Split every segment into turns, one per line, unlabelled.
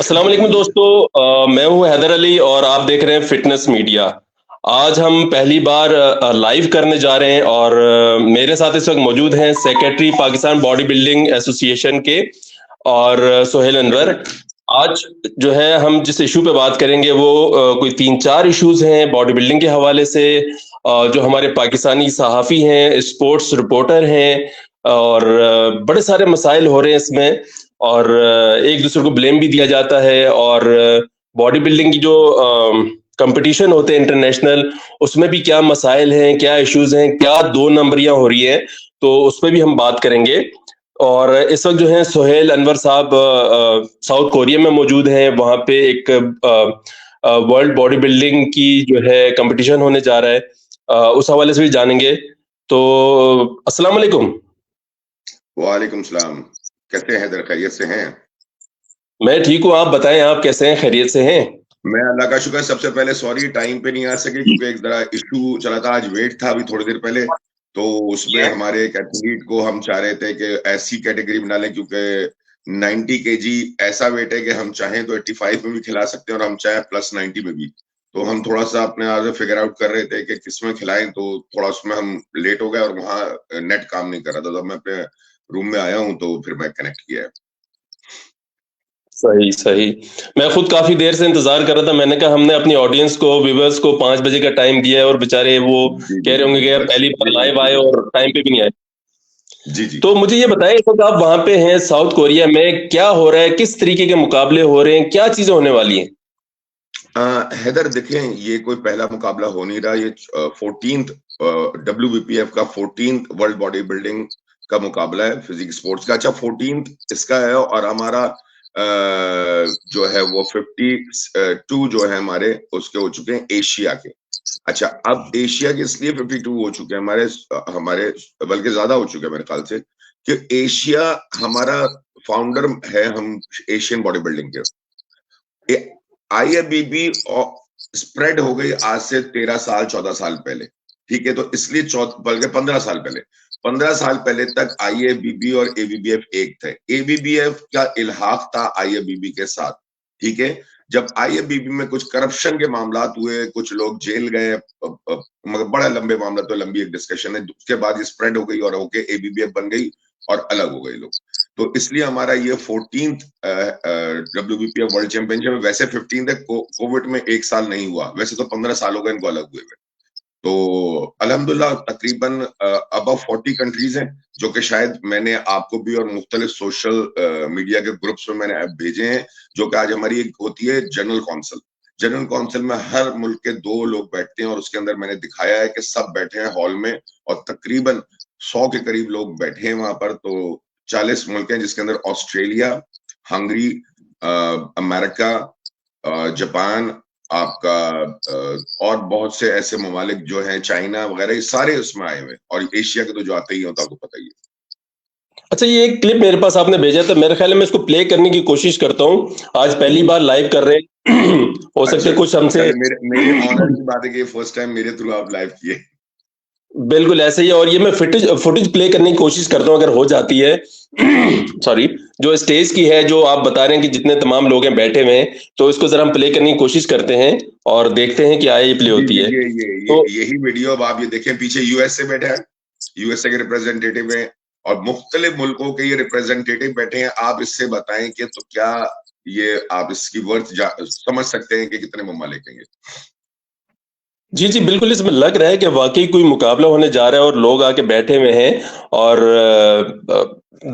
अस्सलाम वालेकुम दोस्तों। मैं हूं हैदर अली और आप देख रहे हैं फिटनेस मीडिया। आज हम पहली बार लाइव करने जा रहे हैं और मेरे साथ इस वक्त मौजूद हैं secretary Pakistan body building association के और सोहेल अनवर। आज जो है हम जिस इशू पे बात करेंगे वो कोई तीन चार इश्यूज हैं बॉडी बिल्डिंग के हवाले से। जो हमारे पाकिस्तानी सहाफ़ी हैं, स्पोर्ट्स रिपोर्टर हैं और बड़े सारे मसाइल हो रहे हैं इसमें और एक दूसरे को ब्लेम भी दिया जाता है और बॉडी बिल्डिंग की जो कंपटीशन होते हैं इंटरनेशनल, उसमें भी क्या मसाइल हैं, क्या इश्यूज हैं, क्या दो नंबरियां हो रही हैं, तो उस पर भी हम बात करेंगे। और इस वक्त जो है सोहेल अनवर साहब साउथ कोरिया में मौजूद हैं। वहाँ पे एक वर्ल्ड बॉडी बिल्डिंग की जो है कंपटीशन होने जा रहा है, उस हवाले से भी जानेंगे। तो अस्सलाम वालेकुम।
वालेकुम सलाम। कैसे हैं? दर खैरियत से हैं?
मैं ठीक हूँ, आप बताएं, आप कैसे हैं, खैरियत से हैं?
मैं अल्लाह का शुक्र। सबसे पहले सॉरी टाइम पे नहीं आ सके क्योंकि एक जरा इशू चला था। आज वेट था अभी थोड़ी देर पहले, तो उसमें हमारे एक एथलीट को हम चाह रहे थे कि ऐसी कैटेगरी बना लें क्योंकि 90 kg ऐसा वेट है कि हम चाहें तो 85 में भी खिला सकते हैं और हम चाहें +90 में भी। तो हम थोड़ा सा अपने आप फिगर आउट कर रहे थे कि किसमें खिलाएं, तो थोड़ा उसमें हम लेट हो गए और वहाँ नेट काम नहीं कर रहा था। तो मैं अपने रूम में आया हूँ तो फिर मैं कनेक्ट किया है।
सही सही। मैं खुद काफी देर से इंतजार कर रहा था। मैंने कहा हमने अपनी ऑडियंस को, व्यूवर्स को 5 बजे का टाइम दिया है और बेचारे वो
जी
कह
जी
रहे होंगे
जी
कि यार
बस
पहली बार
यही
लाइव आए
यही
और टाइम पे भी नहीं आए।
जी जी।
तो मुझे ये बताएं, इस वक्त आप वहां पे हैं साउथ कोरिया में, क्या हो रहा है, किस तरीके के मुकाबले हो रहे हैं, क्या चीजें होने वाली हैं?
हैदर देखें, ये कोई पहला मुकाबला हो नहीं रहा। ये 14th WBPF का 14th वर्ल्ड बॉडी बिल्डिंग का मुकाबला है फिजिक स्पोर्ट्स का। अच्छा, 14th इसका है और हमारा जो है वो 52 जो है हमारे उसके हो चुके हैं एशिया के। अच्छा, अब एशिया के इसलिए 52 हो चुके हैं हमारे हमारे बल्कि ज्यादा हो चुके हैं मेरे ख्याल से, कि एशिया हमारा फाउंडर है, हम एशियन बॉडी बिल्डिंग के। IFBB स्प्रेड हो गई आज से 13 साल 14 साल पहले। ठीक है, तो इसलिए बल्कि 15 साल पहले, 15 साल पहले तक IFBB और ABBF एक थे। ABBF का इल्हाक था IFBB के साथ। ठीक है, जब IFBB में कुछ करप्शन के मामला हुए, कुछ लोग जेल गए, मगर बड़ा लंबे मामला, तो लंबी एक डिस्कशन है। उसके बाद ये स्प्रेड हो गई और होके ABBF बन गई और अलग हो गए लोग। तो इसलिए हमारा ये 14th WBPF वर्ल्ड चैंपियनशिप। वैसे 15th है, कोविड में एक साल नहीं हुआ, वैसे तो 15 साल हो गए इनको अलग हुए हुए। तो अल्हम्दुलिल्लाह तकरीबन अबव 40 कंट्रीज हैं, जो कि शायद मैंने आपको भी और मुख्तलिफ सोशल मीडिया के ग्रुप्स में मैंने ऐप भेजे हैं। जो कि आज हमारी एक होती है जनरल काउंसिल। जनरल काउंसिल में हर मुल्क के 2 लोग बैठते हैं और उसके अंदर मैंने दिखाया है कि सब बैठे हैं हॉल में और तकरीबन 100 के करीब लोग बैठे हैं वहां पर। तो 40 मुल्क हैं जिसके अंदर ऑस्ट्रेलिया, हंगरी, अमेरिका, जापान, आपका और बहुत से ऐसे ममालिक जो हैं, चाइना वगैरह, ये सारे उसमें आए हुए। और एशिया के तो जो आते ही होता, आपको पता ही है।
अच्छा, ये एक क्लिप मेरे पास आपने भेजा था, मेरे ख्याल है मैं इसको प्ले करने की कोशिश करता हूँ। आज पहली बार लाइव कर रहे हैं हो सकता
अच्छा,
है कुछ हमसे
चले, मेरे ऑनर की बात है कि फर्स्ट टाइम मेरे थ्रू आप लाइव किए।
बिल्कुल ऐसे ही। और ये मैं फुटेज फुटेज प्ले करने की कोशिश करता हूँ, अगर हो जाती है। सॉरी। जो स्टेज की है, जो आप बता रहे हैं कि जितने तमाम लोग हैं बैठे हुए हैं, तो इसको जरा हम प्ले करने की कोशिश करते हैं और देखते हैं कि आए ये प्ले
जी
होती
जी,
है।
ये
तो
यही वीडियो अब आप ये देखें, पीछे यूएसए बैठा है, यूएसए के रिप्रेजेंटेटिव हैं और मुख्तलिफ मुल्कों के ये रिप्रेजेंटेटिव बैठे हैं। आप इससे बताएं कि तो क्या ये आप इसकी वर्थ समझ सकते हैं कि कितने ममालिक हैं ये।
जी जी बिल्कुल, इसमें लग रहा है कि वाकई कोई मुकाबला होने जा रहा है और लोग आके बैठे हुए हैं और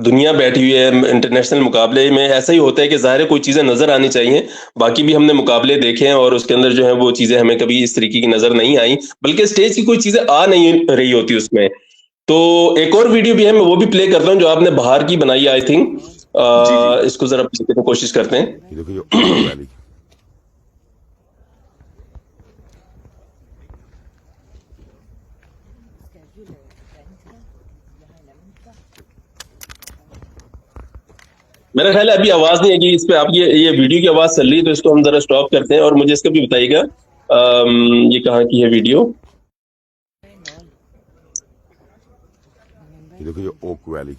दुनिया बैठी हुई है। इंटरनेशनल मुकाबले में ऐसा ही होता है कि ज़ाहिर है कोई चीज़ें नज़र आनी चाहिए। बाकी भी हमने मुकाबले देखे हैं और उसके अंदर जो है वो चीज़ें हमें कभी इस तरीके की नज़र नहीं आई, बल्कि स्टेज की कोई चीज़ें आ नहीं रही होती उसमें। तो एक और वीडियो भी है, मैं वो भी प्ले करता हूँ जो आपने बाहर की बनाई, आई थिंक।
जी जी।
इसको ज़रा प्ले करने की कोशिश करते हैं।
ये देखो ये ओक वैली।
मेरा ख्याल है अभी आवाज नहीं आएगी इस पे। आप ये वीडियो की आवाज चल रही है, तो इसको हम जरा स्टॉप करते हैं और मुझे इसका भी बताइएगा ये कहाँ की है वीडियो।
ये देखो ये ओक वैली।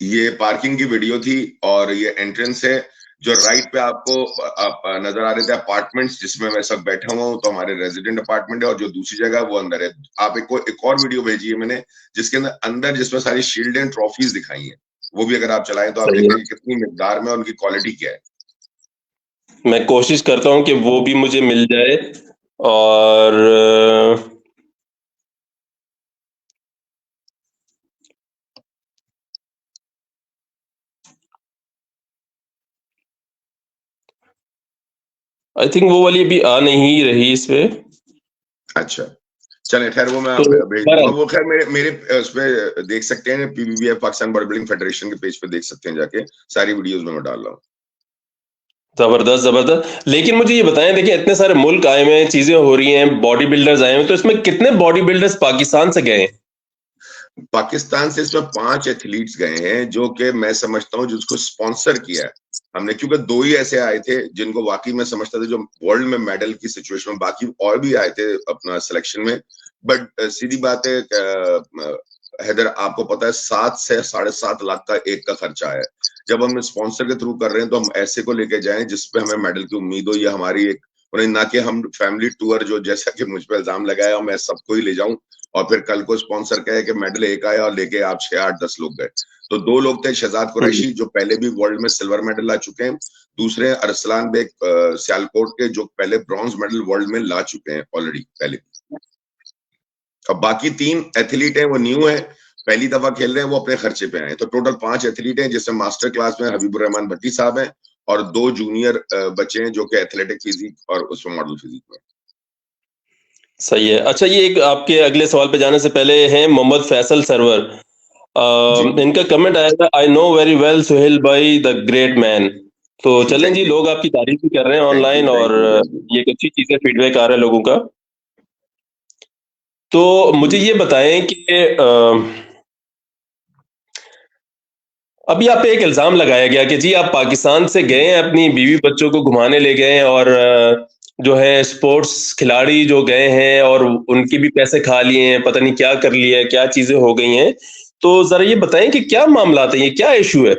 ये पार्किंग की वीडियो थी और ये एंट्रेंस है। जो राइट पे आपको आप नजर आ रहे थे अपार्टमेंट्स जिसमें मैं सब बैठा हुआ हूँ, तो हमारे रेजिडेंट अपार्टमेंट है, और जो दूसरी जगह है वो अंदर है। आप एक और वीडियो भेजी है मैंने जिसके अंदर अंदर जिसमें सारी शील्ड एंड ट्रॉफीज दिखाई हैं, वो भी अगर आप चलाएं तो आप
सही
देखें
है,
कि कितनी मिकदार में उनकी क्वालिटी क्या है।
मैं कोशिश करता हूँ कि वो भी मुझे मिल जाए। और आई थिंक वो वाली अभी आ नहीं रही इस पे।
अच्छा, चले खैर वो मैं
तो
भेज दूंगा। वो खैर मेरे मेरे उस पे देख सकते हैं, पीबीबीएफ पाकिस्तान बॉडी बिल्डिंग फेडरेशन के पेज पे देख सकते हैं जाके, सारी वीडियोस में मैं डाल रहा हूँ।
जबरदस्त जबरदस्त। लेकिन मुझे ये बताएं, देखिए इतने सारे मुल्क आए हुए हैं, चीजें हो रही हैं, बॉडी बिल्डर्स आए हुए हैं, तो इसमें कितने बॉडी बिल्डर्स पाकिस्तान से गए हैं?
पाकिस्तान से इसमें 5 एथलीट्स गए हैं जो कि मैं समझता हूँ जिसको स्पॉन्सर किया है हमने, क्योंकि 2 ही ऐसे आए थे जिनको वाकई में समझता था जो वर्ल्ड में मेडल की सिचुएशन में, बाकी और भी आए थे अपना सिलेक्शन में। बट सीधी बात है हैदर, आपको पता है 7 से 7.5 लाख का एक का खर्चा है। जब हम स्पॉन्सर के थ्रू कर रहे हैं तो हम ऐसे को लेके जाएं जिसपे हमें मेडल की उम्मीद हो, या हमारी एक, उन्हें ना कि हम फैमिली टूर जो जैसा कि मुझ पर इल्जाम लगाया मैं सबको ही ले जाऊं और फिर कल को स्पॉन्सर कहे कि मेडल एक आया और लेके आप 6 8 10 लोग गए। तो 2 लोग थे, शहजाद कुरैशी जो पहले भी वर्ल्ड में सिल्वर मेडल ला चुके हैं, दूसरे अरसलान बेग सियालकोट के जो पहले ब्रॉन्ज मेडल वर्ल्ड में ला चुके हैं ऑलरेडी पहले। अब बाकी 3 एथलीट हैं वो न्यू है, पहली दफा खेल रहे हैं, वो अपने खर्चे पे आए। तो टोटल 5 एथलीट हैं जिसमें मास्टर क्लास में हबीबुर रहमान भट्टी साहब हैं और 2 जूनियर बच्चे हैं जो कि एथलेटिक फिजिक और उसमें मॉडल फिजिक में।
सही है। अच्छा, ये एक आपके अगले सवाल पे जाने से पहले हैं मोहम्मद फैसल सरवर।
जी
इनका कमेंट आया था, I know very well Suhail भाई द ग्रेट मैन। तो चलें
थैंक
जी,
यू
लोग आपकी तारीफ भी कर रहे हैं
थैंक यू
ऑनलाइन, और
थैंक यू थैंक यू।
ये एक अच्छी चीज है, फीडबैक आ रहा है लोगों का। तो मुझे ये बताएं कि अभी आप पे एक इल्जाम लगाया गया कि जी आप पाकिस्तान से गए हैं, अपनी बीवी बच्चों को घुमाने ले गए हैं, और जो है स्पोर्ट्स खिलाड़ी जो गए हैं और उनके भी पैसे खा लिए हैं, पता नहीं क्या कर लिया है, क्या चीजें हो गई हैं। तो जरा ये बताएं कि क्या मामला है, ये क्या इशू है?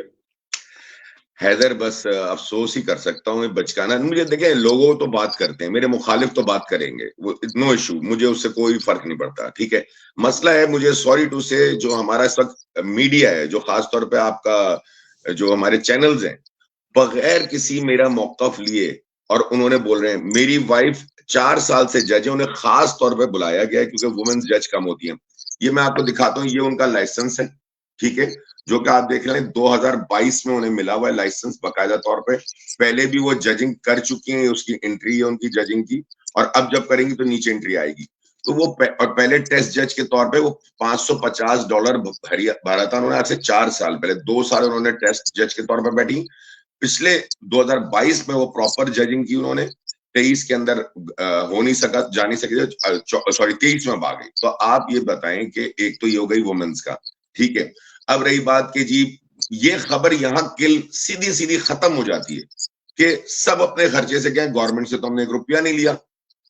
हैदर बस अफसोस ही कर सकता हूँ, बचकाना मुझे। देखें, लोगों तो बात करते हैं, मेरे मुखालिफ तो बात करेंगे, वो नो इशू, मुझे उससे कोई फर्क नहीं पड़ता, ठीक है। मसला है, मुझे सॉरी टू से जो हमारा इस वक्त मीडिया है, जो खासतौर पे आपका जो हमारे चैनल्स हैं, बगैर किसी मेरा मौकफ लिए, और उन्होंने बोल रहे हैं मेरी वाइफ 4 साल से जज है, उन्हें खास तौर पे बुलाया गया है क्योंकि वुमेन्स जज कम होती हैं। ये मैं आपको दिखाता हूँ, ये उनका लाइसेंस है, ठीक है, जो कि आप देख रहे हैं 2022 में उन्हें मिला हुआ है लाइसेंस बाकायदा तौर पे। पहले भी वो जजिंग कर चुकी हैं, उसकी एंट्री है उनकी जजिंग की, और अब जब करेंगी तो नीचे एंट्री आएगी। तो वो और पहले टेस्ट जज के तौर पे वो $550 भरा था उन्होंने, आज से 4 साल पहले। 2 साल उन्होंने टेस्ट जज के तौर पर बैठी। पिछले 2022 में वो प्रॉपर जजिंग की उन्होंने, 23 के अंदर हो नहीं सका, जा नहीं सके, सॉरी 23 में भाग गई। तो आप ये बताएं कि एक तो ये हो गई वुमेन्स का, ठीक है। अब रही बात कि जी ये खबर यहाँ किल सीधी सीधी खत्म हो जाती है कि सब अपने खर्चे से, क्या गवर्नमेंट से तो हमने 1 रुपया नहीं लिया।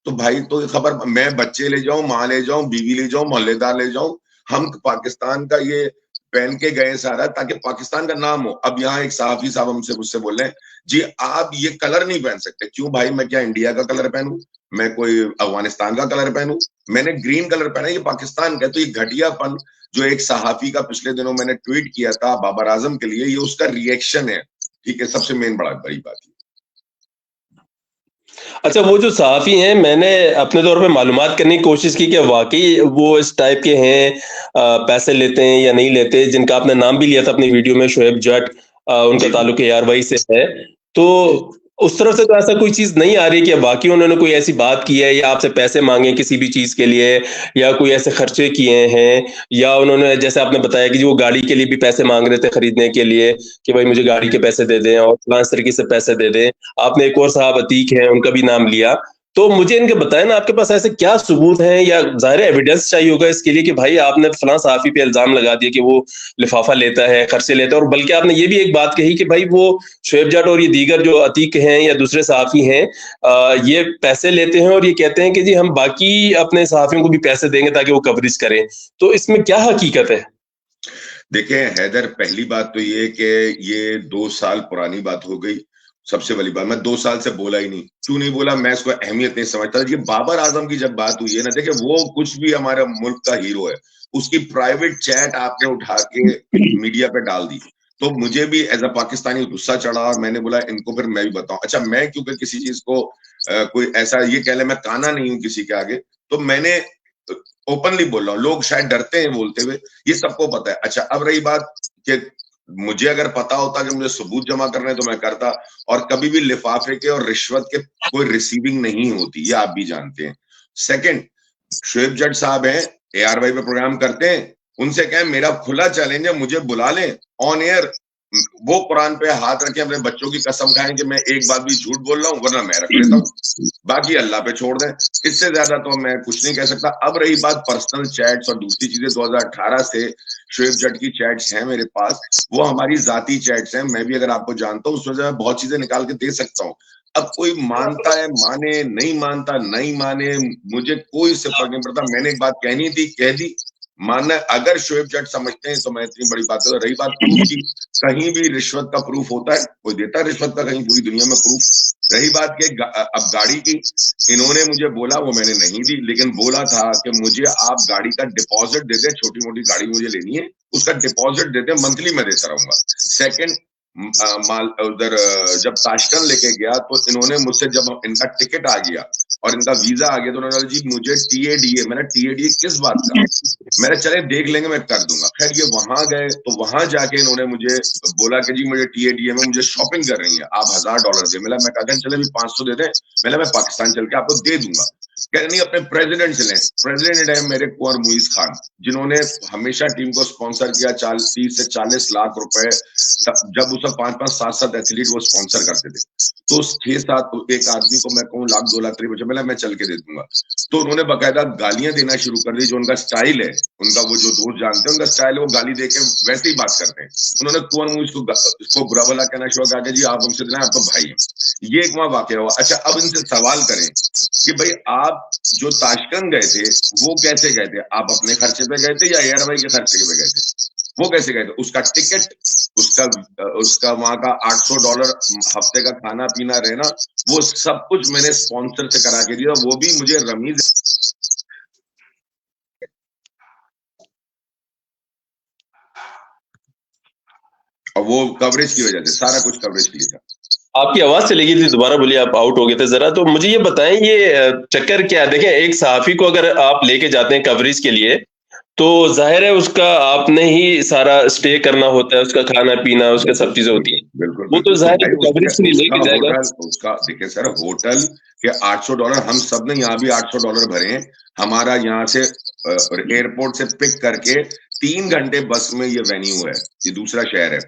तो भाई तो ये खबर, मैं बच्चे ले जाऊं, माँ ले जाऊं, बीवी ले जाऊं, मोहल्लेदार ले जाऊं, हम पाकिस्तान का ये पहन के गए सारा ताकि पाकिस्तान का नाम हो। अब यहाँ एक सहाफी साहब हमसे मुझसे बोल रहे हैं जी आप ये कलर नहीं पहन सकते। क्यों भाई, मैं क्या इंडिया का कलर पहनूं, मैं कोई अफगानिस्तान का कलर पहनूं? मैंने ग्रीन कलर पहना, ये पाकिस्तान का। तो ये घटियापन जो एक सहाफी का पिछले दिनों मैंने ट्वीट किया था बाबर आजम के लिए, ये उसका रिएक्शन है, ठीक है। सबसे मेन बड़ी बात है।
अच्छा, वो जो सहाफ़ी हैं, मैंने अपने तौर पे मालूमात करने की कोशिश की कि वाक़ई वो इस टाइप के हैं, पैसे लेते हैं या नहीं लेते, जिनका आपने नाम भी लिया था अपनी वीडियो में, शोएब जट, उनका
जी
ताल्लुक यारवाई से है। तो उस तरफ से तो ऐसा कोई चीज़ नहीं आ रही कि वाक़ई उन्होंने कोई ऐसी बात की है या आपसे पैसे माँगे किसी भी चीज़ के लिए, या कोई ऐसे खर्चे किए हैं, या उन्होंने जैसे आपने बताया कि वो गाड़ी के लिए भी पैसे माँग रहे थे खरीदने के लिए, कि भाई मुझे गाड़ी के पैसे दे दें और फलां इस तरीके से पैसे दे दें। आपने एक और साहब अतीक हैं, उनका भी नाम लिया। तो मुझे इनके बताएं ना, आपके पास ऐसे क्या सबूत हैं, या ज़ाहिर है एविडेंस चाहिए होगा इसके लिए कि भाई आपने फलां सहाफ़ी पे इल्ज़ाम लगा दिया कि वो लिफाफा लेता है, खर्चे लेता है, और बल्कि आपने ये भी एक बात कही कि भाई वो शोएब जाट और ये दीगर जो अतीक हैं या दूसरे सहाफ़ी हैं, ये पैसे लेते हैं और ये कहते हैं कि जी हम बाकी अपने सहाफ़ियों को भी पैसे देंगे ताकि वो कवरेज करें। तो इसमें क्या हकीकत है?
देखिए हैदर, पहली बात तो ये कि ये 2 साल पुरानी बात हो गई। सबसे बड़ी बात, मैं 2 साल से बोला ही नहीं। क्यों नहीं बोला? मैं इसको अहमियत नहीं समझता। ये बाबर आजम की जब बात हुई है ना, देखिए वो कुछ भी हमारे मुल्क का हीरो है, उसकी प्राइवेट चैट आपने उठा के मीडिया पे डाल दी, तो मुझे भी एज अ पाकिस्तानी गुस्सा चढ़ा और मैंने बोला इनको फिर मैं भी बताऊं। अच्छा, मैं क्योंकि किसी चीज को कोई ऐसा ये कह ले मैं काना नहीं हूं किसी के आगे, तो मैंने ओपनली बोल रहा हूँ। लोग शायद डरते हैं बोलते हुए, ये सबको पता है। अच्छा, अब रही बात कि मुझे अगर पता होता कि मुझे सबूत जमा करने तो मैं करता, और कभी भी लिफाफे के और रिश्वत के कोई रिसीविंग नहीं होती, ये आप भी जानते हैं। सेकंड, शोएब जट साहब हैं, ARY पे प्रोग्राम करते हैं, उनसे कहें मेरा खुला चैलेंज है, मुझे बुला लें ऑन एयर, वो कुरान पे हाथ रखें, अपने बच्चों की कसम खाएं कि मैं एक बात भी झूठ बोल रहा हूं, वरना मैं रख लेता हूं, बाकी अल्लाह पे छोड़ दें। इससे ज्यादा तो मैं कुछ नहीं कह सकता। अब रही बात पर्सनल चैट्स और दूसरी चीजें, 2018 से शोएब जट की चैट्स हैं मेरे पास, वो हमारी जाती चैट्स हैं। मैं भी अगर आपको जानता हूँ, उस वजह मैं बहुत चीजें निकाल के दे सकता हूँ। अब कोई मानता है माने, नहीं मानता नहीं माने, मुझे कोई इससे फर्क नहीं पड़ता। मैंने एक बात कहनी थी, कह दी। मानना अगर शोएब जट समझते हैं तो मैं इतनी बड़ी बात है। रही बात प्रूफ की, कहीं भी रिश्वत का प्रूफ होता है? कोई देता है रिश्वत का कहीं पूरी दुनिया में प्रूफ? रही बात कि अब गाड़ी की, इन्होंने मुझे बोला, वो मैंने नहीं दी, लेकिन बोला था कि मुझे आप गाड़ी का डिपॉजिट दे दे, छोटी मोटी गाड़ी मुझे लेनी है, उसका डिपॉजिट दे दे, मंथली मैं देता रहूंगा। सेकंड, माल उधर जब ताशकंद लेके गया तो इन्होंने मुझसे, जब इनका टिकट आ गया और इनका वीजा आ गया, तो उन्होंने जी मुझे TADA, मैंने TADA किस बात का, मैंने चले देख लेंगे, मैं कर दूंगा। खैर ये वहां गए तो वहां जाके इन्होंने मुझे बोला कि जी मुझे TADA में मुझे शॉपिंग कर रही है, आप $1000 दे। मैं कहा चले भी 500 दे दें, मैं पाकिस्तान चल के आपको दे दूंगा। कह नहीं, अपने प्रेसिडेंट से लें। प्रेसिडेंट है मेरे कुंवर मुइज खान, जिन्होंने हमेशा टीम को स्पॉन्सर किया, 30 से 40 लाख रुपए, जब उसका 5-5, 7-7 एथलीट वो स्पॉन्सर करते थे, तो 6-7 एक आदमी को मैं कहूँ लाख 2 लाख रुपए मैं चल के दे दूंगा। तो उन्होंने बकायदा गालियां देना शुरू कर दी, जो उनका स्टाइल है, उनका वो जो दोस्त जानते हैं उनका स्टाइल है, वो गाली दे के वैसे ही बात करते हैं। उन्होंने कुंवर मुइज को बुरा भला कहना शुरू कर जी आप हमसे देना, आप तो भाई हैं। ये एक वहां वाकया हुआ। अच्छा, अब इनसे सवाल करें कि भाई आप जो ताशकंद गए थे वो कैसे गए थे? आप अपने खर्चे पे गए थे या एयरवाई के खर्चे पे गए थे? वो कैसे गए थे? उसका टिकट, उसका वहां का $800, हफ्ते का खाना पीना रहना, वो सब कुछ मैंने स्पॉन्सर से करा के दिया। वो भी मुझे रमीज, और वो कवरेज की वजह से, सारा कुछ कवरेज के लिए था।
आपकी आवाज चली गई थी, दोबारा बोलिए, आप आउट हो गए थे जरा। तो मुझे ये बताएं, ये चक्कर क्या है? देखें, एक सहाफी को अगर आप लेके जाते हैं कवरेज के लिए, तो जाहिर है उसका आपने ही सारा स्टे करना होता है, उसका खाना पीना, उसका सब चीजें होती हैं।
बिल्कुल
वो तो
बिल्कुल। तो
जाहिर है
भाई
कवरेज के लिए लेके जाएगा।
उसका देखिए सर, होटल के $800, हम सब ने यहाँ भी $800 भरे हैं। हमारा यहाँ से एयरपोर्ट से पिक करके 3 घंटे बस में ये वेन्यू है, ये दूसरा शहर है,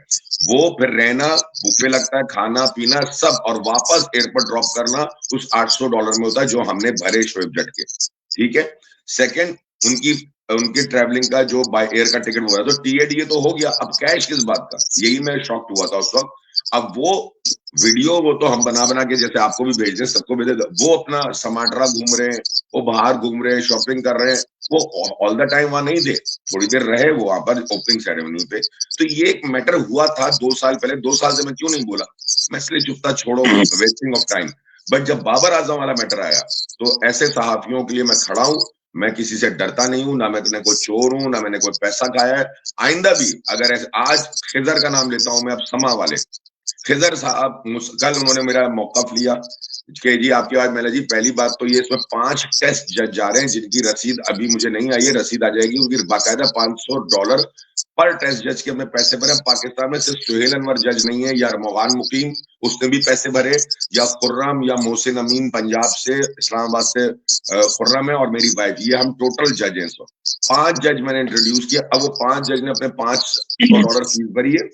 वो फिर रहना, बुफे लगता है, खाना पीना सब, और वापस एयरपोर्ट ड्रॉप करना उस $800 में होता है जो हमने भरे शोएब जट के। ठीक है। सेकंड, उनकी ट्रैवलिंग का जो बाय एयर का टिकट हुआ, तो TADA तो हो गया, अब कैश किस बात का? यही मैं शॉक्ड हुआ था उस वक्त। अब वो वीडियो वो तो हम बना बना के जैसे आपको भी भेज दें, सबको भेज दें, वो अपना समाटरा घूम रहे हैं, वो बाहर घूम रहे हैं, शॉपिंग कर रहे हैं, वो ऑल द टाइम वहां नहीं थे, थोड़ी देर रहे वो वहां पर ओपनिंग सेरेमनी पे। तो ये एक मैटर हुआ था 2 साल पहले। 2 साल से मैं क्यों नहीं बोला? मैं इसलिए चुप था, छोड़ो, वेस्टिंग ऑफ टाइम। बट जब बाबर आजम वाला मैटर आया, तो ऐसे सहाफियों के लिए मैं खड़ा हूं। मैं किसी से डरता नहीं हूं, ना मैं कोई चोर हूं, ना मैंने कोई पैसा खाया है। आइंदा भी अगर ऐसे, आज खिजर का नाम लेता हूं मैं, अब समा वाले खिजर साहब, कल उन्होंने मेरा मौकफ लिया कि जी आपकी बात मैंने जी, पहली बात तो ये, इसमें 5 टेस्ट जज जा रहे हैं जिनकी रसीद अभी मुझे नहीं आई है, रसीद आ जाएगी उनकी। बाकायदा $500 पर टेस्ट जज के हमने पैसे भरे। पाकिस्तान में सिर्फ सुहेल अनवर जज नहीं है, या रमोगान मुकीम, उसने भी पैसे भरे, या खुर्रम या मोहसिन अमीन पंजाब से, इस्लामाबाद से खुर्रम है, और मेरी वाइफ, ये हम टोटल जज हैं। इस वक्त 5 जज मैंने इंट्रोड्यूस किया। अब वो 5 जज ने अपने $500 फीस भरी है।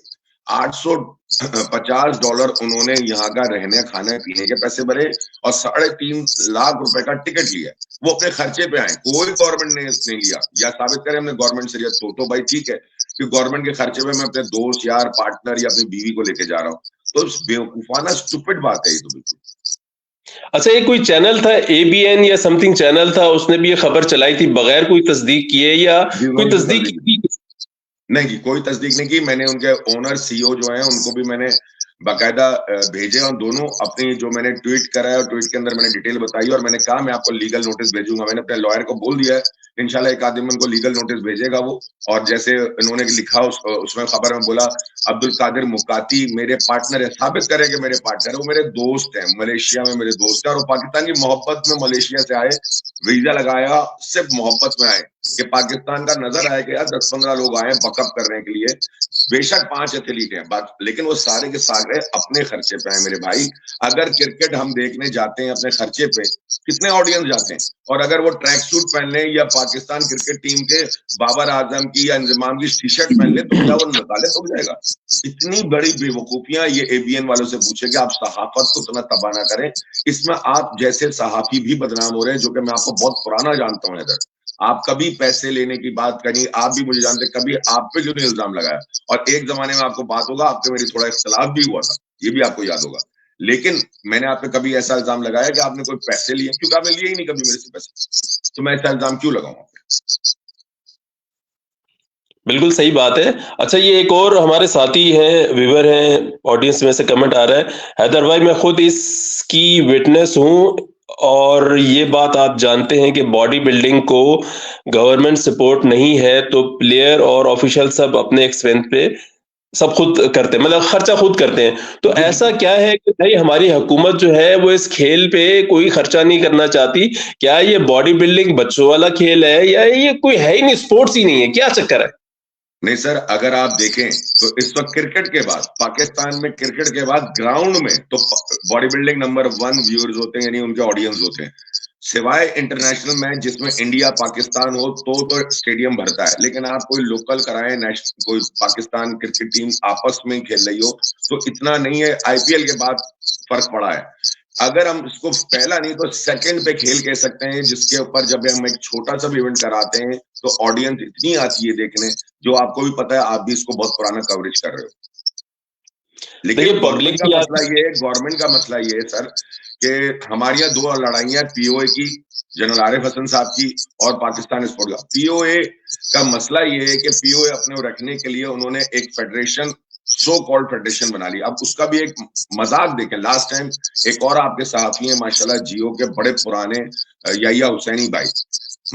$850 उन्होंने यहाँ का रहने खाने पीने के पैसे भरे, और 3.5 लाख रुपए का टिकट लिया। वो अपने खर्चे पे आए, कोई गवर्नमेंट ने नहीं लिया। या साबित करें हमने गवर्नमेंट से लिया, तो भाई ठीक है कि गवर्नमेंट के खर्चे पे मैं अपने दोस्त यार पार्टनर या अपनी बीवी को लेके जा रहा हूँ, तो बेवकूफाना स्टूपिड बात है ये तो बिल्कुल।
अच्छा, ये कोई चैनल था, ABN या समथिंग चैनल था, उसने भी ये खबर चलाई थी बगैर कोई तस्दीक किए, या कोई तस्दीक की?
नहीं जी, कोई तस्दीक नहीं की। मैंने उनके ओनर सीईओ जो हैं उनको भी मैंने बाकायदा भेजे, और दोनों अपनी जो मैंने ट्वीट करा है और ट्वीट के अंदर मैंने डिटेल बताई, और मैंने कहा मैं आपको लीगल नोटिस भेजूंगा। मैंने अपने लॉयर को बोल दिया है, इंशाल्लाह एक आध दिन में उनको लीगल नोटिस भेजेगा वो। और जैसे इन्होंने लिखा उसमें खबर में बोला, अब्दुल कादिर मुकाती मेरे पार्टनर है, साबित करें कि मेरे पार्टनर है, वो मेरे दोस्त हैं, मलेशिया में मेरे दोस्त है, और वो पाकिस्तान की मोहब्बत में मलेशिया से आए, वीजा लगाया, सिर्फ मोहब्बत में आए कि पाकिस्तान का नजर आया कि यार 10-15 लोग आए बकअप करने के लिए। बेशक 5 एथलीट हैं बात, लेकिन वो सारे के सारे अपने खर्चे पे हैं मेरे भाई। अगर क्रिकेट हम देखने जाते हैं अपने खर्चे पे, कितने ऑडियंस जाते हैं? और अगर वो ट्रैक सूट पहन ले या पाकिस्तान क्रिकेट टीम के बाबर आजम की या इंजमाम की टी शर्ट पहन ले, तो क्या वो निकाले तो जाएगा? इतनी बड़ी बेवकूफियां ये एबीएन वालों से पूछे कि आप सहाफत को इतना तबाह ना करें। इसमें आप जैसे सहाफी भी बदनाम हो रहे हैं, जो कि मैं आपको बहुत पुराना जानता हूं इधर। आप कभी पैसे लेने की बात करी, आप भी मुझे जानते, कभी आप पे क्यों नहीं इल्जाम लगाया? और एक जमाने में आपको बात होगा, आपके मेरी थोड़ा इख्तलाफ भी हुआ था, ये भी आपको याद होगा। लेकिन मैंने आप पे कभी ऐसा इल्जाम लगाया कि आपने कोई पैसे लिए? क्योंकि आपने लिए ही नहीं कभी मेरे से पैसे, तो मैं ऐसा इल्जाम क्यों लगाऊं?
बिल्कुल सही बात है। अच्छा, ये एक और हमारे साथी हैं, व्यूअर हैं, ऑडियंस में से कमेंट आ रहा है, हैदर भाई मैं खुद इसकी विटनेस हूं, और ये बात आप जानते हैं कि बॉडी बिल्डिंग को गवर्नमेंट सपोर्ट नहीं है, तो प्लेयर और ऑफिशियल सब अपने एक्सपेंस पे सब खुद करते हैं, मतलब खर्चा खुद करते हैं। तो ऐसा क्या है कि भाई हमारी हुकूमत जो है वो इस खेल पे कोई खर्चा नहीं करना चाहती? क्या ये बॉडी बिल्डिंग बच्चों वाला खेल है, या ये कोई है ही नहीं, स्पोर्ट्स ही नहीं है, क्या चक्कर है?
नहीं सर, अगर आप देखें तो इस वक्त क्रिकेट के बाद, पाकिस्तान में क्रिकेट के बाद ग्राउंड में तो बॉडी बिल्डिंग नंबर 1 व्यूअर्स होते हैं, यानी उनके ऑडियंस होते हैं। सिवाय इंटरनेशनल मैच जिसमें इंडिया पाकिस्तान हो तो स्टेडियम भरता है, लेकिन आप कोई लोकल कराएं, नेशनल कोई पाकिस्तान क्रिकेट टीम आपस में खेल रही हो, तो इतना नहीं है। आईपीएल के बाद फर्क पड़ा है। अगर हम इसको पहला नहीं तो सेकंड पे खेल कह सकते हैं, जिसके ऊपर जब हम एक छोटा सा भी इवेंट कराते हैं तो ऑडियंस इतनी आती है देखने, जो आपको भी पता है, आप भी इसको बहुत पुराना कवरेज कर रहे हो। लेकिन
पब्लिक की
गवर्नमेंट का मसला ये है सर, कि हमारी यहाँ दो लड़ाइयां, पीओए की, जनरल आरिफ हसन साहब की, और पाकिस्तान स्पोर्ट का। पीओए का मसला ये है कि पीओए अपने रखने के लिए उन्होंने एक फेडरेशन, सो कॉल्ड फेडरेशन बना ली। अब उसका भी एक मजाक देखें, लास्ट टाइम एक और आपके सहाफी हैं माशाल्लाह, जियो के बड़े पुराने, याहिया हुसैनी भाई,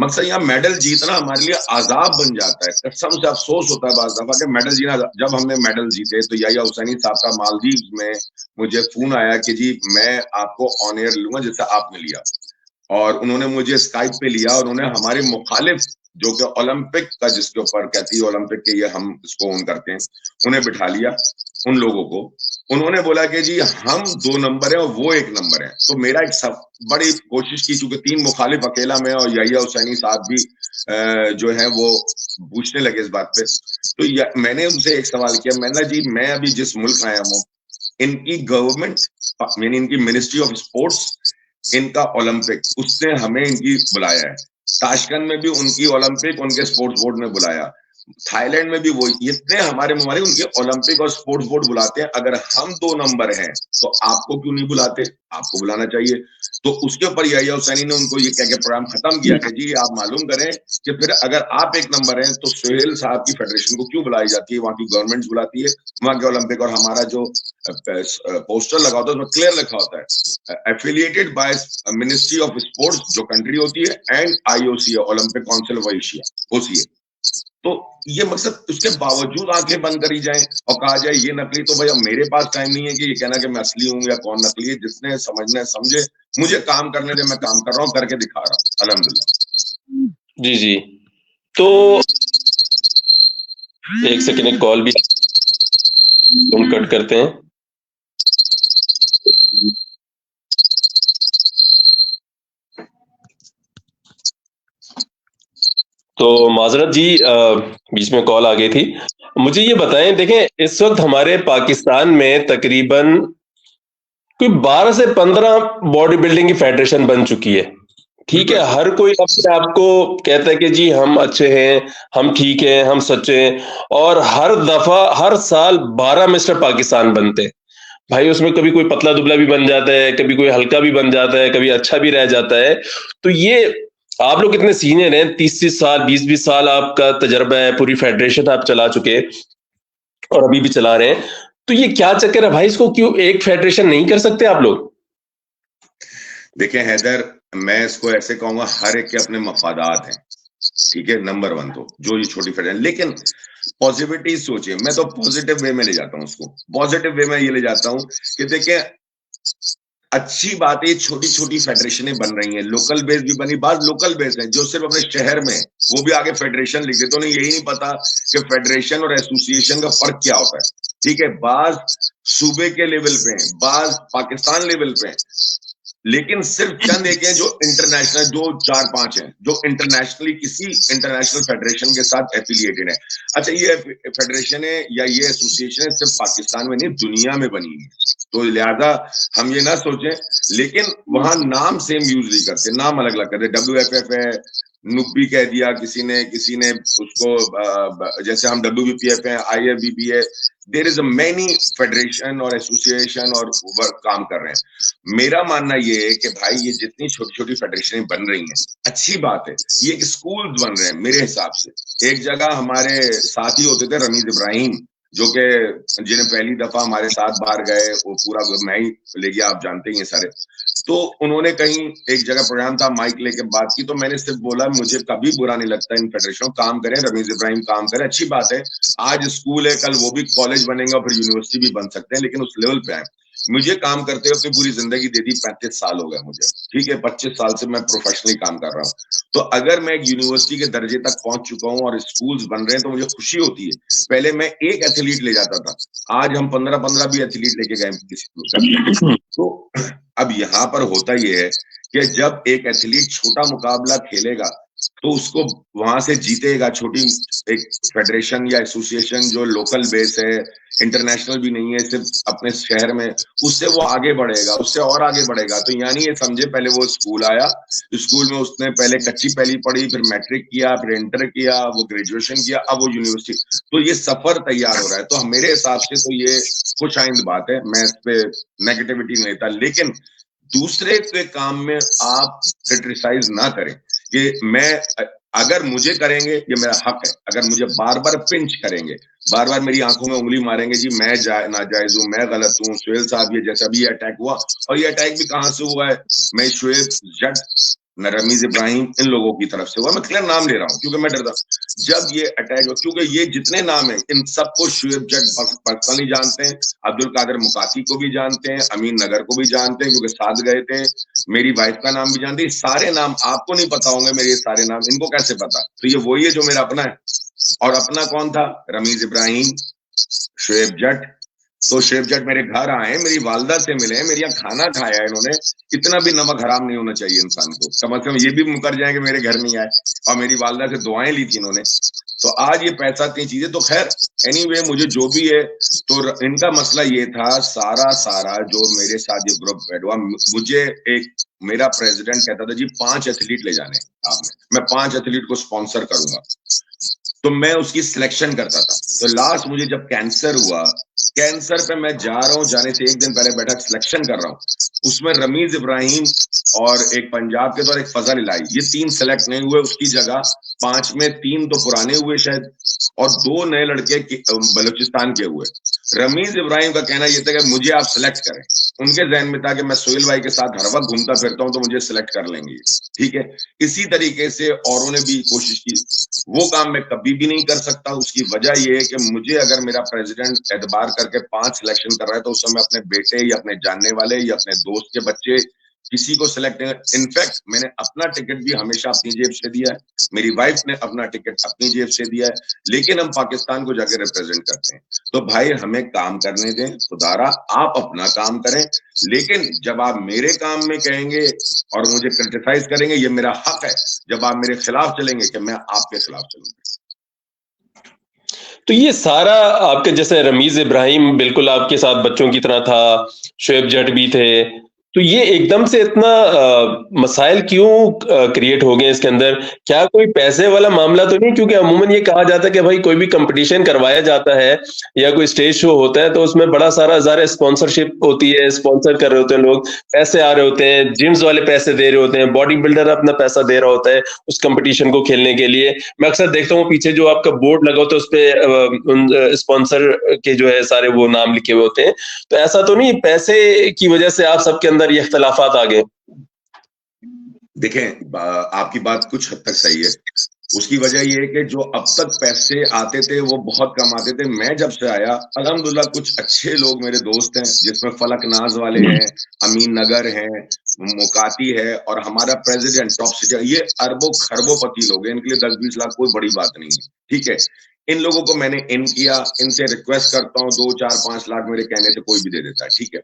मकसद यहाँ मेडल जीतना हमारे लिए आजाब बन जाता है। कसम से अफसोस होता है बाज़ दफा कि मेडल जीना। जब हमने मेडल जीते तो याहिया हुसैनी साहब का मालदीव में मुझे फोन आया कि जी मैं आपको ऑन एयर लूंगा जैसे आपने लिया, और उन्होंने मुझे स्काइप पे लिया, और उन्होंने हमारे मुखालिफ जो कि ओलंपिक का, जिसके ऊपर कहती है ओलंपिक के, ये हम इसको ऑन करते हैं, उन्हें बिठा लिया। उन लोगों को उन्होंने बोला कि जी हम 2 नंबर हैं और वो 1 नंबर है। तो मेरा एक बड़ी कोशिश की, चूंकि 3 मुखालिफ अकेला में, और याहिया हुसैनी साहब भी जो है वो पूछने लगे इस बात पे। तो मैंने उनसे एक सवाल किया, मैंने जी मैं अभी जिस मुल्क आया हूँ, इनकी गवर्नमेंट यानी इनकी मिनिस्ट्री ऑफ स्पोर्ट्स, इनका ओलंपिक, उसने हमें इनकी बुलाया है। ताशकंद में भी उनकी ओलंपिक, उनके स्पोर्ट्स बोर्ड ने बुलाया। थाईलैंड में भी वो, इतने हमारे मुमालिक उनके ओलंपिक और स्पोर्ट्स बोर्ड बुलाते हैं। अगर हम 2 नंबर हैं तो आपको क्यों नहीं बुलाते? आपको बुलाना चाहिए। तो उसके ऊपर याहिया हुसैनी ने उनको ये कह के प्रोग्राम खत्म किया कि जी आप मालूम करें कि फिर अगर आप 1 नंबर हैं तो सुहेल साहब की फेडरेशन को क्यों बुलाई जाती है? वहां की गवर्नमेंट बुलाती है, वहां के ओलंपिक। और हमारा जो पोस्टर लगा होता है उसमें क्लियर लिखा होता है, affiliated by ministry of sports जो कंट्री होती है, and IOC Olympic council of Asia, OCA. तो ये मकसद, उसके बावजूद आंखें बंद करी जाएं और कहा जाए ये नकली। तो भाई अब मेरे पास टाइम नहीं है कि ये कहना कि मैं असली हूं या कौन नकली है। जिसने समझना है समझे, मुझे काम करने दे, मैं काम कर रहा हूं, करके दिखा रहा हूं अल्हम्दुलिल्लाह।
जी जी। तो एक सेकंड, एक कॉल भी हम कट करते हैं। तो माजरत जी, बीच में कॉल आ गई थी। मुझे ये बताएं, देखें इस वक्त हमारे पाकिस्तान में तकरीबन कोई 12 से 15 बॉडी बिल्डिंग की फेडरेशन बन चुकी है। ठीक है, हर कोई अपने आप को कहता है कि जी हम अच्छे हैं, हम ठीक हैं, हम सच्चे हैं, और हर दफा हर साल 12 मिस्टर पाकिस्तान बनते हैं। भाई उसमें कभी कोई पतला दुबला भी बन जाता है, कभी कोई हल्का भी बन जाता है, कभी अच्छा भी रह जाता है। तो ये आप लोग कितने सीनियर हैं, 30-30 साल, 20-20 साल आपका तजर्बा है, पूरी फेडरेशन आप चला चुके और अभी भी चला रहे हैं। तो ये क्या चक्कर है भाई, इसको क्यों एक फेडरेशन नहीं कर सकते आप लोग?
देखिए हैदर, मैं इसको ऐसे कहूंगा, हर एक के अपने मफादात हैं, ठीक है, नंबर वन तो जो ये छोटी फेडरेशन, लेकिन पॉजिटिविटी सोचिए, मैं तो पॉजिटिव वे में ले जाता हूँ उसको। पॉजिटिव वे में ये ले जाता हूँ कि देखिए, अच्छी बात है, छोटी छोटी फेडरेशनें बन रही हैं, लोकल बेस भी बनी, बात लोकल बेस है जो सिर्फ अपने शहर में, वो भी आगे फेडरेशन लिख देते, उन्हें यही नहीं पता कि फेडरेशन और एसोसिएशन का फर्क क्या होता है। ठीक है, बाज सूबे के लेवल पे हैं, बाज पाकिस्तान लेवल पे हैं, लेकिन सिर्फ चंद एक हैं जो इंटरनेशनल, जो 4-5 हैं जो इंटरनेशनली किसी इंटरनेशनल फेडरेशन के साथ एफिलिएटेड है। अच्छा, ये फेडरेशन है या ये एसोसिएशन है सिर्फ पाकिस्तान में नहीं, दुनिया में बनी है, तो लिहाजा हम ये ना सोचें, लेकिन वहां नाम सेम यूज नहीं करते, नाम अलग अलग करते। WFF है, नुब्बी कह दिया किसी ने उसको, जैसे हम WBPF है, IFBB है, there is a many federation और एसोसिएशन और वर्क काम कर रहे हैं। मेरा मानना ये है कि भाई ये जितनी छोटी छोटी फेडरेशन बन रही हैं, अच्छी बात है, ये एक स्कूल बन रहे हैं मेरे हिसाब से। एक जगह हमारे साथी होते थे रमीज इब्राहिम, जो कि जिन्हें पहली दफा हमारे साथ बाहर गए, वो पूरा मैं ही ले गया, आप जानते ही हैं सारे। तो उन्होंने कहीं एक जगह प्रोग्राम था, माइक लेके बात की, तो मैंने सिर्फ बोला मुझे कभी बुरा नहीं लगता इन फेडरेशनों, काम करें, रमीज इब्राहिम काम करें, अच्छी बात है, आज स्कूल है, कल वो भी कॉलेज बनेगा, फिर यूनिवर्सिटी भी बन सकते हैं, लेकिन उस लेवल पे आए। मुझे काम करते हुए अपनी पूरी जिंदगी दे दी, 35 साल हो गए मुझे, ठीक है, 25 साल से मैं प्रोफेशनली काम कर रहा हूँ। तो अगर मैं एक यूनिवर्सिटी के दर्जे तक पहुंच चुका हूँ और स्कूल्स बन रहे हैं, तो मुझे खुशी होती है। पहले मैं एक एथलीट ले जाता था, आज हम 15-15 भी एथलीट लेके गए किसी। तो अब यहाँ पर होता यह है कि जब एक एथलीट छोटा मुकाबला खेलेगा, तो उसको वहां से जीतेगा, छोटी एक फेडरेशन या एसोसिएशन जो लोकल बेस है, इंटरनेशनल भी नहीं है, सिर्फ अपने शहर में, उससे वो आगे बढ़ेगा, उससे और आगे बढ़ेगा। तो यानी ये समझे, पहले वो स्कूल आया, स्कूल में उसने पहले कच्ची पहली पढ़ी, फिर मैट्रिक किया, फिर इंटर किया, वो ग्रेजुएशन किया, अब वो यूनिवर्सिटी, तो ये सफर तैयार हो रहा है। तो मेरे हिसाब से तो ये खुशाइंद बात है, मैं इस पे नेगेटिविटी नहीं लेता, लेकिन दूसरे के काम में आप क्रिटिसाइज ना करें कि मैं, अगर मुझे करेंगे ये मेरा हक है, अगर मुझे बार बार पिंच करेंगे, बार बार मेरी आंखों में उंगली मारेंगे, जी मैं नाजायज हूं, मैं गलत हूं, सुहेल साहब ये जैसा भी अटैक हुआ, और ये अटैक भी कहां से हुआ है, मैं शुएब जट, रमीज इब्राहिम, इन लोगों की तरफ से हुआ, मैं क्लियर नाम ले रहा हूँ क्योंकि मैं डरता, जब ये अटैक हुआ, क्योंकि ये जितने नाम है इन सबको शुएब जट पर्सनली जानते हैं, अब्दुल कादिर मुकाती को भी जानते हैं, अमीन नगर को भी जानते हैं क्योंकि साथ गए थे, मेरी वाइफ का नाम भी जानते हैं, सारे नाम आपको नहीं पता होंगे, मेरे ये सारे नाम इनको कैसे पता? तो ये वही है जो मेरा अपना है, और अपना कौन था? रमीज इब्राहिम, शुएब जट। तो शुएब जट मेरे घर आए, मेरी वालदा से मिले, मेरे यहाँ खाना खाया इन्होंने, इतना भी नमक हराम नहीं होना चाहिए इंसान को, कम से कम ये भी मुकर जाए कि मेरे घर नहीं आए, और मेरी वालदा से दुआएं ली थी इन्होंने। तो आज ये पैसा इतनी चीजें, तो खैर एनीवे मुझे जो भी है, तो इनका मसला ये था, सारा जो मेरे साथ ये ग्रुप बैठ हुआ, मुझे एक मेरा प्रेसिडेंट कहता था जी 5 एथलीट ले जाने आपने, मैं 5 एथलीट को स्पॉन्सर करूंगा, तो मैं उसकी सिलेक्शन करता था। तो लास्ट मुझे जब कैंसर हुआ, कैंसर पे मैं जा रहा हूँ, जाने से एक दिन पहले बैठा सिलेक्शन कर रहा हूँ, उसमें रमीज इब्राहिम और एक पंजाब के तो एक फजल इलाही, ये 3 सेलेक्ट नहीं हुए, उसकी जगह 5 में 3 तो पुराने हुए शायद, और 2 नए लड़के बलूचिस्तान के हुए। रमीज इब्राहिम का कहना यह था कि मुझे आप सिलेक्ट करें, उनके जहन में था कि मैं सोहेल भाई के साथ हर वक्त घूमता फिरता हूं, तो मुझे सिलेक्ट कर लेंगे, ठीक है। इसी तरीके से औरों ने भी कोशिश की, वो काम मैं कभी भी नहीं कर सकता। उसकी वजह यह है कि मुझे अगर मेरा प्रेसिडेंट एतबार करके 5 सिलेक्शन कर रहा है, तो उस समय अपने बेटे या अपने जानने वाले या अपने दोस्त के बच्चे किसी को सिलेक्ट, इनफैक्ट मैंने अपना टिकट भी हमेशा अपनी जेब से दिया है, मेरी वाइफ ने अपना टिकट अपनी जेब से दिया है, लेकिन हम पाकिस्तान को जाके रिप्रेजेंट करते हैं। तो भाई हमें काम करने दें, खुदारा आप अपना काम करें, लेकिन जब आप मेरे काम में कहेंगे और मुझे क्रिटिसाइज करेंगे, ये मेरा हक है। जब आप मेरे खिलाफ चलेंगे कि मैं आपके खिलाफ चलूंगा।
तो ये सारा आपके, जैसे रमीज इब्राहिम बिल्कुल आपके साथ बच्चों की तरह था, शुएब जट भी थे, तो ये एकदम से इतना मसाइल क्यों क्रिएट हो गए इसके अंदर? क्या कोई पैसे वाला मामला तो नहीं? क्योंकि अमूमन ये कहा जाता है कि भाई कोई भी कंपटीशन करवाया जाता है या कोई स्टेज शो होता है तो उसमें बड़ा सारा स्पॉन्सरशिप होती है, स्पॉन्सर कर रहे होते हैं लोग, पैसे आ रहे होते हैं, जिम्स वाले पैसे दे रहे होते हैं, बॉडी बिल्डर अपना पैसा दे रहा होता है उस कंपटीशन को खेलने के लिए। मैं अक्सर देखता हूँ पीछे जो आपका बोर्ड लगा होता है उस पे उन स्पॉन्सर के जो है सारे वो नाम लिखे हुए होते हैं। तो ऐसा तो नहीं पैसे की वजह से आप सबके अंदर ये इख्तलाफात आ गए?
देखें, आपकी बात कुछ हद तक सही है। उसकी वजह ये है कि जो अब तक पैसे आते थे वो बहुत कम आते थे। मैं जब से आया अल्हम्दुलिल्लाह कुछ अच्छे लोग मेरे दोस्त हैं, जिसमें फलक नाज वाले हैं, अमीन नगर हैं, मुकाती है, और हमारा प्रेसिडेंट टॉप सिटी, ये अरबों खरबों लोग हैं, इनके लिए 10-20 लाख कोई बड़ी बात नहीं है। ठीक है, इन लोगों को मैंने इन किया, इनसे रिक्वेस्ट करता हूँ 2-4-5 लाख मेरे कहने से कोई भी दे देता है। ठीक है,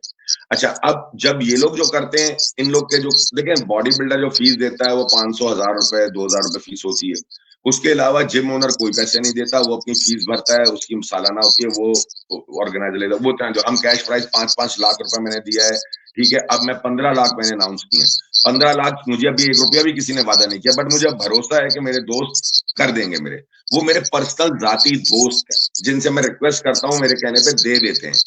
अच्छा, अब जब ये लोग जो करते हैं, इन लोग के जो देखें, बॉडी बिल्डर जो फीस देता है वो 500, 1000 रुपए, 2000 रुपए फीस होती है। उसके अलावा जिम ओनर कोई पैसे नहीं देता, वो अपनी फीस भरता है, उसकी सालाना होती है, वो ऑर्गेनाइजर लेता है। वो जो हम कैश प्राइस 5-5 लाख रुपए मैंने दिया है। ठीक है, अब मैं 15 लाख मैंने अनाउंस किए। 15 लाख मुझे अभी 1 रुपया भी किसी ने वादा नहीं किया, बट मुझे भरोसा है कि मेरे दोस्त कर देंगे। वो मेरे पर्सनल जाती दोस्त हैं, जिनसे मैं रिक्वेस्ट करता हूँ, मेरे कहने पे दे देते हैं।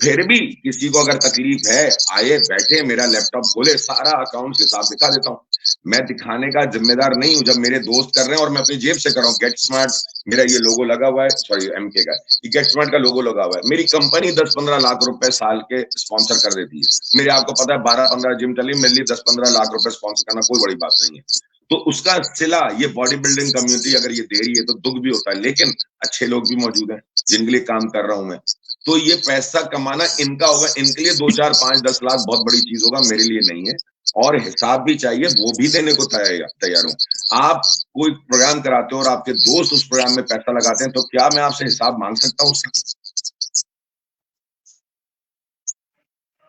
फिर भी किसी को अगर तकलीफ है, आए बैठे, मेरा लैपटॉप खोले, सारा अकाउंट हिसाब दिखा देता हूँ। मैं दिखाने का जिम्मेदार नहीं हूं। जब मेरे दोस्त कर रहे हैं और मैं अपनी जेब से कर रहा हूँ, गेट स्मार्ट मेरा ये लोगो लगा हुआ है, सॉरी एमके का, ये गेट स्मार्ट का लोगो लगा हुआ है। मेरी कंपनी 10-15 लाख रुपए साल के स्पॉन्सर कर देती है। मेरे आपको पता है 12-15 जिम चली, मेरे लिए 10-15 लाख रुपए स्पॉन्सर करना कोई बड़ी बात नहीं है। तो उसका सिला ये बॉडी बिल्डिंग कम्युनिटी अगर ये दे रही है तो दुख भी होता है, लेकिन अच्छे लोग भी मौजूद हैं जिनके लिए काम कर रहा हूं मैं। तो ये पैसा कमाना इनका होगा, इनके लिए 2-4-5-10 लाख बहुत बड़ी चीज होगा, मेरे लिए नहीं है। और हिसाब भी चाहिए, वो भी देने को तैयार हूं। आप कोई प्रोग्राम कराते हो और आपके दोस्त उस प्रोग्राम में पैसा लगाते हैं, तो क्या मैं आपसे हिसाब मांग सकता हूँ उसका?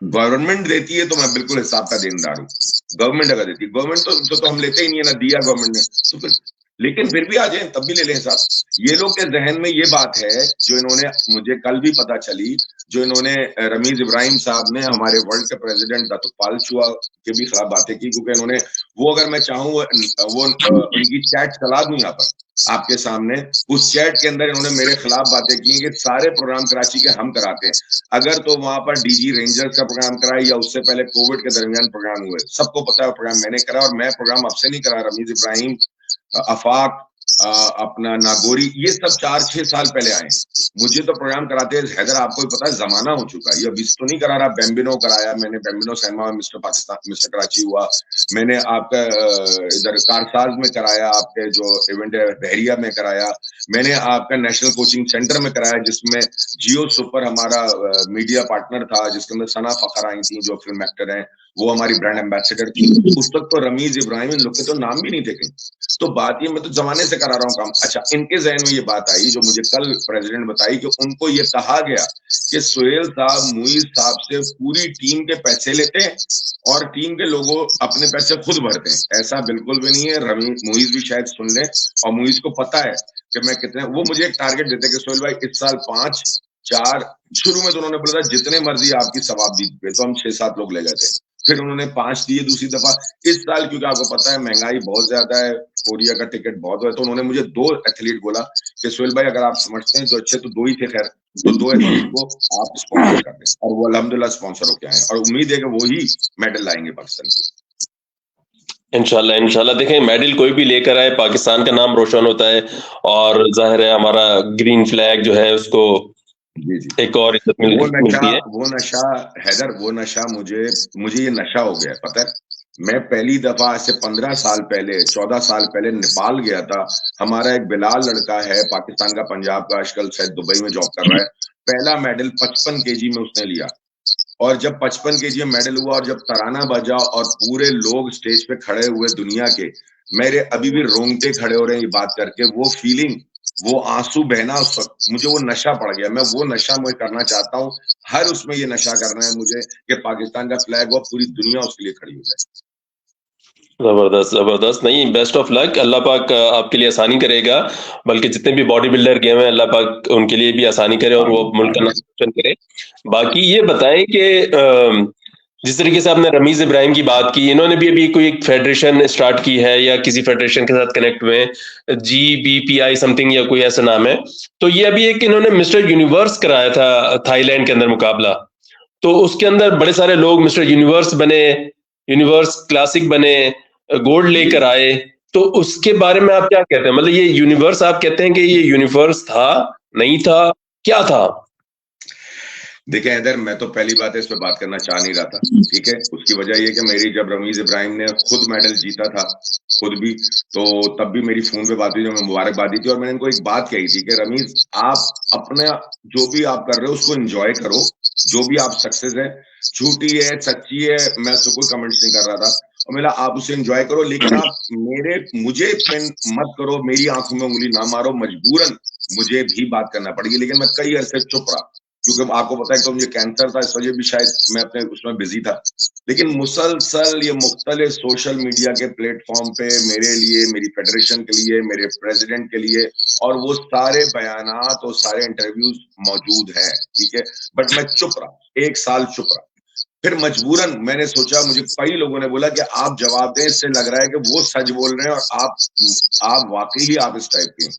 गवर्नमेंट देती है तो मैं बिल्कुल हिसाब का देनदार हूँ। गवर्नमेंट अगर देती है, गवर्नमेंट तो हम लेते ही नहीं है ना, दिया गवर्नमेंट ने तो फिर, लेकिन फिर भी आ जाए तब भी ले लें हिसाब। ये लोग के जहन में ये बात है जो इन्होंने, मुझे कल भी पता चली, जो इन्होंने रमीज इब्राहिम साहब ने हमारे वर्ल्ड के प्रेसिडेंट दातुपाल चुआ के भी खिलाफ बातें की, क्योंकि इन्होंने, वो अगर मैं चाहूँ वो उनकी चैट चला दूं यहाँ पर आपके सामने, उस चैट के अंदर इन्होंने मेरे खिलाफ बातें की कि सारे प्रोग्राम कराची के हम कराते हैं। अगर तो वहां पर डीजी रेंजर्स का प्रोग्राम कराया या उससे पहले कोविड के दरमियान प्रोग्राम हुए, सबको पता है प्रोग्राम मैंने करा, और मैं प्रोग्राम अब से नहीं करा। रमीज इब्राहिम, अफाक, अपना नागोरी, ये सब 4-6 साल पहले आए। मुझे तो प्रोग्राम कराते हैं हैदर, आपको भी पता है जमाना हो चुका है। ये अभी तो नहीं करा रहा। बैम्बिनो कराया मैंने, बैम्बिनो सैमा मिस्टर पाकिस्तान, मिस्टर कराची हुआ। मैंने आपका इधर कारसाज में कराया, आपके जो इवेंट है बहरिया में कराया। मैंने आपका नेशनल कोचिंग सेंटर में कराया, जिसमें जियो सुपर हमारा मीडिया पार्टनर था, जिसके अंदर सना फखर आई थी जो फिल्म एक्टर हैं, वो हमारी ब्रांड एम्बेसडर थी। उस वक्त तो रमीज इब्राहिम, इन लोग के तो नाम भी नहीं थे कहीं। तो बात ये, मैं तो जमाने से करा रहा हूँ काम। अच्छा, इनके जहन में ये बात आई जो मुझे कल प्रेसिडेंट बताई, कि उनको ये कहा गया कि सुहेल साहब मुइज साहब से पूरी टीम के पैसे लेते हैं और टीम के लोगों अपने पैसे खुद भरते हैं। ऐसा बिल्कुल भी नहीं है। मुइज भी शायद सुन ले, और मुइज को पता है कि मैं कितने, वो मुझे एक टारगेट देते कि सुहेल भाई इस साल 5-4, शुरू में तो उन्होंने बोला था जितने मर्जी आपकी सवाब दी पे, तो हम 6-7 लोग ले गए थे। फिर उन्होंने 5 दिए दूसरी दफा। इस साल क्योंकि आपको पता है महंगाई बहुत ज्यादा है, कोरिया का टिकट बहुत है, तो उन्होंने मुझे 2 एथलीट बोला कि सुहेल भाई अगर आप समझते हैं तो अच्छे, तो 2 ही थे खैर, तो 2 एथलीट को आप स्पॉन्सर कर दें, और वो अल्हम्दुलिल्लाह स्पॉन्सर होके आए, और उम्मीद है कि वो ही मेडल लाएंगे पाकिस्तान के।
इंशाल्लाह इंशाल्लाह। देखें, मेडल कोई भी लेकर आए पाकिस्तान का नाम रोशन होता है, और जाहिर है हमारा ग्रीन फ्लैग जो है उसको
जी जी,
एक और इज्जत मिलती है।
वो नशा हैदर, वो नशा मुझे ये नशा हो गया, पता है। मैं पहली दफा आज से 15 साल पहले, 14 साल पहले नेपाल गया था। हमारा एक बिलाल लड़का है पाकिस्तान का, पंजाब का, आजकल शायद दुबई में जॉब कर रहा है। पहला मेडल 55 केजी में उसने लिया, और जब 55 केजी में मेडल हुआ और जब तराना बजा और पूरे लोग स्टेज पे खड़े हुए दुनिया के, मेरे अभी भी रोंगटे खड़े हो रहे हैं ये बात करके। वो फीलिंग, वो आंसू बहना, उस वक्त मुझे वो नशा पड़ गया। मैं वो नशा मैं करना चाहता हूँ, हर उसमें ये नशा करना है मुझे कि पाकिस्तान का फ्लैग हो, पूरी दुनिया उसके लिए खड़ी हो जाए।
जबरदस्त जबरदस्त। नहीं, बेस्ट ऑफ लक। अल्लाह पाक आपके लिए आसानी करेगा, बल्कि जितने भी बॉडी बिल्डर गेम है अल्लाह पाक उनके लिए भी आसानी करे और वो मुल्क का नाम रोशन करे। बाकी ये बताएं कि जिस तरीके से आपने रमीज इब्राहिम की बात की, इन्होंने भी अभी कोई एक फेडरेशन स्टार्ट की है या किसी फेडरेशन के साथ कनेक्ट हुए, GBPI समथिंग या कोई ऐसा नाम है। तो ये अभी एक इन्होंने मिस्टर यूनिवर्स कराया था थाईलैंड के अंदर मुकाबला। तो उसके अंदर बड़े सारे लोग मिस्टर यूनिवर्स बने, यूनिवर्स क्लासिक बने, गोल्ड लेकर आए। तो उसके बारे में आप क्या कहते हैं? मतलब ये यूनिवर्स, आप कहते हैं कि ये यूनिवर्स था, नहीं था, क्या था?
देखें हैदर, मैं तो पहली बात है इस पे बात करना चाह नहीं रहा था, ठीक है। उसकी वजह ये कि मेरी जब रमीज इब्राहिम ने खुद मेडल जीता था, खुद भी, तो तब भी मेरी फोन पे बात हुई, जो मैं मुबारकबाद दी थी, और मैंने इनको एक बात कही थी कि रमीज, आप अपने जो भी आप कर रहे हो उसको एंजॉय करो, जो भी आप सक्सेस है, झूठी है सच्ची है, मैं उसको कोई कमेंट्स नहीं कर रहा था, और मेरा आप उसे एंजॉय करो, लेकिन आप मुझे पिन मत करो, मेरी आंखों में उंगली ना मारो, मजबूरन मुझे भी बात करना पड़ेगी। लेकिन मैं कई अरसे चुप रहा, क्योंकि आपको पता है कि तो मुझे कैंसर था, इस वजह भी शायद मैं अपने उसमें बिजी था। लेकिन मुसलसल ये मुख्तलिफ सोशल मीडिया के प्लेटफॉर्म पे मेरे लिए, मेरी फेडरेशन के लिए, मेरे प्रेसिडेंट के लिए, और वो सारे बयानात और सारे इंटरव्यूज मौजूद हैं, ठीक है। बट मैं चुप रहा, 1 साल चुप रहा। फिर मजबूरन मैंने सोचा, मुझे कई लोगों ने बोला कि आप जवाब दें, इससे लग रहा है कि वो सच बोल रहे हैं और आप वाकई ही आप इस टाइप के हैं।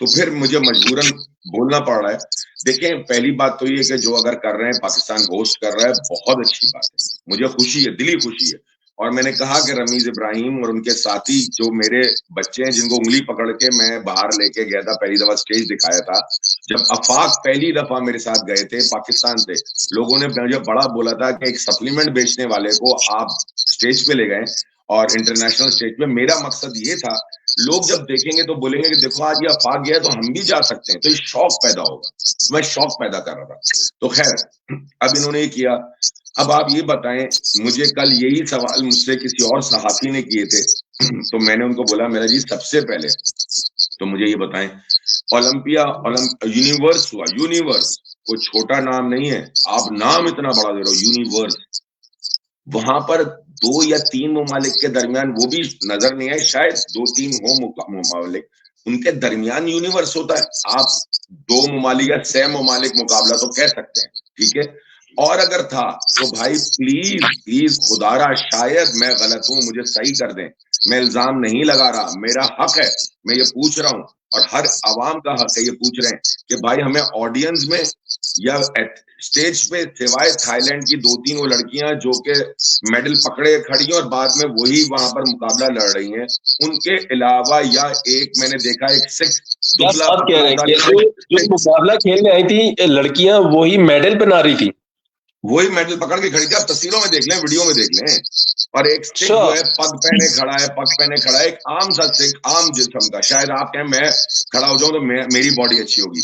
तो फिर मुझे मजबूरन बोलना पड़ रहा है। देखें, पहली बात तो ये कि जो अगर कर रहे हैं, पाकिस्तान होस्ट कर रहा है, बहुत अच्छी बात है, मुझे खुशी है, दिली खुशी है। और मैंने कहा कि रमीज इब्राहिम और उनके साथी जो मेरे बच्चे हैं, जिनको उंगली पकड़ के मैं बाहर लेके गया था, पहली दफा स्टेज दिखाया था, जब आफाक पहली दफा मेरे साथ गए थे पाकिस्तान से, लोगों ने मुझे बड़ा बोला था कि एक सप्लीमेंट बेचने वाले को आप स्टेज पे ले गए, और इंटरनेशनल स्टेज पे। मेरा मकसद ये था, लोग जब देखेंगे तो बोलेंगे कि देखो आज ये आफाक गया तो हम भी जा सकते हैं, तो ये शौक पैदा होगा। मैं शौक पैदा कर रहा था। तो खैर, अब इन्होंने ये किया। अब आप ये बताएं, मुझे कल यही सवाल मुझसे किसी और सहाफी ने किए थे, तो मैंने उनको बोला, मेरा जी सबसे पहले तो मुझे ये बताएं, यूनिवर्स हुआ, यूनिवर्स कोई छोटा नाम नहीं है, आप नाम इतना बड़ा दे रहे हो, यूनिवर्स। वहां पर 2 या 3 ममालिक के दरमियान, वो भी नजर नहीं आए, शायद 2-3 हो ममालिक, उनके दरमियान यूनिवर्स होता है। आप 2 ममालिक या 6 ममालिक मुकाबला तो कह सकते हैं, ठीक है। और अगर था तो भाई प्लीज प्लीज खुदारा, शायद मैं गलत हूं, मुझे सही कर दें। मैं इल्जाम नहीं लगा रहा, मेरा हक है, मैं ये पूछ रहा हूं, और हर आवाम का हक है, ये पूछ रहे हैं कि भाई हमें ऑडियंस में या स्टेज पे, सिवाय थाईलैंड की 2-3 वो लड़कियां जो के मेडल पकड़े खड़ी हैं और बाद में वही वहां पर मुकाबला लड़ रही हैं, उनके अलावा, या एक मैंने देखा, एक सिख
क्या
दुबला
बात कह रहे
पतला
हैं कि जो मुकाबला खेलने आई थी लड़कियां, वही मेडल बना रही थी?
वही मेडल पकड़ के खड़ी थी। आप तस्वीरों में देख लें, वीडियो में देख लें। और एक सिख जो है पग पहने खड़ा है, पग पहने खड़ा है, एक आम सा सिख, आम जिस्म का। शायद आप कहें मैं खड़ा हो जाऊं तो मेरी बॉडी अच्छी होगी।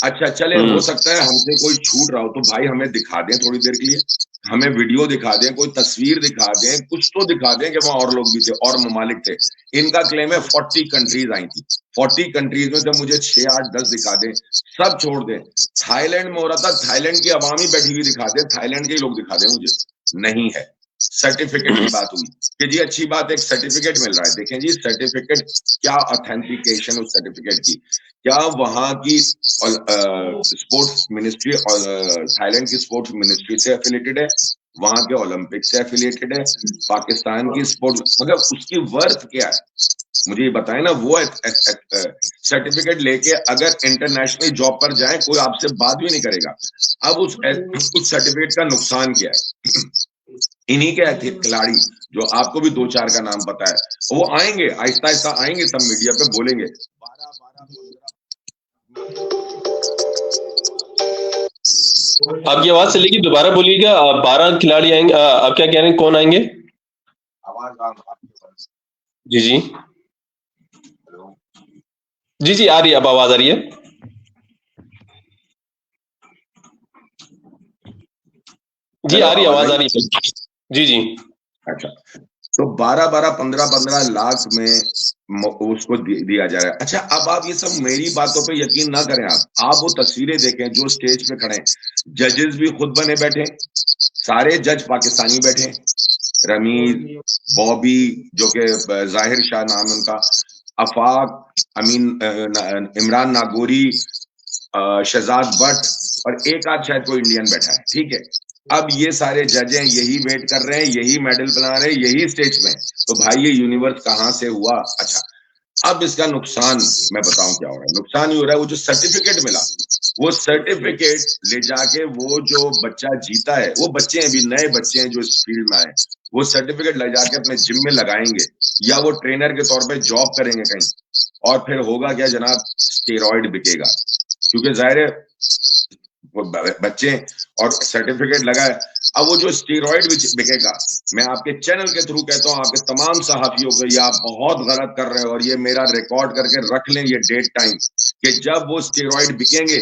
अच्छा चले, हो सकता है हमसे कोई छूट रहा हो, तो भाई हमें दिखा दें थोड़ी देर के लिए, हमें वीडियो दिखा दें, कोई तस्वीर दिखा दें, कुछ तो दिखा दें कि वहां और लोग भी थे और ममालिक थे। इनका क्लेम है 40 कंट्रीज आई थी, 40 कंट्रीज में से मुझे 6, 8, 10 दिखा दें, सब छोड़ दें। थाईलैंड में हो रहा था, थाईलैंड की आवाम ही बैठी हुई दिखा दे, थाईलैंड के ही लोग दिखा दे मुझे। नहीं है। सर्टिफिकेट की बात हुई कि जी अच्छी बात, एक सर्टिफिकेट मिल रहा है। देखें जी, सर्टिफिकेट क्या, ऑथेंटिकेशन उस सर्टिफिकेट की क्या, वहां की स्पोर्ट्स मिनिस्ट्री और थाईलैंड की स्पोर्ट्स मिनिस्ट्री से एफिलेटेड है, वहां के ओलंपिक से एफिलेटेड है, पाकिस्तान की स्पोर्ट्स, मगर उसकी वर्थ क्या है मुझे ये बताएं ना। वो सर्टिफिकेट लेके अगर इंटरनेशनल जॉब पर जाए, कोई आपसे बात भी नहीं करेगा। अब उस सर्टिफिकेट का नुकसान क्या है? इन्हीं के थे खिलाड़ी, जो आपको भी 2-4 का नाम पता है, वो आएंगे आहिस्ता आहिस्ता आएंगे, सब मीडिया पे बोलेंगे।
आपकी आवाज चलेगी, दोबारा बोलिएगा। 12 खिलाड़ी आएंगे, आप क्या कह रहे हैं, कौन आएंगे? जी जी जी जी, आ रही है, अब आवाज आ रही है। जी आ रही है, आवाज आ रही है। जी जी।
अच्छा, तो 12-12, 15-15 लाख में उसको दिया जा रहा है। अच्छा, अब आप ये सब मेरी बातों पे यकीन ना करें, आप वो तस्वीरें देखें जो स्टेज पे खड़े, जजेस भी खुद बने बैठे, सारे जज पाकिस्तानी बैठे, रमीज, बॉबी जो के जाहिर शाह नाम उनका, आफाक, अमीन, इमरान नागौरी, शहजाद भट्ट, और एक आध शायद कोई इंडियन बैठा है, ठीक है। अब ये सारे जज हैं, यही वेट कर रहे हैं, यही मेडल बना रहे हैं, यही स्टेज में। तो भाई ये यूनिवर्स कहाँ से हुआ? अच्छा, अब इसका नुकसान मैं बताऊं क्या हो रहा है। नुकसान ये हो रहा है, वो जो सर्टिफिकेट मिला, वो सर्टिफिकेट ले जाके वो जो बच्चा जीता है, वो बच्चे हैं, अभी नए बच्चे हैं जो इस फील्ड में आए, वो सर्टिफिकेट ले जाके अपने जिम में लगाएंगे, या वो ट्रेनर के तौर पे जॉब करेंगे कहीं, और फिर होगा क्या जनाब? स्टेरॉइड बिकेगा। क्योंकि जाहिर है वो बच्चे और सर्टिफिकेट लगा है। अब वो जो स्टेरॉइड बिकेगा, मैं आपके चैनल के थ्रू कहता हूं आपके तमाम सहाफियों को, ये आप बहुत गलत कर रहे हो, और ये मेरा रिकॉर्ड करके रख लें ये डेट टाइम, कि जब वो स्टेरॉइड बिकेंगे,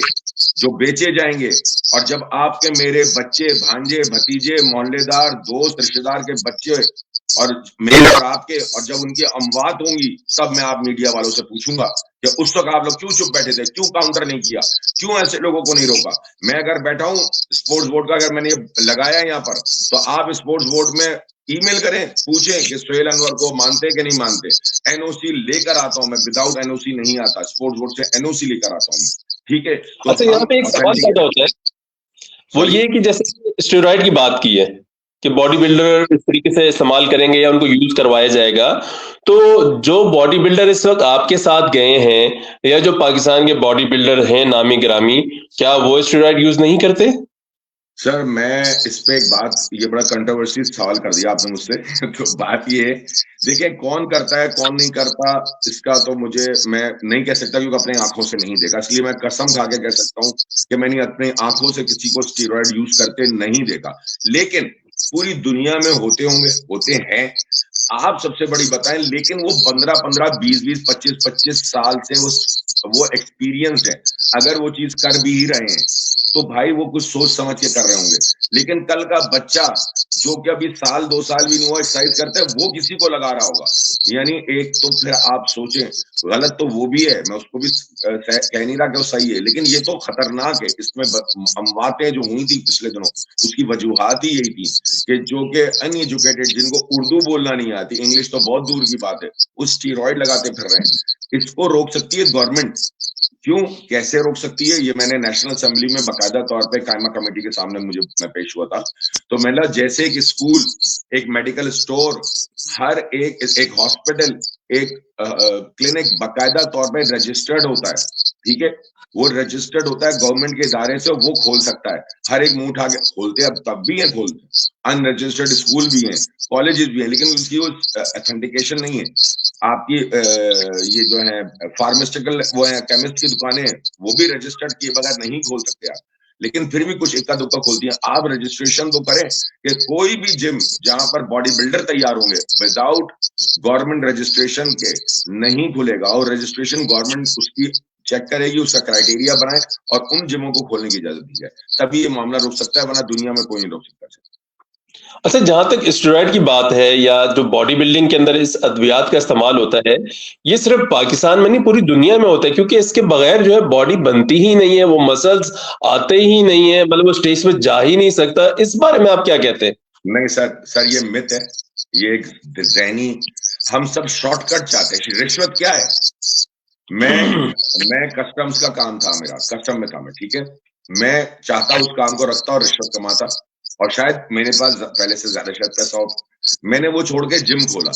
जो बेचे जाएंगे, और जब आपके मेरे बच्चे, भांजे, भतीजे, मोहल्लेदार, दोस्त, रिश्तेदार के बच्चे, और मेरे और आपके, और जब उनकी अमवात होंगी, तब मैं आप मीडिया वालों से पूछूंगा कि उस वक्त आप लोग क्यों चुप बैठे थे, क्यों काउंटर नहीं किया, क्यों ऐसे लोगों को नहीं रोका। मैं अगर बैठा हूं स्पोर्ट्स बोर्ड का, अगर मैंने लगाया है यहाँ पर, तो आप स्पोर्ट्स बोर्ड में ईमेल करें, पूछें कि सुहेल अनवर को मानते कि नहीं मानते। एनओसी लेकर आता हूं मैं, विदाउट एनओसी नहीं आता, स्पोर्ट्स बोर्ड से एनओसी लेकर आता हूं मैं, ठीक है। तो
अच्छा, यहाँ पे एक सवाल पैदा होता है, वो ये कि जैसे स्टेरॉइड की बात की है कि बॉडी बिल्डर इस तरीके से इस्तेमाल करेंगे या उनको यूज करवाया जाएगा, तो जो बॉडी बिल्डर इस वक्त आपके साथ गए हैं या जो पाकिस्तान के बॉडी बिल्डर हैं नामी गिरामी, क्या वो स्टेरॉइड यूज नहीं करते?
सर मैं इस पे एक बात, ये बड़ा कंट्रोवर्सी सवाल कर दिया आपने मुझसे तो बात ये है, देखिए कौन करता है कौन नहीं करता, इसका तो मुझे, मैं नहीं कह सकता क्योंकि अपने आंखों से नहीं देखा, इसलिए मैं कसम खा के कह सकता हूँ कि मैंने अपनी आंखों से किसी को स्टीरॉयड यूज करते नहीं देखा। लेकिन पूरी दुनिया में होते होंगे, होते हैं, आप सबसे बड़ी बताएं। लेकिन वो 15-15, 20-20, 25-25 साल से वो एक्सपीरियंस है। अगर वो चीज कर भी ही रहे हैं तो भाई वो कुछ सोच समझ के कर रहे होंगे। लेकिन कल का बच्चा जो कि अभी 1-2 साल भी नहीं हुआ एक्सरसाइज करता है, वो किसी को लगा रहा होगा, यानी एक तो फिर आप सोचें, गलत तो वो भी है, मैं उसको भी कह नहीं रहा कि वो सही है, लेकिन ये तो खतरनाक है। इसमें अमवातें जो हुई थी पिछले दिनों, उसकी वजूहात ही यही थी कि जो कि अनएजुकेटेड, जिनको उर्दू बोलना नहीं आती, इंग्लिश तो बहुत दूर की बात है, वो स्टीरॉयड लगाते फिर रहे हैं। इसको रोक सकती है गवर्नमेंट। क्यों, कैसे रोक सकती है? ये मैंने नेशनल असेंबली में बाकायदा तौर पे कायमा कमेटी के सामने मैं पेश हुआ था। तो मैंने जैसे एक स्कूल, एक मेडिकल स्टोर, हर एक हॉस्पिटल, एक क्लिनिक बाकायदा तौर पे रजिस्टर्ड होता है, ठीक है, वो रजिस्टर्ड होता है गवर्नमेंट के इदारे से, वो खोल सकता है। हर एक मुंह उठा के खोलते, अब तब भी है खोलते, अनरजिस्टर्ड स्कूल भी हैं, कॉलेजेस भी हैं, लेकिन उसकी वो ऑथेंटिकेशन नहीं है। आपकी ये जो है फार्मास्यूटिकल वो है, केमिस्ट की दुकानें हैं, वो भी रजिस्टर्ड किए बगैर नहीं खोल सकते आप, लेकिन फिर भी कुछ इक्का दुक्का खोलती हैं। आप रजिस्ट्रेशन तो करें कि कोई भी जिम जहां पर बॉडी बिल्डर तैयार होंगे विदाउट गवर्नमेंट रजिस्ट्रेशन के नहीं खुलेगा, और रजिस्ट्रेशन गवर्नमेंट उसकी चेक करेगी, उसका क्राइटेरिया बनाए और उन जिमों को खोलने की इजाजत दी जाए, तभी ये मामला रुक सकता है, वरना दुनिया में कोई नहीं रोक सकता।
अच्छा, जहां तक स्टेरॉइड की बात है या जो बॉडी बिल्डिंग के अंदर इस अद्वियात का इस्तेमाल होता है, ये सिर्फ पाकिस्तान में नहीं पूरी दुनिया में होता है, क्योंकि इसके बगैर जो है बॉडी बनती ही नहीं है, वो मसल्स आते ही नहीं है, मतलब वो स्टेज पे जा ही नहीं सकता। इस बारे में आप क्या कहते हैं?
नहीं सर ये मिथ है, ये एक ज़हनी, हम सब शॉर्टकट चाहते हैं। रिश्वत क्या है? मैं कस्टम्स का काम था, मेरा कस्टम में था मैं, ठीक है, मैं चाहता उस काम को रखता और रिश्वत कमाता, और शायद मेरे पास पहले से ज्यादा शायद पैसा हो। मैंने वो छोड़ के जिम खोला।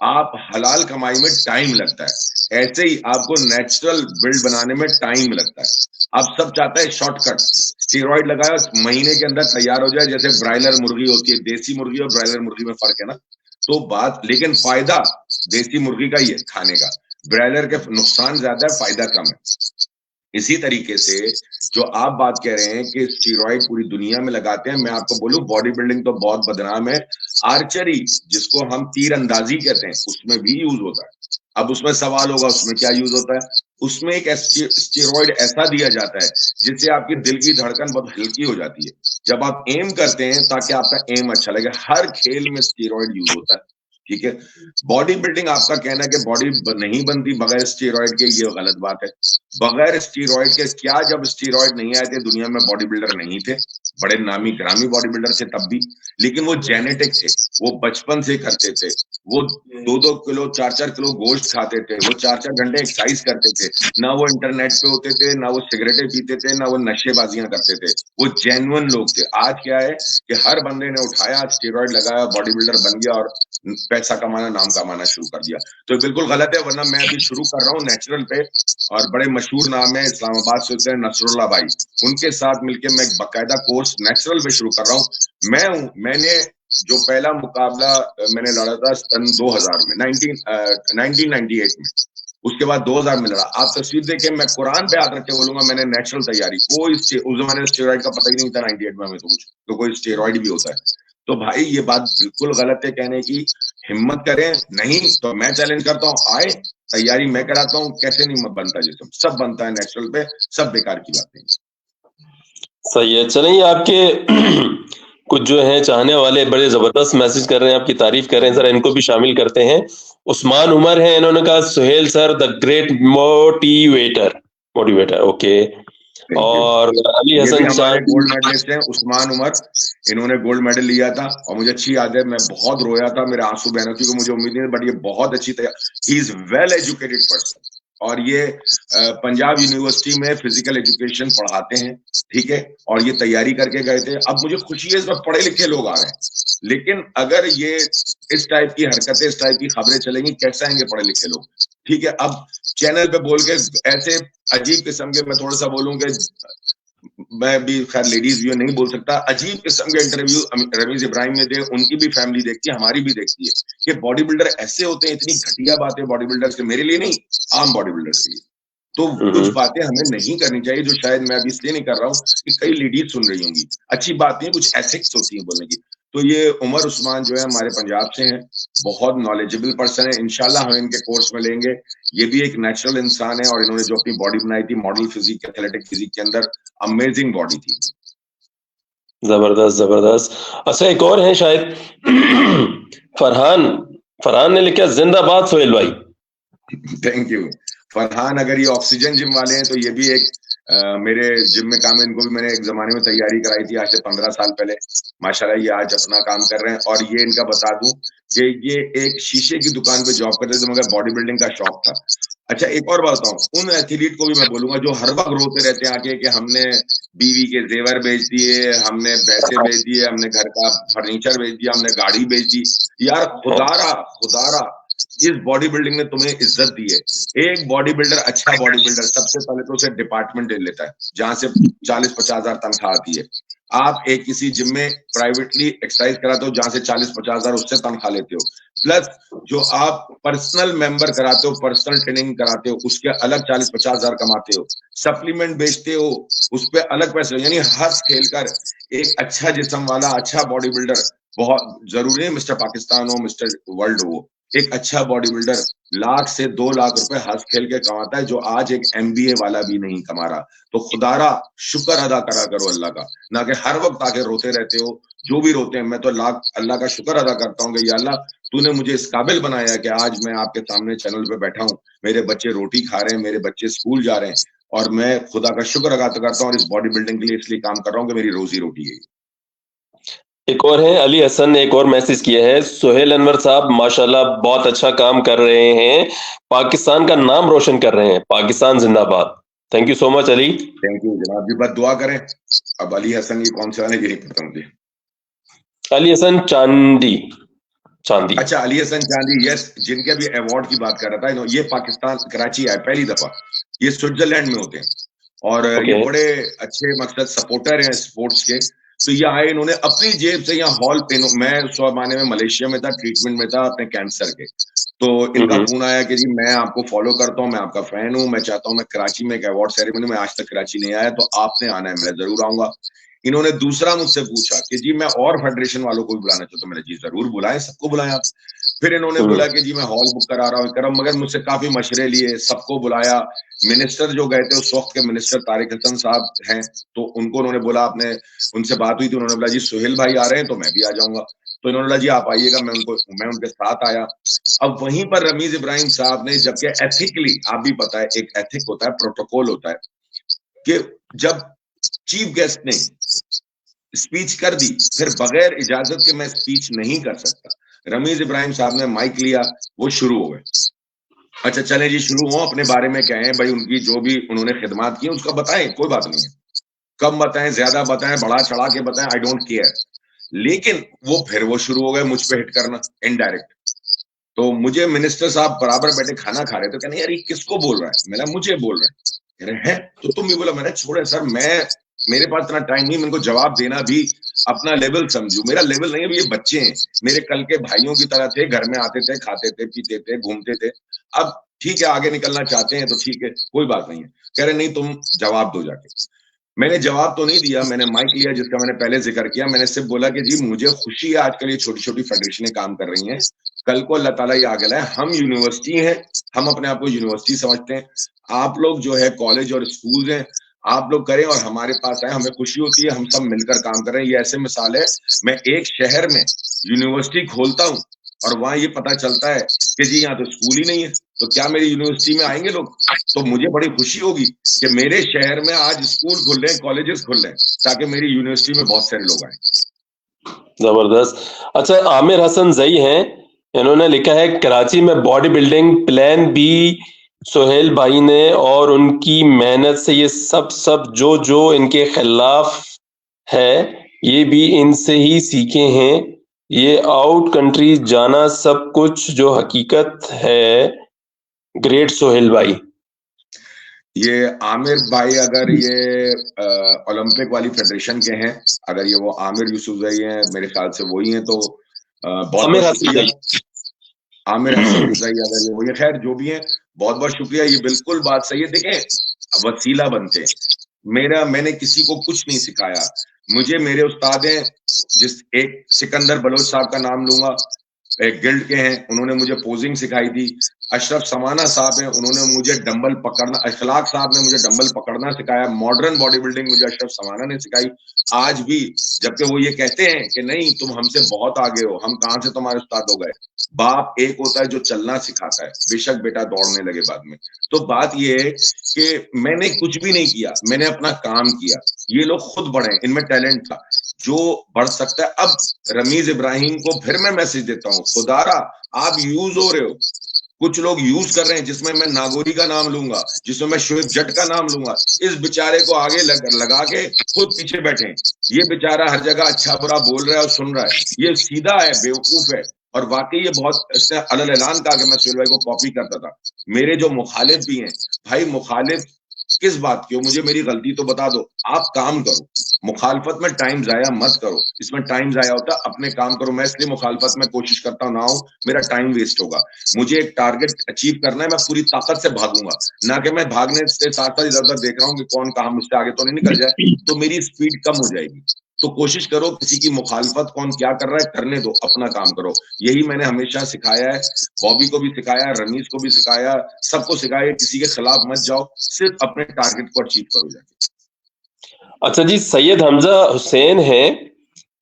आप हलाल कमाई में टाइम लगता है, ऐसे ही आपको नेचुरल बिल्ड बनाने में टाइम लगता है। आप सब चाहता है शॉर्टकट, स्टेरॉइड लगाया, महीने के अंदर तैयार हो जाए, जैसे ब्रायलर मुर्गी होती है, देसी मुर्गी और ब्रायलर मुर्गी में फर्क है ना, तो बात, लेकिन फायदा देसी मुर्गी का ही है खाने का, ब्रायलर के नुकसान ज्यादा है, फायदा कम है। इसी तरीके से जो आप बात कह रहे हैं कि स्टीरॉइड पूरी दुनिया में लगाते हैं, मैं आपको बोलूं बॉडी बिल्डिंग तो बहुत बदनाम है। आर्चरी, जिसको हम तीर अंदाजी कहते हैं, उसमें भी यूज होता है। अब उसमें सवाल होगा उसमें क्या यूज होता है? उसमें एक स्टीरॉइड ऐसा दिया जाता है जिससे आपकी दिल की धड़कन बहुत हल्की हो जाती है जब आप एम करते हैं, ताकि आपका एम अच्छा लगे। हर खेल में स्टीरॉइड यूज होता है, ठीक है। बॉडी बिल्डिंग, आपका कहना है कि बॉडी नहीं बनती बगैर स्टीरॉइड के, ये गलत बात है। बगैर स्टीरॉइड के क्या, जब स्टीरॉइड नहीं आए थे दुनिया में बॉडी बिल्डर नहीं थे, बड़े नामी ग्रामी बॉडी बिल्डर थे तब भी, लेकिन वो जेनेटिक थे, वो बचपन से करते थे। वो 2-2 किलो 4-4 किलो गोश्त खाते थे, वो 4-4 घंटे एक्सरसाइज करते थे, ना वो इंटरनेट पे होते थे, ना वो सिगरेटें पीते थे, ना वो नशेबाजियां करते थे, वो जेन्युइन लोग थे। आज क्या है कि हर बंदे ने उठाया, स्टेरॉइड लगाया, बॉडी बिल्डर बन गया और पैसा कमाना, नाम कमाना शुरू कर दिया। तो बिल्कुल गलत है, वरना मैं अभी शुरू कर रहा हूँ नेचुरल पे, और बड़े मशहूर नाम है, इस्लामाबाद से होते हैं नसरुल्लाह भाई, उनके साथ मिलकर मैं एक बाकायदा कोर्स नेचुरल पे शुरू कर रहा हूँ। मैंने जो पहला मुकाबला मैंने लड़ा था सन 2000 में, 1998 में, उसके बाद 2000 में लड़ा। आप तस्वीर देखिए, मैं कुरान पे हाथ रख के बोलूंगा मैंने नेचुरल तैयारी, कोई उस जमाने स्टेरॉइड का पता ही नहीं था 98 में हमें तो कोई स्टेरॉइड भी होता है। तो भाई ये बात बिल्कुल गलत है कहने की, हिम्मत करें, नहीं तो मैं चैलेंज करता हूँ, आए तैयारी मैं कराता हूँ, कैसे नहीं बनता जिसम, सब बनता है नेचुरल पे, सब बेकार की बातें।
सही है। चलिए, आपके कुछ जो है चाहने वाले बड़े जबरदस्त मैसेज कर रहे हैं, आपकी तारीफ कर रहे हैं, जरा इनको भी शामिल करते हैं। उस्मान उमर है, इन्होंने कहा Suhail sir the great motivator, motivator, okay. और अली
ये भी
हसन
हमारे
चांद,
गोल्ड मेडलिस्ट हैं, उस्मान उमर, इन्होंने गोल्ड मेडल लिया था और मुझे अच्छी याद है, मैं बहुत रोया था, मेरे आंसू बहने, क्योंकि मुझे उम्मीद नहीं, बट ये बहुत अच्छी तरह, he is well educated person, और ये पंजाब यूनिवर्सिटी में फिजिकल एजुकेशन पढ़ाते हैं, ठीक है, और ये तैयारी करके गए थे। अब मुझे खुशी है इसमें पढ़े लिखे लोग आ रहे हैं, लेकिन अगर ये इस टाइप की हरकतें, इस टाइप की खबरें चलेंगी, कैसे आएंगे पढ़े लिखे लोग, ठीक है। अब चैनल पे बोल के ऐसे अजीब किस्म के, मैं थोड़ा सा बोलूं कि मैं भी खैर लेडीज व्यू नहीं बोल सकता, अजीब किस्म के इंटरव्यू रमीज इब्राहिम में दे, उनकी भी फैमिली देखती है, हमारी भी देखती है कि बॉडी बिल्डर ऐसे होते हैं, इतनी घटिया बातें बॉडी बिल्डर्स के, मेरे लिए नहीं, आम बॉडी बिल्डर्स के लिए। तो कुछ बातें हमें नहीं करनी चाहिए, जो शायद मैं अभी इसलिए नहीं कर रहा हूँ कि कई लेडीज सुन रही होंगी, अच्छी बात नहीं, कुछ एथिक्स होती है बोलने की। तो ये उमर उस्मान जो है हमारे पंजाब से हैं, बहुत नॉलेजेबल पर्सन है, इंशाल्लाह हम इनके कोर्स में लेंगे। ये भी एक नेचुरल इंसान है, और इन्होंने जो अपनी बॉडी बनाई थी मॉडल फिजिक, एथलेटिक फिजिक के अंदर, अमेजिंग बॉडी थी।
जबरदस्त जबरदस्त। अच्छा, एक और है शायद फरहान, फरहान ने लिखा जिंदाबाद सोहेल भाई।
Thank you Farhan. अगर ये ऑक्सीजन जिम वाले हैं तो ये भी एक मेरे जिम में काम है, इनको भी मैंने एक जमाने में तैयारी कराई थी, आज से 15 साल पहले। माशाल्लाह ये आज अपना काम कर रहे हैं। और ये इनका बता दूं कि ये एक शीशे की दुकान पे जॉब करते थे, मगर बॉडी बिल्डिंग का शौक था। अच्छा, एक और बात बताऊं, उन एथलीट को भी मैं बोलूंगा जो हर वक्त रोते रहते हैं आके कि हमने बीवी के जेवर बेच दिए, हमने पैसे बेच दिए, हमने घर का फर्नीचर बेच दिया, हमने गाड़ी बेच दी। यार खुदारा खुदारा, इस बॉडी बिल्डिंग ने तुम्हें इज्जत दी है। एक बॉडी बिल्डर, अच्छा बॉडी बिल्डर, सबसे पहले तो उसे डिपार्टमेंट ले लेता है जहां से 40-50 हजार तनख्वाह आती है। आप एक किसी जिम में प्राइवेटली एक्सरसाइज कराते हो जहां से 40-50 हजार उससे तनख्वाह लेते हो, प्लस जो आप पर्सनल मेंबर कराते हो, पर्सनल ट्रेनिंग कराते हो, उसके अलग 40-50 हजार कमाते हो, सप्लीमेंट बेचते हो उस पर अलग पैसे, यानी हंस खेल कर एक अच्छा जिस्म वाला, अच्छा बॉडी बिल्डर, बहुत जरूरी है मिस्टर पाकिस्तान हो, मिस्टर वर्ल्ड हो, एक अच्छा बॉडी बिल्डर 1 से 2 लाख रुपए हंस खेल के कमाता है, जो आज एक एमबीए वाला भी नहीं कमा रहा। तो खुदारा शुक्र अदा करा करो अल्लाह का, ना कि हर वक्त आके रोते रहते हो। जो भी रोते हैं, मैं तो अल्लाह का शुक्र अदा करता हूँ कि या अल्लाह तूने मुझे इस काबिल बनाया कि आज मैं आपके सामने चैनल पे बैठा हूँ, मेरे बच्चे रोटी खा रहे हैं, मेरे बच्चे स्कूल जा रहे हैं, और मैं खुदा का शुक्र अदा करता हूँ और इस बॉडी बिल्डिंग के लिए इसलिए काम कर रहा हूँ कि मेरी रोजी रोटी है।
एक और है, अली हसन ने एक और मैसेज किया है, सोहेल अनवर साहब माशाल्लाह बहुत अच्छा काम कर रहे हैं, पाकिस्तान का नाम रोशन कर रहे हैं, पाकिस्तान जिंदाबाद। Thank you so much Ali.
Thank you जनाब जी, बस दुआ करें। अब अली हसन ये कौन से वाले, यही पता मुझे।
अली हसन चांदी, चांदी।
अच्छा, अली हसन चांदी, यस, जिनके अभी अवार्ड की बात कर रहा था, ये पाकिस्तान कराची आए पहली दफा, ये स्विट्जरलैंड में होते हैं, और ये बड़े अच्छे मकसद सपोर्टर हैं स्पोर्ट्स के। तो ये आए, इन्होंने अपनी जेब से यहाँ हॉल पे, मैं उस जमाने में मलेशिया में था, ट्रीटमेंट में था अपने कैंसर के, तो इनका फोन आया कि जी मैं आपको फॉलो करता हूँ, मैं आपका फैन हूँ, मैं चाहता हूँ मैं कराची में एक अवार्ड सेरेमनी में, आज तक कराची नहीं आया, तो आपने आना है, मैं जरूर आऊंगा। इन्होंने दूसरा मुझसे पूछा कि जी मैं और फेडरेशन वालों को भी बुलाना चाहता हूँ, मैंने जी जरूर बुलाएं, सबको बुलाया। फिर इन्होंने बोला कि जी मैं हॉल बुक करा रहा हूँ करम, मगर मुझसे काफी मशवरे लिए, सबको बुलाया। मिनिस्टर जो गए थे उस वक्त के मिनिस्टर तारिक हसन साहब हैं, तो उनको उन्होंने बोला, आपने उनसे बात हुई थी, उन्होंने बोला जी सोहेल भाई आ रहे हैं तो मैं भी आ जाऊंगा, तो इन्होंने बोला जी आप आइएगा, मैं उनके साथ आया। अब वहीं पर रमीज इब्राहिम साहब ने, जबकि एथिकली आप भी पता है एक एथिक होता है, प्रोटोकॉल होता है, कि जब चीफ गेस्ट ने स्पीच कर दी, फिर बगैर इजाजत के मैं स्पीच नहीं कर सकता। रमीज इब्राहिम साहब ने माइक लिया, वो शुरू हो गए। अच्छा चले जी, शुरू हो, अपने बारे में कहें भाई, उनकी जो भी उन्होंने खिदमात की उसका बताएं, कोई बात नहीं है, कम बताएं ज्यादा बताएं बढ़ा चढ़ा के बताएं, आई डोंट केयर। लेकिन वो शुरू हो गए मुझ पे हिट करना इनडायरेक्ट। तो मुझे मिनिस्टर साहब बराबर बैठे खाना खा रहे, तो कहने यार ये किसको बोल रहा है, मैंने मुझे बोल रहा है। कह रहे हैं तो तुम भी बोला, मैंने छोड़े सर, मेरे पास इतना टाइम नहीं, मेरे को जवाब देना भी अपना लेवल समझू, मेरा लेवल नहीं है, ये बच्चे हैं मेरे, कल के भाइयों की तरह थे, घर में आते थे, खाते थे, पीते थे, घूमते थे। अब ठीक है आगे निकलना चाहते हैं तो ठीक है, कोई बात नहीं है। कह रहे नहीं तुम जवाब दो जाके। मैंने जवाब तो नहीं दिया, मैंने माइक लिया जिसका मैंने पहले जिक्र किया, मैंने सिर्फ बोला कि जी मुझे खुशी है आजकल ये छोटी छोटी फेडरेशनें काम कर रही हैं, कल को अल्लाह ताला ये आगे लाए, हम यूनिवर्सिटी हैं, हम अपने आप को यूनिवर्सिटी समझते हैं, आप लोग जो है कॉलेज और स्कूल हैं, आप लोग करें और हमारे पास आए, हमें खुशी होती है, हम सब मिलकर काम कर रहे हैं। ये ऐसे मिसाल है, मैं एक शहर में यूनिवर्सिटी खोलता हूँ और वहां ये पता चलता है कि जी यहाँ तो स्कूल ही नहीं है, तो क्या मेरी यूनिवर्सिटी में आएंगे लोग? तो मुझे बड़ी खुशी होगी कि मेरे शहर में आज स्कूल खुल रहे हैं, कॉलेजेस खुल रहे हैं, ताकि मेरी यूनिवर्सिटी में बहुत सारे लोग आए।
जबरदस्त। अच्छा, आमिर हसन जई हैं, इन्होंने लिखा है कराची में बॉडी बिल्डिंग प्लान भी सोहेल भाई ने, और उनकी मेहनत से ये सब जो जो इनके खिलाफ है ये भी इनसे ही सीखे हैं। ये आउट कंट्री जाना सब कुछ जो हकीकत है। ग्रेट सोहेल भाई।
ये आमिर भाई अगर ये ओलंपिक वाली फेडरेशन के हैं, अगर ये वो आमिर यूसुफजई हैं, मेरे ख्याल से वही हैं, तो बहुत बहुत शुक्रिया। आमिर हसन जई अगर ये वही, खैर जो भी है बहुत बहुत शुक्रिया, ये बिल्कुल बात सही है। देखें वसीला बनते हैं, मैंने किसी को कुछ नहीं सिखाया, मुझे मेरे उस्ताद हैं, जिस एक सिकंदर बलोच साहब का नाम लूंगा, एक गिल्ड के हैं, उन्होंने मुझे पोजिंग सिखाई थी। अशरफ समाना साहब हैं, उन्होंने मुझे डंबल पकड़ना, अखलाक साहब ने मुझे डंबल पकड़ना सिखाया, मॉडर्न बॉडी बिल्डिंग मुझे अशरफ समाना ने सिखाई। आज भी जबकि वो ये कहते हैं कि नहीं तुम हमसे बहुत आगे हो, हम कहां से तुम्हारे उस्ताद हो गए। बाप एक होता है जो चलना सिखाता है, बेशक बेटा दौड़ने लगे बाद में। तो बात ये है कि मैंने कुछ भी नहीं किया, मैंने अपना काम किया, ये लोग खुद बढ़े, इनमें टैलेंट था, जो बढ़ सकता है। अब रमीज इब्राहिम को फिर मैं मैसेज देता हूं, खुदारा आप यूज हो रहे हो, कुछ लोग यूज कर रहे हैं, जिसमें मैं नागौरी का नाम लूंगा, जिसमें मैं शोएब जट का नाम लूंगा, इस बेचारे को आगे लगा के खुद पीछे बैठे। ये बेचारा हर जगह अच्छा बुरा बोल रहा है और सुन रहा है, ये सीधा है, बेवकूफ है। और वाकई ये बहुत, इसने अलल ऐलान कहा कि मैं सोहेल भाई को कॉपी करता था। मेरे जो मुखालिफ भी हैं, भाई मुखालिफ किस बात की हो, मुझे मेरी गलती तो बता दो, आप काम करो, मुखालफत में टाइम जाया मत करो, इसमें टाइम जाया होता, अपने काम करो। मैं इसलिए मुखालफत में कोशिश करता हूं ना हूं, मेरा टाइम वेस्ट होगा। मुझे एक टारगेट अचीव करना है, मैं पूरी ताकत से भागूंगा, ना कि मैं भागने से साथ साथ इधर उधर देख रहा हूं कि कौन कहां मुझसे आगे तो नहीं निकल जाए, तो मेरी स्पीड कम हो जाएगी। तो कोशिश करो, किसी की मुखालफत कौन क्या कर रहा है करने दो, अपना काम करो। यही मैंने हमेशा सिखाया है, बॉबी को भी सिखाया, रमीज को भी सिखाया, सबको सिखाया, किसी के खिलाफ मत जाओ, सिर्फ अपने टारगेट को अचीव करो जाके।
अच्छा जी, सैयद हमजा हुसैन हैं,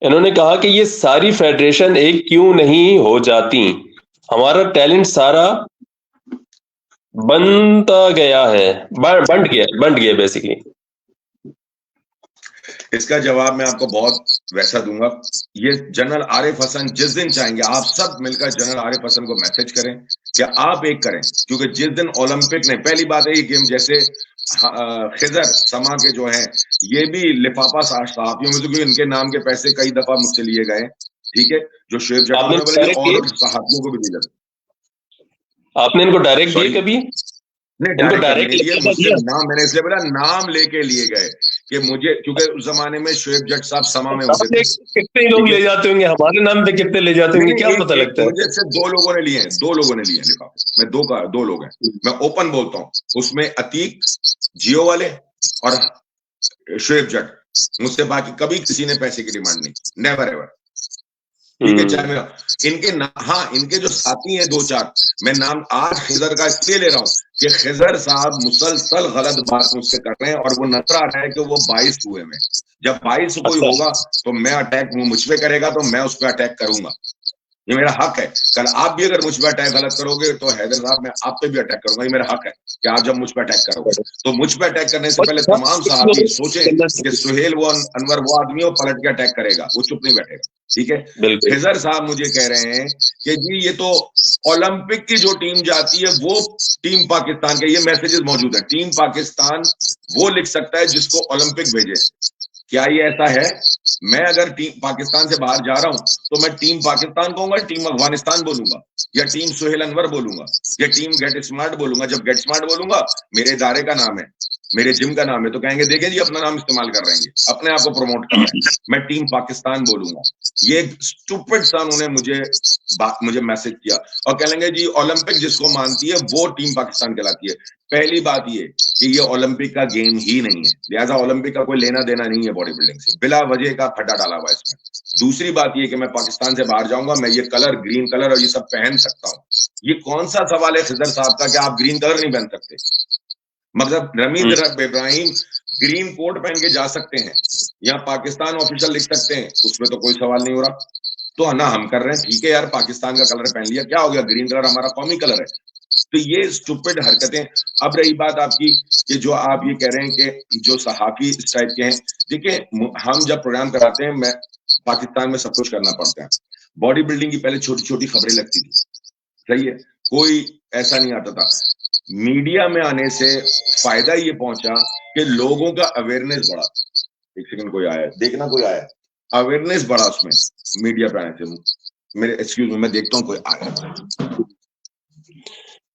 इन्होंने कहा कि ये सारी फेडरेशन एक क्यों नहीं हो जाती, हमारा टैलेंट सारा बनता गया है, बंट गया बेसिकली।
इसका जवाब मैं आपको बहुत वैसा दूंगा। ये जनरल आरिफ हसन जिस दिन चाहेंगे, आप सब मिलकर जनरल आरिफ हसन को मैसेज करें कि आप एक करें, क्योंकि जिस दिन ओलंपिक ने, पहली बात है ये गेम जैसे खिजर समा के जो हैं, ये भी लिफाफा सहाफियों में, क्योंकि इनके नाम के पैसे कई दफा मुझसे लिए गए, ठीक है, जो शोएब जट और सहाफियों को भी दिए जाते।
आपने इनको डायरेक्ट दिए कभी?
नहीं डायरेक्ट लिए, मुझसे नाम, मैंने इसलिए बोला नाम लेके लिए गए कि मुझे, क्योंकि उस जमाने में शोएब जट साहब समा में होते थे।
कितने लोग ले जाते होंगे, हमारे नाम पे कितने ले जाते होंगे, क्या पता लगता है?
मुझे से दो लोगों ने लिए हैं, लिफाफे में, दो लोग हैं, मैं ओपन बोलता हूँ, उसमें अतीक जियो वाले और शोएब जट, मुझसे बाकी कभी किसी ने पैसे की डिमांड नहीं, नेवर एवर, ठीक है। चाहे मेरा इनके जो साथी हैं दो चार, मैं नाम आज खिजर का इसलिए ले रहा हूं कि खिजर साहब मुसलसल गलत बात मुझसे कर रहे हैं, और वो नजर आ रहा है कि वो 22 हुए में, जब 22 कोई होगा तो मैं अटैक मुझ पे करेगा तो मैं उस पर अटैक करूंगा। ये मेरा हक है। कल आप भी अगर मुझ पर अटैक गलत करोगे तो हैदर साहब मैं आप पे भी अटैक करूंगा, ये मेरा हक है कि आप जब मुझ पर अटैक करोगे तो मुझ पर अटैक करने से पहले तमाम सहाफी सोचें कि सुहेल वो अनवर वो आदमी वो पलट के अटैक करेगा, वो चुप नहीं बैठेगा। ठीक है,
बिल्कुल।
खिजर साहब मुझे कह रहे हैं कि जी ये तो ओलंपिक की जो टीम जाती है वो टीम पाकिस्तान के, ये मैसेजेस मौजूद है, टीम पाकिस्तान वो लिख सकता है जिसको ओलंपिक भेजे। क्या ये ऐसा है? मैं अगर टीम पाकिस्तान से बाहर जा रहा हूं तो मैं टीम पाकिस्तान कहूंगा, टीम अफगानिस्तान बोलूंगा, या टीम सुहेल अनवर बोलूंगा, या टीम गेट स्मार्ट बोलूंगा? जब गेट स्मार्ट बोलूंगा मेरे इदारे का नाम है, मेरे जिम का नाम है, तो कहेंगे देखें जी अपना नाम इस्तेमाल कर रहे हैं, अपने आप को प्रमोट कर रहे हैं। मैं टीम पाकिस्तान बोलूंगा। ये स्टूपिड सा उन्होंने मुझे मैसेज किया और कह लेंगे जी ओलंपिक जिसको मानती है वो टीम पाकिस्तान कहलाती है। पहली बात ये कि ये ओलंपिक का गेम ही नहीं है, लिहाजा ओलंपिक का कोई लेना देना नहीं है बॉडी बिल्डिंग से, बिला वजह का फटा डाला हुआ है इसमें। दूसरी बात ये कि मैं पाकिस्तान से बाहर जाऊंगा, मैं ये कलर ग्रीन कलर और ये सब पहन सकता हूँ। ये कौन सा सवाल है खिजर साहब का कि आप ग्रीन कलर नहीं पहन सकते? मतलब रमीज इब्राहिम ग्रीन कोट पहन के जा सकते हैं या पाकिस्तान ऑफिशियल लिख सकते हैं, उसमें तो कोई सवाल नहीं हो रहा। तो ना हम कर रहे हैं, ठीक है यार पाकिस्तान का कलर पहन लिया, क्या हो गया, ग्रीन कलर हमारा कौमी कलर है। तो ये स्टूपिड हरकतें। अब रही बात आपकी कि जो आप ये कह रहे हैं कि जो सहाफी इस टाइप के हैं, देखिए हम जब प्रोग्राम कराते हैं, मैं पाकिस्तान में सब कुछ करना पड़ता है। बॉडी बिल्डिंग की पहले छोटी छोटी खबरें लगती थी, सही है, कोई ऐसा नहीं आता था। मीडिया में आने से फायदा ये पहुंचा कि लोगों का अवेयरनेस बढ़ा। एक सेकंड, कोई आया, देखना कोई आया, अवेयरनेस बढ़ा उसमें मीडिया पे आने से। मेरे एक्सक्यूज में, मैं देखता हूँ कोई आया।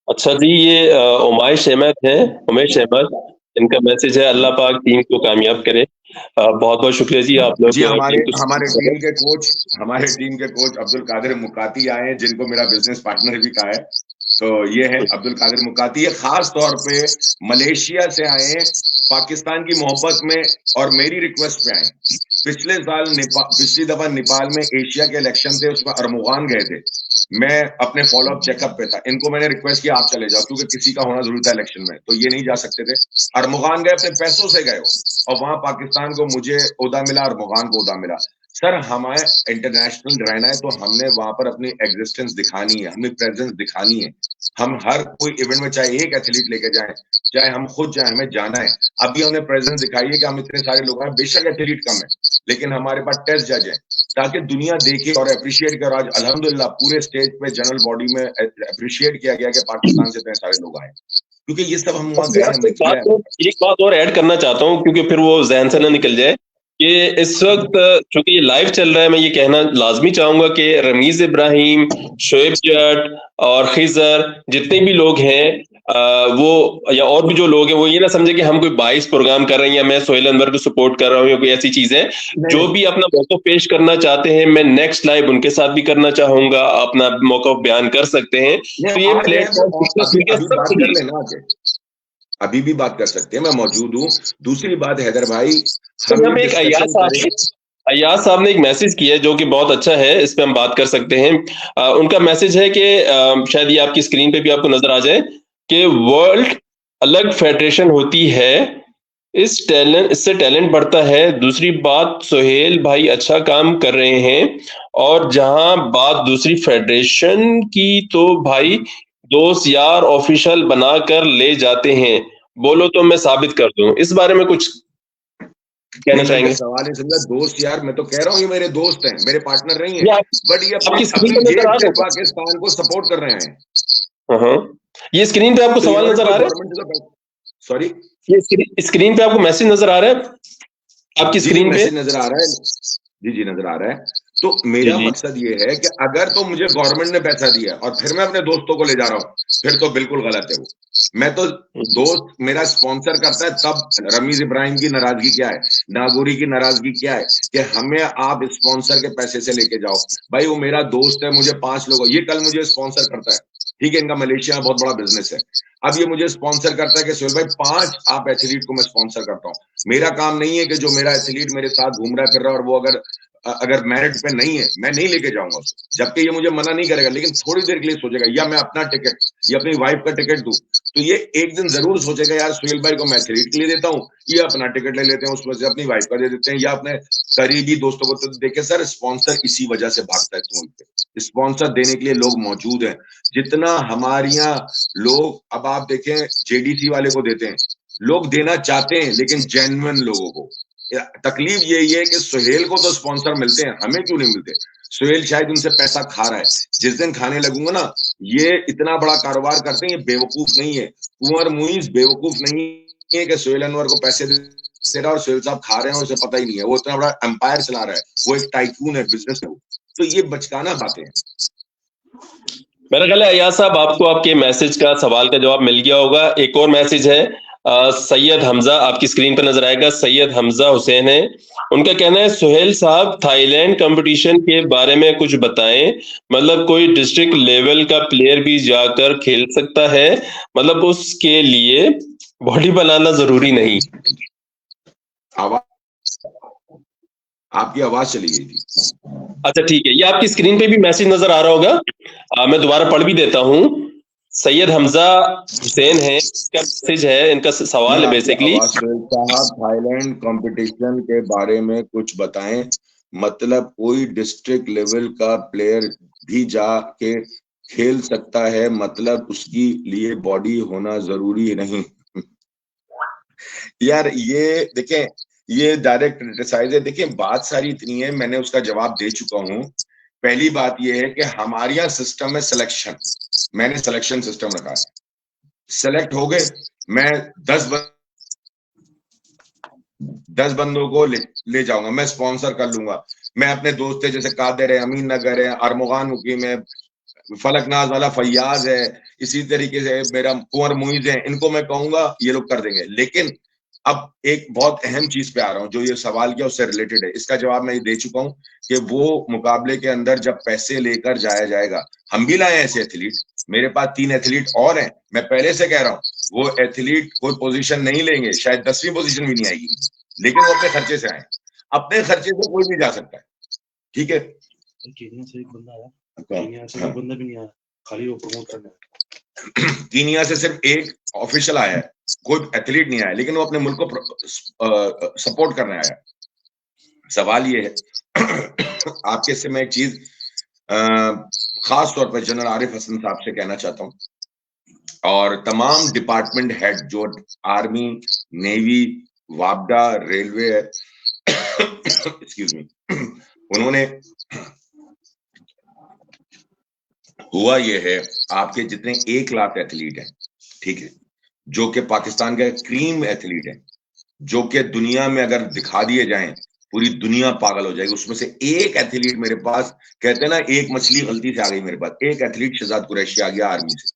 अच्छा जी, ये उमैश अहमद है, उमेश अहमद, इनका मैसेज है अल्लाह पाक टीम को कामयाब करे। बहुत बहुत शुक्रिया जी आप लोग
जी। हमारे
टीम
हमारे टीम के कोच अब्दुल कादिर मुकाती आए हैं, जिनको मेरा बिजनेस पार्टनर भी कहा है। तो ये है अब्दुल कादिर मुकाती, ये खास तौर पे मलेशिया से आए हैं, पाकिस्तान की मोहब्बत में और मेरी रिक्वेस्ट पे आए। पिछले दफा नेपाल में एशिया के इलेक्शन थे, उसमें अरमुगान गए थे, मैं अपने फॉलोअप चेकअप पे था, इनको मैंने रिक्वेस्ट किया आप चले जाओ, क्योंकि किसी का होना जरूरी था इलेक्शन में, तो ये नहीं जा सकते थे। अरमुगान गए, अपने पैसों से गए और वहां पाकिस्तान को मुझे ओहदा मिला, अरमुगान को ओहदा मिला। सर हमारे इंटरनेशनल रहना है तो हमने वहां पर अपनी एग्जिस्टेंस दिखानी है, हमें प्रेजेंस दिखानी है। हम हर कोई इवेंट में चाहे एक एथलीट लेके जाए, चाहे हम खुद जाए, हमें जाना है। अभी हमने प्रेजेंस दिखाई है कि हम इतने सारे लोग हैं, बेशक एथलीट कम है लेकिन हमारे पास टेस्ट जज है, ताकि दुनिया देखे और अप्रिशिएट करे। आज अल्हम्दुलिल्लाह पूरे स्टेज पे जनरल बॉडी में अप्रिशिएट किया गया कि पाकिस्तान से इतने सारे लोग आए, क्योंकि ये सब हम वहां गए, हमने किया है।
एक बात और ऐड करना चाहता हूँ, क्योंकि फिर वो जहन से ना निकल जाए कि इस वक्त चूंकि ये लाइव चल रहा है, मैं ये कहना लाजमी चाहूंगा कि रमीज इब्राहिम, शोएब जट और खिजर जितने भी लोग हैं, वो या और भी जो लोग हैं, वो ये ना समझे कि हम कोई बाइस प्रोग्राम कर रहे हैं या मैं सोहेल अनवर को सपोर्ट कर रहा हूँ या कोई ऐसी चीजें। जो भी अपना मौका पेश करना चाहते हैं, मैं नेक्स्ट लाइव उनके साथ भी करना चाहूंगा, अपना मौका बयान कर सकते हैं। तो ये प्लेटफॉर्म
अभी भी बात कर सकते हैं, मैं मौजूद हूँ। दूसरी बात हैदर भाई,
हम एक अय्याज साहब ने एक मैसेज किया है जो कि बहुत अच्छा है, इस पे हम बात कर सकते हैं। उनका मैसेज है कि शायद ये आपकी स्क्रीन पे भी आपको नजर आ जाए कि वर्ल्ड अलग फेडरेशन होती है, इससे टैलेंट बढ़ता है। दूसरी बात, सोहेल भाई अच्छा काम कर रहे हैं, और जहां बात दूसरी फेडरेशन की तो भाई दोस्त यार ऑफिशियल बनाकर ले जाते हैं, बोलो तो मैं साबित कर दूं। इस बारे में कुछ कहना चाहेंगे?
सवाल नहीं समझा, दोस्त यार, मैं तो कह रहा हूँ ये मेरे दोस्त हैं, मेरे पार्टनर नहीं है, बट ये अपनी पाकिस्तान को सपोर्ट कर रहे हैं।
ये स्क्रीन पे आपको सवाल नजर आ रहा है?
सॉरी,
ये स्क्रीन पे आपको मैसेज नजर आ रहा है? आपकी स्क्रीन पे
नजर आ रहा है? जी नजर आ रहा है। तो मेरा मकसद ये है कि अगर तो मुझे गवर्नमेंट ने पैसा दिया और फिर मैं अपने दोस्तों को ले जा रहा हूँ, फिर तो बिल्कुल गलत है वो। मैं तो दोस्त मेरा स्पॉन्सर करता है, तब रमीज इब्राहिम की नाराजगी क्या है, नागौरी की नाराजगी क्या है कि हमें आप स्पॉन्सर के पैसे से लेके जाओ? भाई वो मेरा दोस्त है, मुझे 5 लोग, ये कल मुझे स्पॉन्सर करता है, ठीक है, इनका मलेशिया में बहुत बड़ा बिजनेस है। अब ये मुझे स्पॉन्सर करता है कि सोहेल भाई 5 आप एथलीट को मैं स्पॉन्सर करता हूँ। मेरा काम नहीं है कि जो मेरा एथलीट मेरे साथ घूम रहा फिर रहा और वो अगर मेरिट पे नहीं है, मैं नहीं लेके जाऊंगा उसे, जबकि ये मुझे मना नहीं करेगा, लेकिन थोड़ी देर के लिए सोचेगा, या मैं अपना टिकट या अपनी वाइफ का टिकट दूं, तो ये एक दिन जरूर सोचेगा यार सोहेल भाई को मैं एथलीट के लिए देता हूँ, ये अपना टिकट ले लेते हैं, उसमें से अपनी वाइफ का दे देते हैं या अपने करीबी दोस्तों को। तो देखे सर, स्पॉन्सर इसी वजह से भागता है, स्पॉन्सर देने के लिए लोग मौजूद हैं। जितना हमारे यहाँ लोग, अब आप देखें जेडीसी वाले को देते हैं, लोग देना चाहते हैं लेकिन जेन्युइन लोगों को। तकलीफ यही है कि सुहेल को तो स्पॉन्सर मिलते हैं, हमें क्यों नहीं मिलते? सुहेल शायद उनसे पैसा खा रहा है। जिस दिन खाने लगूंगा ना, ये इतना बड़ा कारोबार करते हैं, ये बेवकूफ नहीं है। कुंवर मुइज बेवकूफ नहीं है कि सुहेल अनवर को पैसे दे रहा और सुहेल साहब खा रहे हैं और उसे पता ही नहीं है। वो इतना बड़ा एम्पायर चला रहा है, वो एक टाइकून है, बिजनेस है। तो ये बचकाना बातें हैं।
मेरा ख्याल है अयाज साहब, आपको आपके मैसेज का, सवाल का जवाब मिल गया होगा। एक और मैसेज है, सैयद हमजा, आपकी स्क्रीन पर नजर आएगा, सैयद हमजा हुसैन है। उनका कहना है सुहेल साहब थाईलैंड कंपटीशन के बारे में कुछ बताएं, मतलब कोई डिस्ट्रिक्ट लेवल का प्लेयर भी जाकर खेल सकता है, मतलब उसके लिए बॉडी बनाना जरूरी नहीं।
आपकी आवाज चली गई थी।
अच्छा ठीक है, ये आपकी स्क्रीन पे भी मैसेज नजर आ रहा होगा, मैं दोबारा पढ़ भी देता हूँ। सैयद हमजा हुसैन है, इनका मैसेज है, इनका सवाल है बेसिकली।
साहब थाईलैंड कंपटीशन के बारे में कुछ बताएं, मतलब कोई डिस्ट्रिक्ट लेवल का प्लेयर भी जाके खेल सकता है, मतलब उसकी लिए बॉडी होना जरूरी नहीं। यार ये देखें, ये डायरेक्ट क्रिटिसाइज है। देखिए बात सारी इतनी है, मैंने उसका जवाब दे चुका हूं। पहली बात ये है कि हमारे यहाँ सिस्टम है सिलेक्शन, मैंने सिलेक्शन सिस्टम रखा है। सेलेक्ट हो गए, मैं 10 बंदों को ले जाऊंगा, मैं स्पॉन्सर कर लूंगा। मैं अपने दोस्त है जैसे कादिर है, अमीन नगर है, अरमुगान मुकीम है, फलकनाज वाला फैयाज है, इसी तरीके से मेरा कुंवर मुइज है, इनको मैं कहूंगा ये लोग कर देंगे। लेकिन अब एक बहुत अहम चीज पे आ रहा हूं, जो ये सवाल किया उससे रिलेटेड है। इसका जवाब मैं दे चुका हूं कि वो मुकाबले के अंदर जब पैसे लेकर जाया जाएगा, हम भी लाए ऐसे एथलीट, मेरे पास 3 एथलीट और हैं। मैं पहले से कह रहा हूं वो एथलीट कोई पोजीशन नहीं लेंगे, शायद 10वीं पोजीशन भी नहीं आएगी, लेकिन वो अपने खर्चे से आए। अपने खर्चे से कोई भी जा सकता है, ठीक है।
कीनिया से एक बंदा आया, कीनिया से एक बंदा भी नहीं आया, खाली वो प्रमोट करना है।
कीनिया से सिर्फ एक ऑफिशियल आया है, कोई एथलीट नहीं आया, लेकिन वो अपने मुल्क को सपोर्ट करने आया। सवाल ये है आपके से मैं एक चीज खास तौर पर जनरल आरिफ हसन साहब से कहना चाहता हूं, और तमाम डिपार्टमेंट हेड जो आर्मी, नेवी, वापडा, रेलवे है, एक्सक्यूज मी, उन्होंने, हुआ ये है, आपके जितने 1 लाख एथलीट हैं, ठीक है, जो कि पाकिस्तान का क्रीम एथलीट है, जो कि दुनिया में अगर दिखा दिए जाएं पूरी दुनिया पागल हो जाएगी, उसमें से एक एथलीट मेरे पास, कहते हैं ना एक मछली गलती से आ गई मेरे पास, एक एथलीट शहजाद कुरैशी आ गया आर्मी से।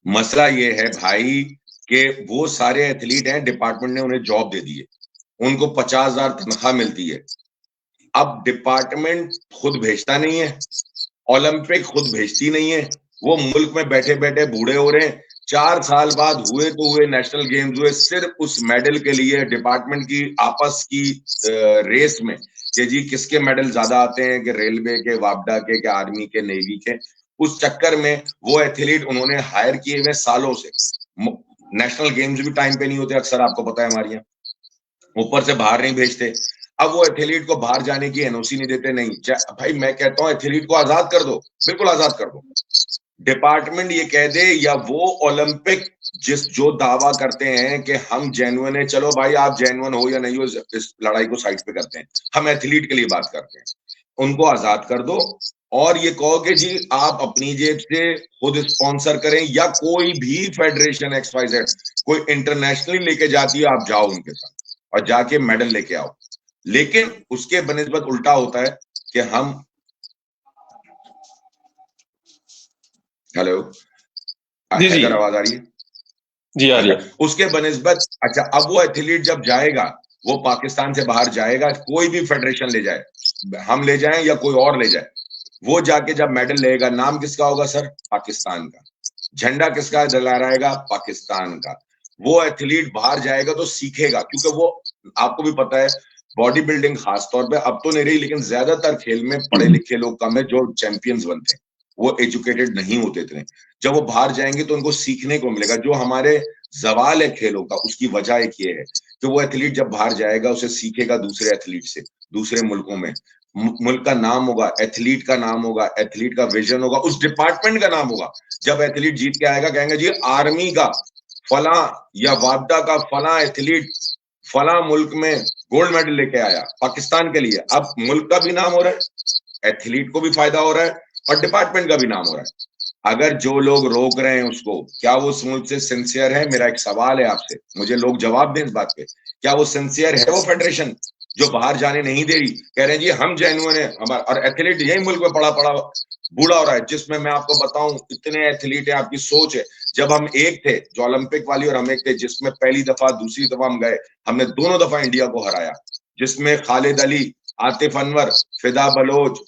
मसला ये है भाई कि वो सारे एथलीट हैं, डिपार्टमेंट ने उन्हें जॉब दे दी है, उनको 50,000 तनख्वाह मिलती है। अब डिपार्टमेंट खुद भेजता नहीं है, ओलंपिक खुद भेजती नहीं है, वो मुल्क में बैठे बैठे बूढ़े हो रहे हैं। 4 साल बाद हुए तो हुए नेशनल गेम्स हुए, सिर्फ उस मेडल के लिए डिपार्टमेंट की आपस की रेस में कि जी किसके मेडल ज्यादा आते हैं, कि रेलवे के, वापडा के आर्मी के, नेवी के। उस चक्कर में वो एथलीट उन्होंने हायर किए हुए सालों से, नेशनल गेम्स भी टाइम पे नहीं होते अक्सर, आपको पता है हमारे यहाँ, ऊपर से बाहर नहीं भेजते। अब वो एथलीट को बाहर जाने की एनओसी नहीं देते। नहीं भाई, मैं कहता हूं एथलीट को आजाद कर दो, बिल्कुल आजाद कर दो। डिपार्टमेंट ये कह दे, या वो ओलंपिक जो दावा करते हैं कि हम जेन्युइन है, चलो भाई आप जेन्युइन हो या नहीं हो, इस लड़ाई को साइड पे करते हैं, हम एथलीट के लिए बात करते हैं, उनको आजाद कर दो। और ये कहो कि जी आप अपनी जेब से खुद स्पॉन्सर करें, या कोई भी फेडरेशन XYZ कोई इंटरनेशनली लेके जाती है, आप जाओ उनके साथ और जाके मेडल लेके आओ। लेकिन उसके बनिस्बत उल्टा होता है कि हम, हेलो
जी
आवाज आ रही है?
जी आ रही है।
उसके बनिस्बत, अच्छा अब वो एथलीट जब जाएगा, वो पाकिस्तान से बाहर जाएगा, कोई भी फेडरेशन ले जाए, हम ले जाएं या कोई और ले जाए, वो जाके जब मेडल लेगा, नाम किसका होगा सर? पाकिस्तान का। झंडा किसका लहराएगा? पाकिस्तान का। वो एथलीट बाहर जाएगा तो सीखेगा, क्योंकि वो, आपको भी पता है, बॉडी बिल्डिंग खास तौर पे अब तो नहीं रही, लेकिन ज्यादातर खेल में पढ़े लिखे लोग कम है जो चैंपियंस बनते हैं, वो एजुकेटेड नहीं होते इतने। जब वो बाहर जाएंगे तो उनको सीखने को मिलेगा। जो हमारे जवाल है खेलों का, उसकी वजह एक ये है कि वो एथलीट जब बाहर जाएगा उसे सीखेगा दूसरे एथलीट से, दूसरे मुल्कों में, मुल्क का नाम होगा, एथलीट का नाम होगा, एथलीट का विजन होगा, उस डिपार्टमेंट का नाम होगा। जब एथलीट जीत के आएगा कहेंगे जी आर्मी का फला या वापडा का फला एथलीट फला मुल्क में गोल्ड मेडल लेके आया पाकिस्तान के लिए। अब मुल्क का भी नाम हो रहा है, एथलीट को भी फायदा हो रहा है और डिपार्टमेंट का भी नाम हो रहा है। अगर जो लोग रोक रहे हैं उसको, क्या वो उस मुल्क से सिंसियर है? मेरा एक सवाल है आपसे, मुझे लोग जवाब दें इस बात पे, क्या वो सिंसियर है? वो फेडरेशन जो बाहर जाने नहीं दे रही, कह रहे हैं जी हम जेन्युइन है हमारा, और एथलीट यही मुल्क में पड़ा पड़ा बूढ़ा हो रहा है, जिसमें मैं आपको बताऊं इतने एथलीट है, आपकी सोच है। जब हम एक थे जो ओलंपिक वाली, और हम एक थे जिसमें पहली दफा दूसरी दफा हम गए, हमने दोनों दफा इंडिया को हराया, जिसमें खालिद अली, आतिफ अनवर, फिदा बलोच,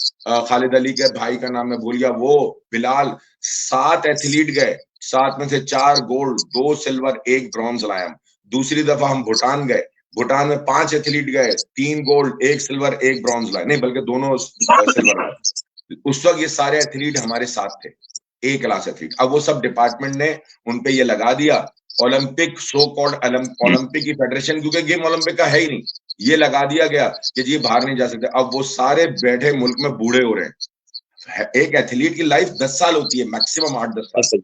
खालिद अली के भाई का नाम मैं भूल गया, वो बिलाल, 7 एथलीट गए, 7 में से 4 गोल्ड, 2 सिल्वर, 1 ब्रॉन्ज लाए हम। दूसरी दफा हम भूटान गए, भूटान में 5 एथलीट गए, 3 गोल्ड, 1 सिल्वर, 1 ब्रॉन्ज लाए, नहीं बल्कि दोनों सिल्वर लाए। उस वक्त ये सारे एथलीट हमारे साथ थे, ए क्लास एथलीट। अब वो सब डिपार्टमेंट ने उनपे ये लगा दिया, ओलंपिक सो कॉल्ड ओलंपिक की फेडरेशन, क्योंकि गेम ओलंपिक का है ही नहीं, ये लगा दिया गया कि जी बाहर नहीं जा सकते। अब वो सारे बैठे मुल्क में बूढ़े हो रहे हैं। एक एथलीट की लाइफ 10 साल होती है, मैक्सिमम 8-10 साल।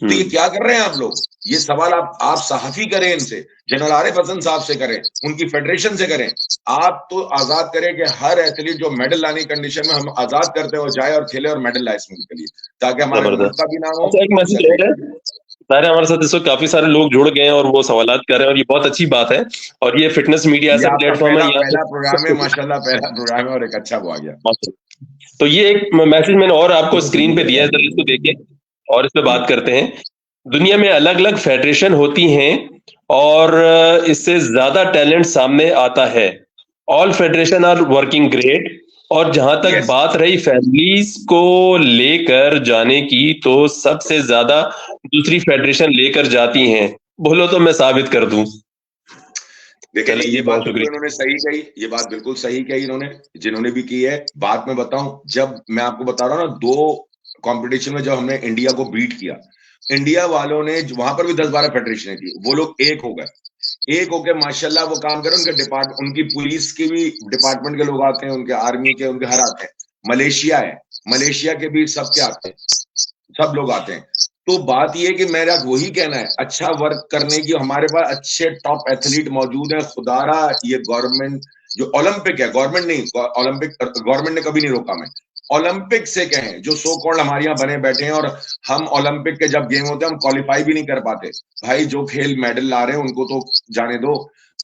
तो ये क्या कर रहे हैं आप लोग? ये सवाल आप सहाफी करें, इनसे जनरल आरिफ हसन साहब से करें, उनकी फेडरेशन से करें। आप तो आजाद करें कि हर एथलीट जो मेडल लाने की कंडीशन में हम आजाद करते हो जाए और खेले और मेडल लाए इस मुल्क के लिए, ताकि हमारे मुल्क का भी नाम हो।
अच्छा, एक मैसेज और है, सारे हमारे साथ इस वक्त काफी सारे लोग जुड़ गए हैं और वो सवालात कर रहे हैं, और ये बहुत अच्छी बात है। और ये फिटनेस मीडिया ऐसा प्लेटफॉर्म है,
पहला प्रोग्राम है माशाल्लाह, पहला प्रोग्राम है और एक अच्छा वो आ गया।
तो ये एक मैसेज मैंने और आपको स्क्रीन पे दिया है, जरा इसको देखें और इस पे बात करते हैं। दुनिया में अलग अलग फेडरेशन होती हैं और इससे ज्यादा टैलेंट सामने आता है। All federation are working great. और जहां तक बात रही फैमिलीज को लेकर जाने की, तो सबसे ज्यादा दूसरी फेडरेशन लेकर जाती हैं। बोलो तो मैं साबित कर दूं।
देखिए ये बात तो इन्होंने सही कही, ये बात बिल्कुल सही कही इन्होंने, जिन्होंने भी की है। बात मैं बताऊं, जब मैं आपको बता रहा हूं ना, 2 कंपटीशन में जब हमने इंडिया को बीट किया, इंडिया वालों ने, वहां पर भी 10-12 फेडरेशन थी, वो लोग एक हो गए, एक होके माशाल्लाह वो काम करें। उनकी पुलिस के भी डिपार्टमेंट के लोग आते हैं, उनके आर्मी के, उनके हर आते हैं। मलेशिया है, मलेशिया के भी सबके आते हैं, सब लोग आते हैं। तो बात यह है कि मेरा वही कहना है, अच्छा वर्क करने की हमारे पास अच्छे टॉप एथलीट मौजूद है। खुदारा ये गवर्नमेंट जो ओलंपिक है, गवर्नमेंट नहीं, ओलंपिक गवर्नमेंट ने कभी नहीं रोका। मैं ओलंपिक से कहें, जो सो कॉल्ड हमारे यहाँ बने बैठे हैं, और हम ओलंपिक के जब गेम होते हैं हम क्वालिफाई भी नहीं कर पाते। भाई जो खेल मेडल ला रहे हैं उनको तो जाने दो,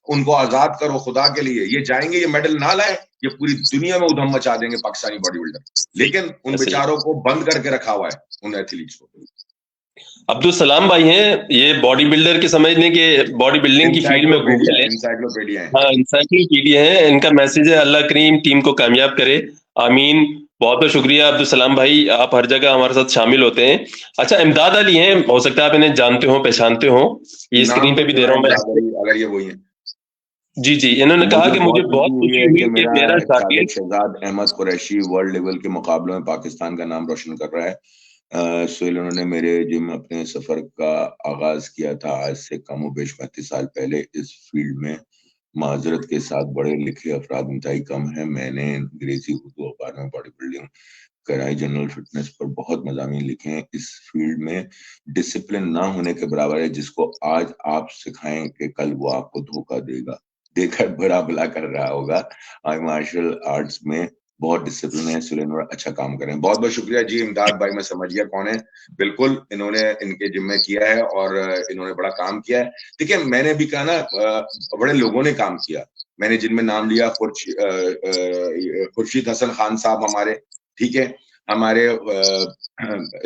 उनको आजाद करो खुदा के लिए। ये जाएंगे, ये मेडल ना लाए, ये पूरी दुनिया में उधम मचा देंगे पाकिस्तानी बॉडी बिल्डर। लेकिन उन बेचारों को बंद करके रखा हुआ है, उन एथलीट्स को।
अब्दुल सलाम भाई हैं, ये बॉडी बिल्डर के समझने के, बॉडी बिल्डिंग की फील्ड में गूगल है, इंसाइक्लोपीडिया है। इनका मैसेज है, अल्लाह करीम टीम को कामयाब करे, आमीन। बहुत बहुत शुक्रिया अब्दुल सलाम भाई, आप हर जगह हमारे साथ शामिल होते हैं। अच्छा, इमदाद अली हैं, हो सकता है आप इन्हें जानते हो, पहचानते हो, ये स्क्रीन पे भी दे रहा हूँ मैं,
अगर ये वही है।
जी जी, इन्होंने कहा कि मुझे बहुत खुशी हुई कि मेरा
शागिर्द शहजाद अहमद कुरैशी वर्ल्ड लेवल के मुकाबलों में पाकिस्तान का नाम रोशन कर रहा है। सुहेल, उन्होंने मेरे जिम अपने सफर का आगाज किया था आज से कम बेश 35 साल पहले। इस फील्ड में माजरत के साथ बड़े लिखे अफराद इंतहाई कम है। मैंने अंग्रेजी, उर्दू अखबार में बॉडी बिल्डिंग, कराई, जनरल फिटनेस पर बहुत मज़ामीन लिखे हैं। इस फील्ड में डिसिप्लिन ना होने के बराबर है। जिसको आज आप सिखाएं कि कल वो आपको धोखा देगा, देकर बड़ा भला कर रहा होगा। मार्शल आर्ट्स में बहुत डिसिप्लिन है। सुलेनवर अच्छा काम करें। बहुत बहुत शुक्रिया जी इमदाद भाई, मैं समझ गया कौन है। बिल्कुल, इन्होंने इनके जिम में किया है और इन्होंने बड़ा काम किया है। देखिए, मैंने भी कहा ना, बड़े लोगों ने काम किया। मैंने जिनमें नाम लिया, खुर्शीद हसन खान साहब हमारे, ठीक है, हमारे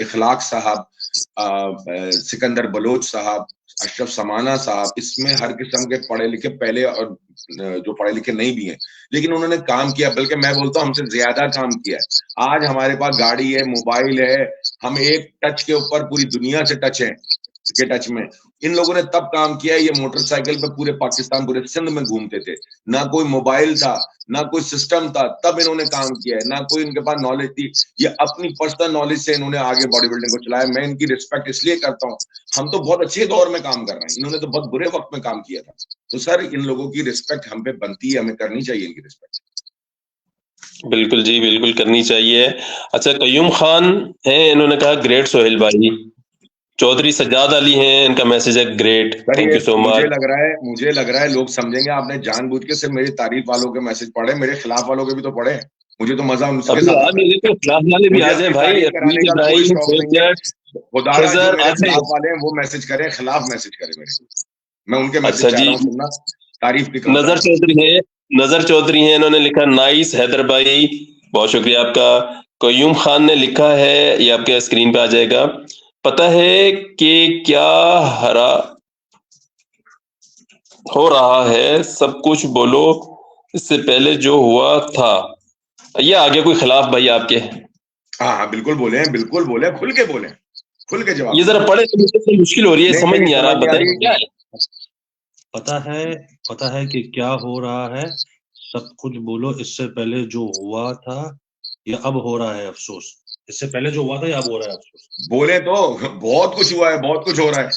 इखलाक साहब, सिकंदर बलोच साहब, अशरफ समाना साहब, इसमें हर किस्म के पढ़े लिखे पहले और जो पढ़े लिखे नहीं भी हैं, लेकिन उन्होंने काम किया, बल्कि मैं बोलता हूं हमसे ज्यादा काम किया है। आज हमारे पास गाड़ी है, मोबाइल है, हम एक टच के ऊपर पूरी दुनिया से टच हैं। के टच में। इन लोगों ने तब काम किया, ये मोटरसाइकिल पे पूरे पाकिस्तान, पूरे सिंध में घूमते थे, ना कोई मोबाइल था, ना कोई सिस्टम था, तब इन्होंने काम किया है, ना कोई इनके पास नॉलेज थी। ये अपनी पर्सनल नॉलेज से इन्होंने आगे बॉडी बिल्डिंग को चलाया। मैं इनकी रिस्पेक्ट इसलिए करता हूँ, हम तो बहुत अच्छे दौर में काम कर रहे हैं, इन्होंने तो बहुत बुरे वक्त में काम किया था। तो सर, इन लोगों की रिस्पेक्ट हम पे बनती है, हमें करनी चाहिए इनकी रिस्पेक्ट।
बिल्कुल जी, बिल्कुल करनी चाहिए। अच्छा, कयूम खान है, इन्होंने कहा ग्रेट सोहेल भाई। चौधरी सज्जाद अली हैं, इनका मैसेज है ग्रेट, थैंक यू सो
मुझे
मच।
लग रहा है लोग समझेंगे आपने जानबूझ के सिर्फ मेरी तारीफ वालों के मैसेज पढ़े, मेरे खिलाफ वालों के भी तो पढ़े। मुझे तो मजा उनके
अभी
साथ
आ
आता है।
गए तो खिलाफ वाले भी आ जाए भाई।
कराने का कोई शौक नहीं है। खुदा जो
खिजर
मेरे
आते
खिलाफ वाले हैं वो मैसेज करें, खिलाफ मैसेज करें मेरे, मैं उनके मैसेज
अच्छा
चाह
जी,
रहा हूँ सुनना, तारीफ की
नजर चौधरी है, नजर चौधरी हैं, इन्होंने लिखा नाइस हैदर भाई, बहुत शुक्रिया आपका। कयूम खान ने लिखा है, ये आपके स्क्रीन पे आ जाएगा, पता है कि क्या हरा हो रहा है, सब कुछ बोलो, इससे पहले जो हुआ था। ये आगे कोई खिलाफ भाई आपके?
हाँ, बिल्कुल बोले हैं, बिल्कुल बोले, खुल के बोले, खुल के जवाब
ये जरा पढ़े तो मुझे मुश्किल हो रही है, समझ नहीं आ रहा, बताइए क्या है।
पता है कि क्या हो रहा है, सब कुछ बोलो, इससे पहले जो हुआ था या अब हो रहा है अफसोस। इससे पहले जो हुआ था या अब हो रहा है अफसोस।
बोले तो बहुत कुछ हुआ है, बहुत कुछ हो रहा है।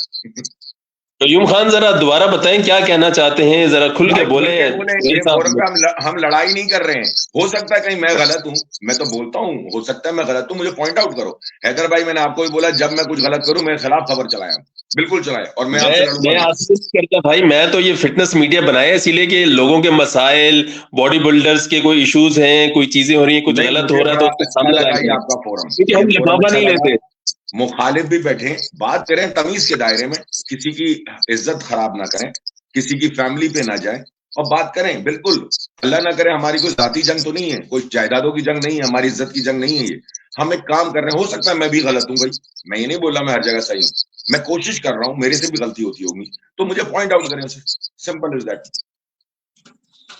कयूम खान जरा दोबारा बताएं क्या कहना चाहते हैं, जरा खुल के बोले।
ये फोरम पे हम लड़ाई नहीं कर रहे हैं। हो सकता है कहीं मैं गलत हूँ, मैं तो बोलता हूँ, हो सकता है मैं गलत हूँ, मुझे पॉइंट आउट करो। हैदर भाई, मैंने आपको भी बोला जब मैं कुछ गलत करूं मेरे खिलाफ खबर चलाया, बिल्कुल चलाए, और मैं आपसे
मैं
लड़ूंगा।
आशीष करता भाई, मैं तो ये फिटनेस मीडिया बनाया इसीलिए कि लोगों के मसाइल, बॉडी बिल्डर्स के कोई इश्यूज हैं, कोई चीजें हो रही हैं, कुछ
नहीं,
गलत
मुझे
हो रहा है तो
बड़ा
उसके
अच्छा
सामने
लगा
लाके
ये आपका फोरम,
क्योंकि हम
ये फोरम
लिफाफा
अच्छा
नहीं
लगा।
लेते।
मुखालिफ भी बैठे, बात करें तमीज के दायरे में, किसी की इज्जत खराब ना करें, किसी की फैमिली पे ना जाए, और बात करें बिल्कुल। अल्लाह ना करे हमारी कोई जाती जंग तो नहीं है, कोई जायदादों की जंग नहीं है, हमारी इज्जत की जंग नहीं है ये। हम एक काम कर रहे हैं, हो सकता है मैं भी गलत हूँ भाई, मैं ये नहीं बोल रहा मैं हर जगह सही हूँ, मैं कोशिश कर रहा हूँ, मेरे से भी गलती होती होगी, तो मुझे पॉइंट आउट करें उसे, सिंपल इज दैट।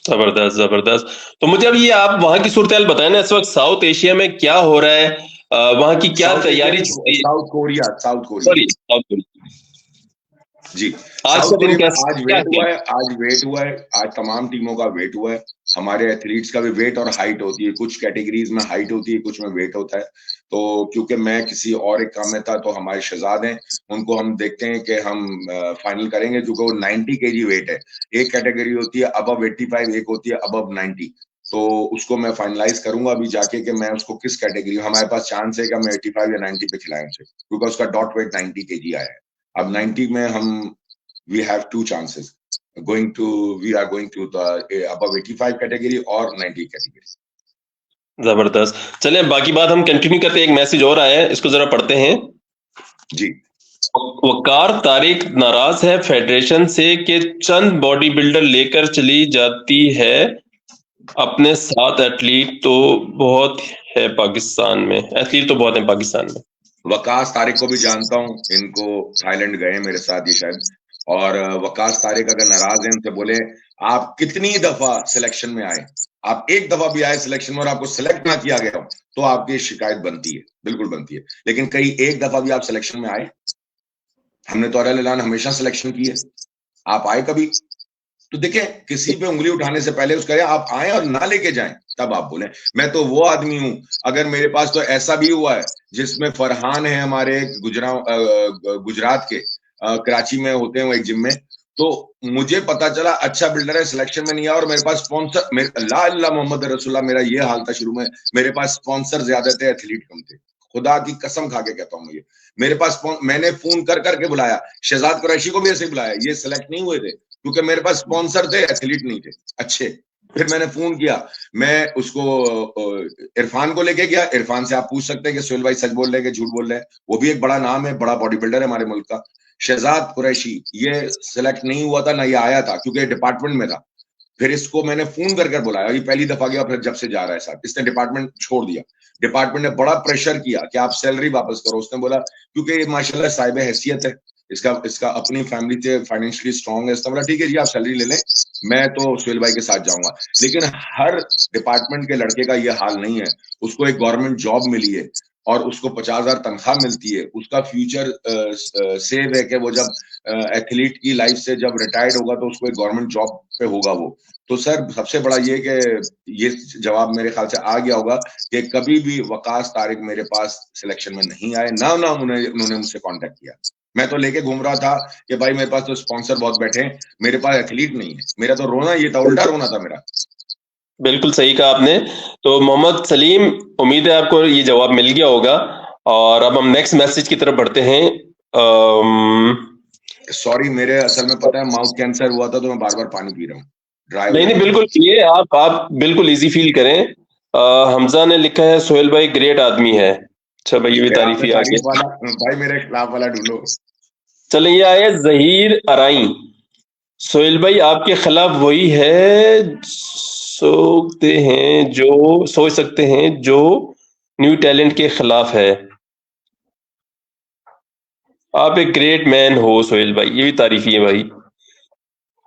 जबरदस्त जबरदस्त। तो मुझे अब ये आप वहां की सूरत बताएं ना, इस वक्त साउथ एशिया में क्या हो रहा है, वहां की क्या तैयारी चल रही है?
South Korea
sorry, South Korea
जी,
आज
साउथ
का दिन
कोरिया में
कैसे
आज
क्या
वेट
क्या?
हुआ है, आज तमाम टीमों का वेट हुआ है। हमारे एथलीट्स का भी वेट और हाइट होती है, कुछ कैटेगरीज में हाइट होती है, कुछ में वेट होता है। तो क्योंकि मैं किसी और एक काम में था, तो हमारे शहजाद हैं, उनको हम देखते हैं कि हम फाइनल करेंगे, क्योंकि वो 90 kg वेट है। एक कैटेगरी होती है अबव 85, एक होती है अबव 90। तो उसको मैं फाइनलाइज करूंगा अभी जाके कि मैं उसको किस कैटेगरी, हमारे पास चांस है कि हम 85 या 90 पे खिलाएं उसे, क्योंकि उसका डॉट वेट 90 kg आया है। अब 90 में हम we have two chances we are going to the above 85 category or 90 category।
जबरदस्त। चले बाकी बात हम कंटिन्यू करते हैं, एक मैसेज और आया है, इसको जरा पढ़ते हैं
जी।
वकार तारिक नाराज है फेडरेशन से कि चंद बॉडी बिल्डर लेकर चली जाती है अपने साथ, एथलीट तो बहुत है पाकिस्तान में, एथलीट तो बहुत है पाकिस्तान में।
वकास तारिक को भी जानता हूं, इनको थाईलैंड गए मेरे साथ ये शायद, और वकास तारिक अगर नाराज हैं उनसे बोले आप कितनी दफा सिलेक्शन में आए, आप एक दफा भी आए सिलेक्शन में और आपको सिलेक्ट ना किया गया तो आपकी शिकायत बनती है, बिल्कुल बनती है। लेकिन कहीं एक दफा भी आप सिलेक्शन में आए? हमने तो ऐलान हमेशा सिलेक्शन की है, आप आए कभी? तो देखें, किसी पे उंगली उठाने से पहले उसका आप आए और ना लेके जाएं तब आप बोलें। मैं तो वो आदमी हूं, अगर मेरे पास तो ऐसा भी हुआ है जिसमें फरहान है हमारे गुजरात के, कराची में होते हैं वो एक जिम में, तो मुझे पता चला अच्छा बिल्डर है, सिलेक्शन में नहीं आया, और मेरे पास स्पॉन्सर, ला अल्लाह मोहम्मद रसूलुल्लाह, मेरा ये हाल था शुरू में, मेरे पास स्पॉन्सर ज्यादा थे, एथलीट कम थे। खुदा की कसम खा के कहता हूँ, ये मेरे पास मैंने फोन कर करके बुलाया, शहजाद कुरैशी को भी ऐसे बुलाया, ये सिलेक्ट नहीं हुए थे क्योंकि मेरे पास स्पॉन्सर थे, एथलीट नहीं थे अच्छे। फिर मैंने फोन किया, मैं उसको इरफान को लेके गया, इरफान से आप पूछ सकते हैं कि सोहेल भाई सच बोल रहे हैं कि झूठ बोल रहे हैं, वो भी एक बड़ा नाम है, बड़ा बॉडी बिल्डर है हमारे मुल्क का। शहजाद कुरैशी ये सिलेक्ट नहीं हुआ था, ना ये आया था क्योंकि डिपार्टमेंट में था। फिर इसको मैंने फोन कर बुलाया, ये पहली दफा गया, फिर जब से जा रहा है साहब, इसने डिपार्टमेंट छोड़ दिया। डिपार्टमेंट ने बड़ा प्रेशर किया कि आप सैलरी वापस करो, उसने बोला क्योंकि माशाल्लाह साहिब हैसियत है, इसका अपनी फैमिली से फाइनेंशियली स्ट्रांग है, इसने बोला ठीक है जी आप सैलरी ले लें, मैं तो सोहेल भाई के साथ जाऊंगा। लेकिन हर डिपार्टमेंट के लड़के का ये हाल नहीं है, उसको एक गवर्नमेंट जॉब मिली है और उसको 50,000 तनख्वाह मिलती है, उसका फ्यूचर सेव है कि वो जब एथलीट की लाइफ से जब रिटायर्ड होगा तो उसको एक गवर्नमेंट जॉब पे होगा वो। तो सर सबसे बड़ा ये कि ये जवाब मेरे ख्याल से आ गया होगा कि कभी भी वकास तारिक मेरे पास सिलेक्शन में नहीं आए, ना उन्होंने मुझसे कांटेक्ट किया। मैं तो लेके घूम रहा था कि भाई मेरे पास तो स्पॉन्सर बहुत बैठे हैं, मेरे पास एथलीट नहीं है। मेरा तो रोना ये था, उल्टा रोना था मेरा।
बिल्कुल सही कहा आपने। तो मोहम्मद सलीम, उम्मीद है आपको ये जवाब मिल गया होगा, और अब हम नेक्स्ट मैसेज की तरफ बढ़ते हैं।
सॉरी, मेरे असल में पता है माउथ कैंसर हुआ था तो मैं बार बार पानी पी रहा हूँ, ड्राई
नहीं नहीं, बिल्कुल पिए, आप बिल्कुल इजी फील करें। हमजा ने लिखा है सोहेल भाई ग्रेट आदमी है। अच्छा भाई, ये भी तारीफ ही आ गई।
वाला भाई मेरे खिलाफ वाला ढूंढो।
चलो, ये आया जहीर अराई। सोहेल भाई आपके खिलाफ वही है सोच सकते हैं जो न्यू टैलेंट के खिलाफ है। आप एक ग्रेट मैन हो सोहेल भाई, ये भी तारीफ ही है भाई।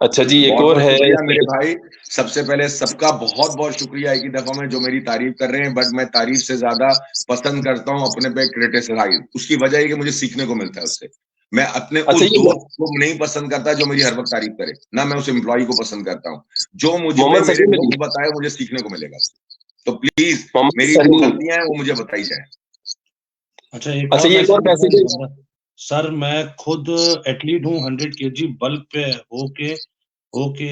अच्छा जी, एक और है
मेरे भाई। सबसे पहले सबका बहुत बहुत शुक्रिया एक ही दफा में जो मेरी तारीफ कर रहे हैं, बट मैं तारीफ से ज्यादा पसंद करता हूं अपने पे क्रिटिसाइज। उसकी वजह है कि मुझे सीखने को मिलता है उससे। मैं अपने उस दोस्त को नहीं पसंद करता जो मेरी हर वक्त तारीफ करे, ना मैं उस एम्प्लॉय को पसंद करता हूँ। जो मुझे मेरे दोस्त बताए मुझे सीखने को मिलेगा। तो प्लीज मेरी जो गलतियां हैं वो मुझे बताई जाए।
अच्छा, एक और मैसेज। सर मैं खुद एथलीट हूँ, 100 kg बल्क पे होके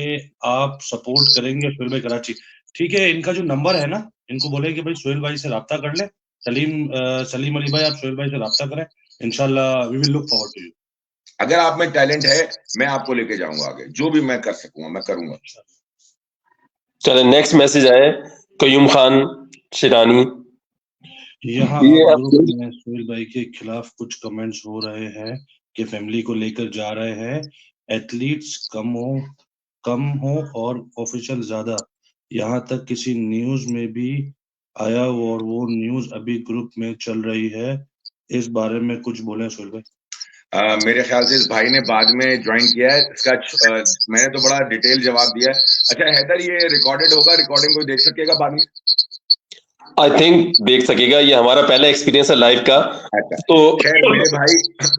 आप सपोर्ट करेंगे सोहेल भाई कराची। ठीक है, इनका जो नंबर है ना, इनको बोले कि भाई सोहेल भाई से राब्ता कर ले। सलीम अली भाई, आप सोहेल भाई से राब्ता करें, इंशाल्लाह we will look forward to you.
अगर आप में टैलेंट है मैं आपको लेके जाऊंगा आगे, जो भी मैं कर सकूंगा मैं करूंगा।
चलो नेक्स्ट मैसेज आए कयूम खान शिरानी।
यहाँ ग्रुप में सोहेल भाई के खिलाफ कुछ कमेंट्स हो रहे हैं कि फैमिली को लेकर जा रहे हैं, एथलीट्स कम हो और ऑफिशियल ज्यादा। यहाँ तक किसी न्यूज में भी आया और वो न्यूज अभी ग्रुप में चल रही है, इस बारे में कुछ बोले सोहेल भाई।
मेरे ख्याल से इस भाई ने बाद में ज्वाइन किया है इसका। मैंने तो बड़ा डिटेल जवाब दिया है। अच्छा हैदर, ये रिकॉर्डेड होगा, रिकॉर्डिंग को देख सकेगा बाद में?
आई थिंक देख सकेगा, ये हमारा पहला एक्सपीरियंस है लाइव का।
अच्छा, तो खैर मेरे भाई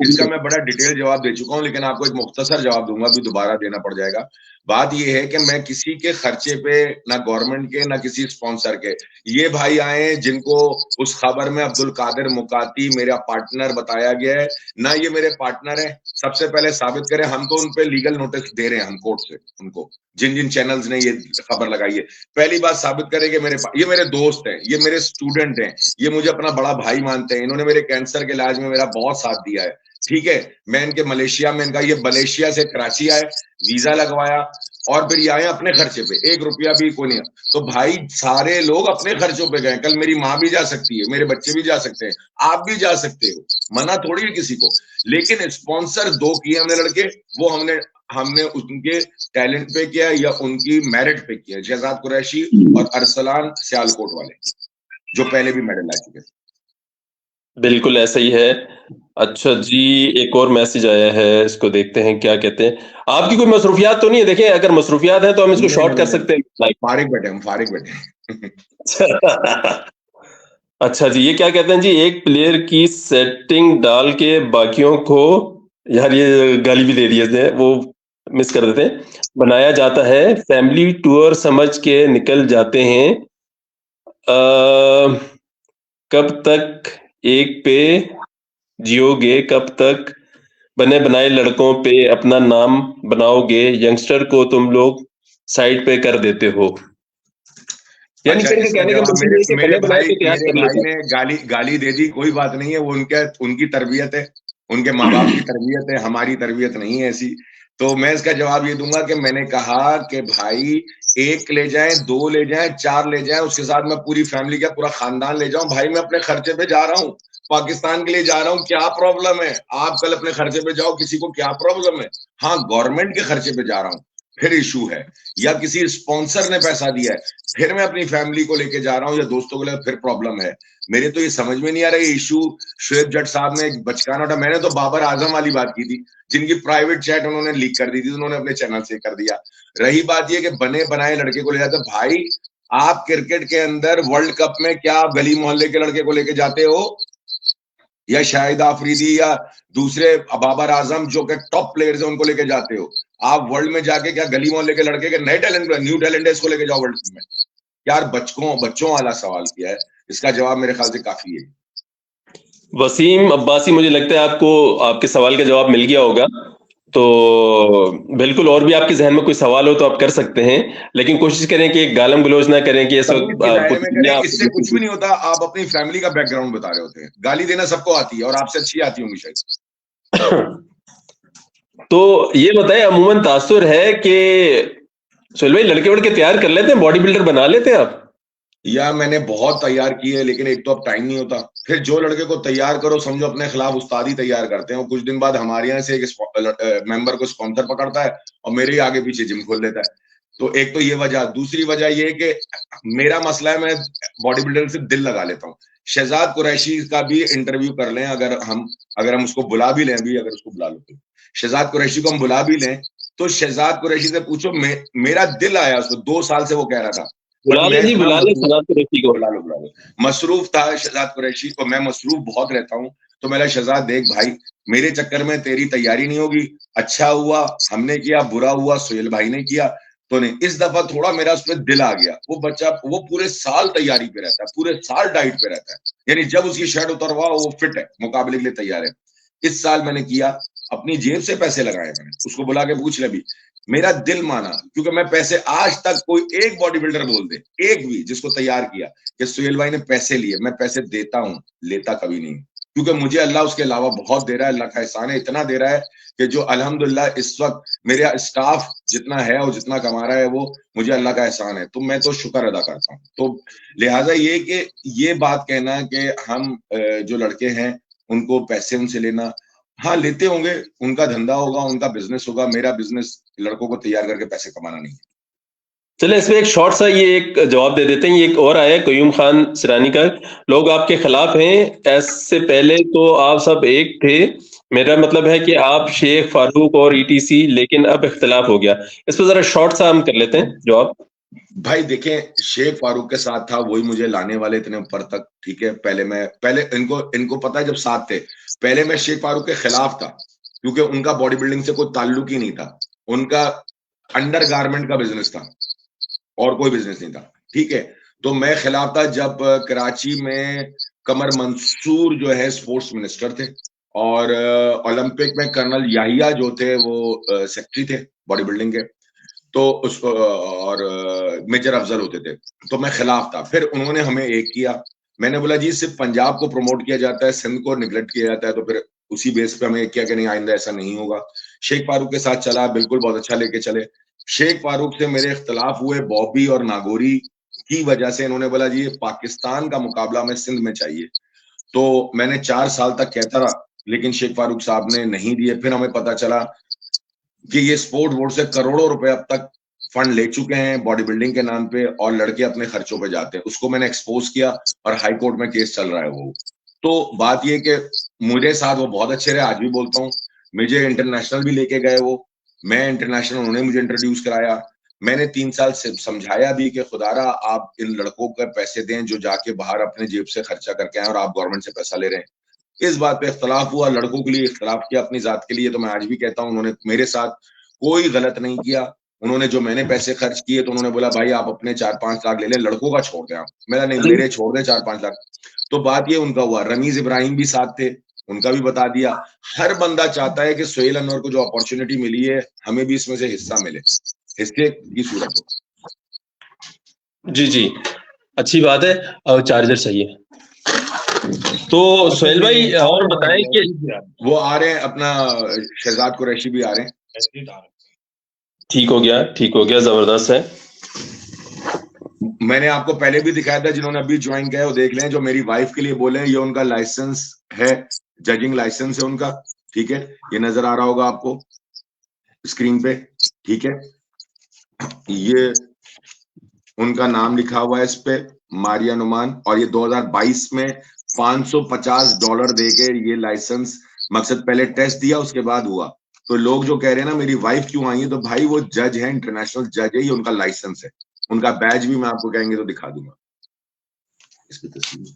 इसका मैं बड़ा डिटेल जवाब दे चुका हूं, लेकिन आपको एक मुख्तसर जवाब दूंगा, अभी दोबारा देना पड़ जाएगा। बात ये है कि मैं किसी के खर्चे पे, ना गवर्नमेंट के ना किसी स्पॉन्सर के, ये भाई आए जिनको उस खबर में अब्दुल कादिर मुकाती मेरा पार्टनर बताया गया है, ना ये मेरे पार्टनर है। सबसे पहले साबित करें, हम तो उन पे लीगल नोटिस दे रहे हैं हम कोर्ट से, उनको जिन चैनल्स ने ये खबर लगाई है। पहली बात साबित करें कि ये मेरे दोस्त हैं, ये मेरे स्टूडेंट हैं, ये मुझे अपना बड़ा भाई मानते हैं। इन्होंने मेरे कैंसर के इलाज में मेरा बहुत साथ दिया है। ठीक है, मैं इनके मलेशिया में, ये मलेशिया से कराची आए, वीजा लगवाया और फिर ये आए अपने खर्चे पे, 1 रुपया भी कोई नहीं। तो भाई सारे लोग अपने खर्चों पे गए। कल मेरी माँ भी जा सकती है, मेरे बच्चे भी जा सकते हैं, आप भी जा सकते हो, मना थोड़ी है किसी को। लेकिन स्पॉन्सर 2 किए हमने लड़के, वो हमने उनके टैलेंट पे किया या उनकी मेरिट पे किया। शहजाद कुरैशी और अरसलान सियालकोट वाले, जो पहले भी मेडल ला चुके थे।
बिल्कुल ऐसा ही है। अच्छा जी, एक और मैसेज आया है, इसको देखते हैं क्या कहते हैं। आपकी कोई मसरूफियात तो नहीं है? देखिए अगर मसरूफियात है तो हम इसको शॉर्ट कर सकते हैं।
फारिग बैठे।
अच्छा जी, ये क्या कहते हैं जी, एक प्लेयर की सेटिंग डाल के बाकियों को, यार ये गाली भी दे दी है, वो मिस कर देते हैं, बनाया जाता है, फैमिली टूर समझ के निकल जाते हैं। कब तक एक पे जियोगे, कब तक बने बनाए लड़कों पे अपना नाम बनाओगे, यंगस्टर को तुम लोग साइड पे कर देते हो। यानी कहने का मतलब
मेरे भाई ने गाली दे दी, कोई बात नहीं है, वो उनकी तरबियत है, उनके माँ बाप की तरबियत है, हमारी तरबियत नहीं है ऐसी। तो मैं इसका जवाब ये दूंगा कि मैंने कहा कि भाई 1 ले जाएं, 2 ले जाएं, 4 ले जाएं, उसके साथ मैं पूरी फैमिली का पूरा खानदान ले जाऊं। भाई मैं अपने खर्चे पे जा रहा हूँ, पाकिस्तान के लिए जा रहा हूँ, क्या प्रॉब्लम है? आप कल अपने खर्चे पे जाओ, किसी को क्या प्रॉब्लम है? हाँ, गवर्नमेंट के खर्चे पे जा रहा हूँ फिर इशू है, या किसी स्पॉन्सर ने पैसा दिया है फिर मैं अपनी फैमिली को लेके जा रहा हूँ, या दोस्तों को लेकर फिर प्रॉब्लम है। मेरे तो ये समझ में नहीं आ रहा है इशू। शुएब जट साहब ने एक बचकाना उठा, मैंने तो बाबर आजम वाली बात की थी, जिनकी प्राइवेट चैट उन्होंने लीक कर दी थी, उन्होंने अपने चैनल से कर दिया। रही बात ये कि बने बनाए लड़के को ले जाते, भाई आप क्रिकेट के अंदर वर्ल्ड कप में क्या आप गली मोहल्ले के लड़के को लेके जाते हो? या शाहिद आफरीदी या दूसरे बाबर आजम जो कि टॉप प्लेयर्स हैं उनको लेके जाते हो? आप वर्ल्ड में जाके क्या गली मोहल्ले के लड़के के नए टैलेंट, न्यू टैलेंट है, इसको लेके जाओ वर्ल्ड में? यार बच्चों वाला सवाल किया है, इसका जवाब मेरे ख्याल से काफी है।
वसीम अब्बासी, मुझे लगता है आपको आपके सवाल का जवाब मिल गया होगा, तो बिल्कुल और भी आपके जहन में कोई सवाल हो तो आप कर सकते हैं, लेकिन कोशिश करें कि गालम गलोच ना करें कि इस वक्त
इससे कुछ भी नहीं होता। आप अपनी फैमिली का बैकग्राउंड बता रहे होते हैं, गाली देना सबको आती है और आपसे अच्छी आती होंगी शायद।
तो ये बताएं, अमूमन तासुर है कि सोहेल भाई लड़के वड़के तैयार कर लेते हैं, बॉडी बिल्डर बना लेते हैं आप?
या मैंने बहुत तैयार किए, लेकिन एक तो अब टाइम नहीं होता। फिर जो लड़के को तैयार करो समझो अपने खिलाफ उस्ताद ही तैयार करते हैं, और कुछ दिन बाद हमारे यहाँ से एक मेंबर को स्पॉन्सर पकड़ता है और मेरे ही आगे पीछे जिम खोल लेता है। तो एक तो ये वजह, दूसरी वजह ये कि मेरा मसला है, मैं बॉडी बिल्डर से दिल लगा लेता हूँ। शहजाद कुरैशी का भी इंटरव्यू कर लें, अगर हम उसको बुला भी लें, अभी अगर उसको बुला लो तो शहजाद कुरैशी को हम बुला भी लें, तो शहजाद कुरैशी से पूछो, मेरा दिल आया उसको, 2 साल से वो कह रहा था,
बुला लो शहजाद कुरैशी को,
बुला लो। मसरूफ था शहजाद कुरैशी को, मैं मसरूफ बहुत रहता हूँ, तो मेरा शहजाद देख भाई, मेरे चक्कर में तेरी तैयारी नहीं होगी, अच्छा हुआ हमने किया, बुरा हुआ सोहेल भाई ने किया, तो नहीं, इस दफा थोड़ा मेरा उस पर दिल आ गया। वो बच्चा वो पूरे साल तैयारी पे रहता है, पूरे साल डाइट पे रहता है, यानी जब उसकी शर्ट उतरवा वो फिट है, मुकाबले के लिए तैयार है। इस साल मैंने किया, अपनी जेब से पैसे लगाए, मैंने उसको बुला के पूछ ले भी, मेरा दिल माना, क्योंकि मैं पैसे, आज तक कोई एक बॉडी बिल्डर बोल दे, एक भी जिसको तैयार किया कि सोहेल भाई ने पैसे लिए, मैं पैसे देता हूं, लेता कभी नहीं, क्योंकि मुझे अल्लाह उसके अलावा बहुत दे रहा है, अल्लाह का एहसान है, इतना दे रहा है कि जो अल्हम्दुलिल्लाह इस वक्त मेरा स्टाफ जितना है और जितना कमा रहा है वो मुझे अल्लाह का एहसान है, तो मैं तो शुक्र अदा करता हूँ। तो लिहाजा ये कि ये बात कहना कि हम जो लड़के हैं उनको पैसे उनसे लेना, हाँ लेते होंगे, उनका धंधा होगा, उनका बिजनेस होगा, मेरा बिजनेस लड़कों को तैयार करके पैसे कमाना नहीं है।
चले इसमें एक शॉर्ट सा ये एक जवाब दे देते हैं। ये एक और आया कयूम खान सिरानी का, लोग आपके खिलाफ हैं, इससे पहले तो आप सब एक थे, मेरा मतलब है कि आप शेख फारूक और ईटीसी, लेकिन अब इख्तिलाफ हो गया। इस पर जरा शॉर्ट सा हम कर लेते हैं जवाब।
भाई देखें, शेख फारूक के साथ था, वही मुझे लाने वाले इतने ऊपर तक, ठीक है। पहले इनको पता है, जब साथ थे पहले मैं शेख फारूक के खिलाफ था, क्योंकि उनका बॉडी बिल्डिंग से कोई ताल्लुक ही नहीं था, उनका अंडर गारमेंट का बिजनेस था और कोई बिजनेस नहीं था, ठीक है। तो मैं खिलाफ था जब कराची में कमर मंसूर जो है स्पोर्ट्स मिनिस्टर थे, और ओलंपिक में कर्नल याहिया जो थे वो सेक्रेटरी थे बॉडी बिल्डिंग के, तो उस और मेजर अफजल होते थे, तो मैं खिलाफ था। फिर उन्होंने हमें एक किया, मैंने बोला जी सिर्फ पंजाब को प्रमोट किया जाता है, सिंध को निगलेक्ट किया जाता है, तो फिर उसी बेस पे हमें एक किया कि नहीं आइंदा ऐसा नहीं होगा। शेख फारूक के साथ चला, बिल्कुल बहुत अच्छा लेके चले। शेख फारूक से मेरे इख्तलाफ हुए बॉबी और नागौरी की वजह से, इन्होंने बोला जी पाकिस्तान का मुकाबला हमें सिंध में चाहिए, तो मैंने 4 साल तक कहता रहा, लेकिन शेख फारूक साहब ने नहीं दिए। फिर हमें पता चला कि ये स्पोर्ट बोर्ड से करोड़ों रुपए अब तक फंड ले चुके हैं बॉडी बिल्डिंग के नाम पे, और लड़के अपने खर्चों पे जाते हैं। उसको मैंने एक्सपोज किया और हाई कोर्ट में केस चल रहा है वो। तो बात ये कि मुझे साथ वो बहुत अच्छे रहे, आज भी बोलता हूँ, मुझे इंटरनेशनल भी लेके गए वो, मैं इंटरनेशनल, उन्होंने मुझे इंट्रोड्यूस कराया। मैंने 3 साल से समझाया भी कि खुदारा आप इन लड़कों को पैसे दें जो जाके बाहर अपने जेब से खर्चा करके आए और आप गवर्नमेंट से पैसा ले रहे हैं। इस बात पे इख्तलाफ हुआ, लड़कों के लिए इख्तलाफ किया, अपनी जात के लिए। तो मैं आज भी कहता हूँ उन्होंने मेरे साथ कोई गलत नहीं किया। उन्होंने जो मैंने पैसे खर्च किए तो उन्होंने बोला भाई आप अपने 4-5 लाख ले लें, लड़कों का छोड़ दें आप। मेरा नहीं, मेरे छोड़ दें 4-5 लाख। तो बात ये उनका हुआ। रमीज इब्राहिम भी साथ थे, उनका भी बता दिया। हर बंदा चाहता है कि सोहेल अनवर को जो अपॉर्चुनिटी मिली है हमें भी इसमें से हिस्सा मिले, हिस्से की सूरत हो।
जी जी, अच्छी बात है। और चार्जर चाहिए तो सोहेल भाई और बताएं कि
वो आ रहे हैं, अपना शहजाद कुरैशी भी आ रहे हैं।
ठीक हो गया, ठीक हो गया, जबरदस्त है।
मैंने आपको पहले भी दिखाया था, जिन्होंने अभी ज्वाइन किया है वो देख लें, जो मेरी वाइफ के लिए बोले, ये उनका लाइसेंस है, जजिंग लाइसेंस है उनका, ठीक है, ये नजर आ रहा होगा आपको स्क्रीन पे, ठीक है। ये उनका नाम लिखा हुआ है इस पे, मारिया नुमान, और ये 2022 में $550 देके ये लाइसेंस, मकसद पहले टेस्ट दिया उसके बाद हुआ। तो लोग जो कह रहे हैं ना मेरी वाइफ क्यों आई है, तो भाई वो जज है, इंटरनेशनल जज है, ये उनका लाइसेंस है। उनका बैज भी मैं आपको कहेंगे तो दिखा दूंगा, इस पे तस्वीर।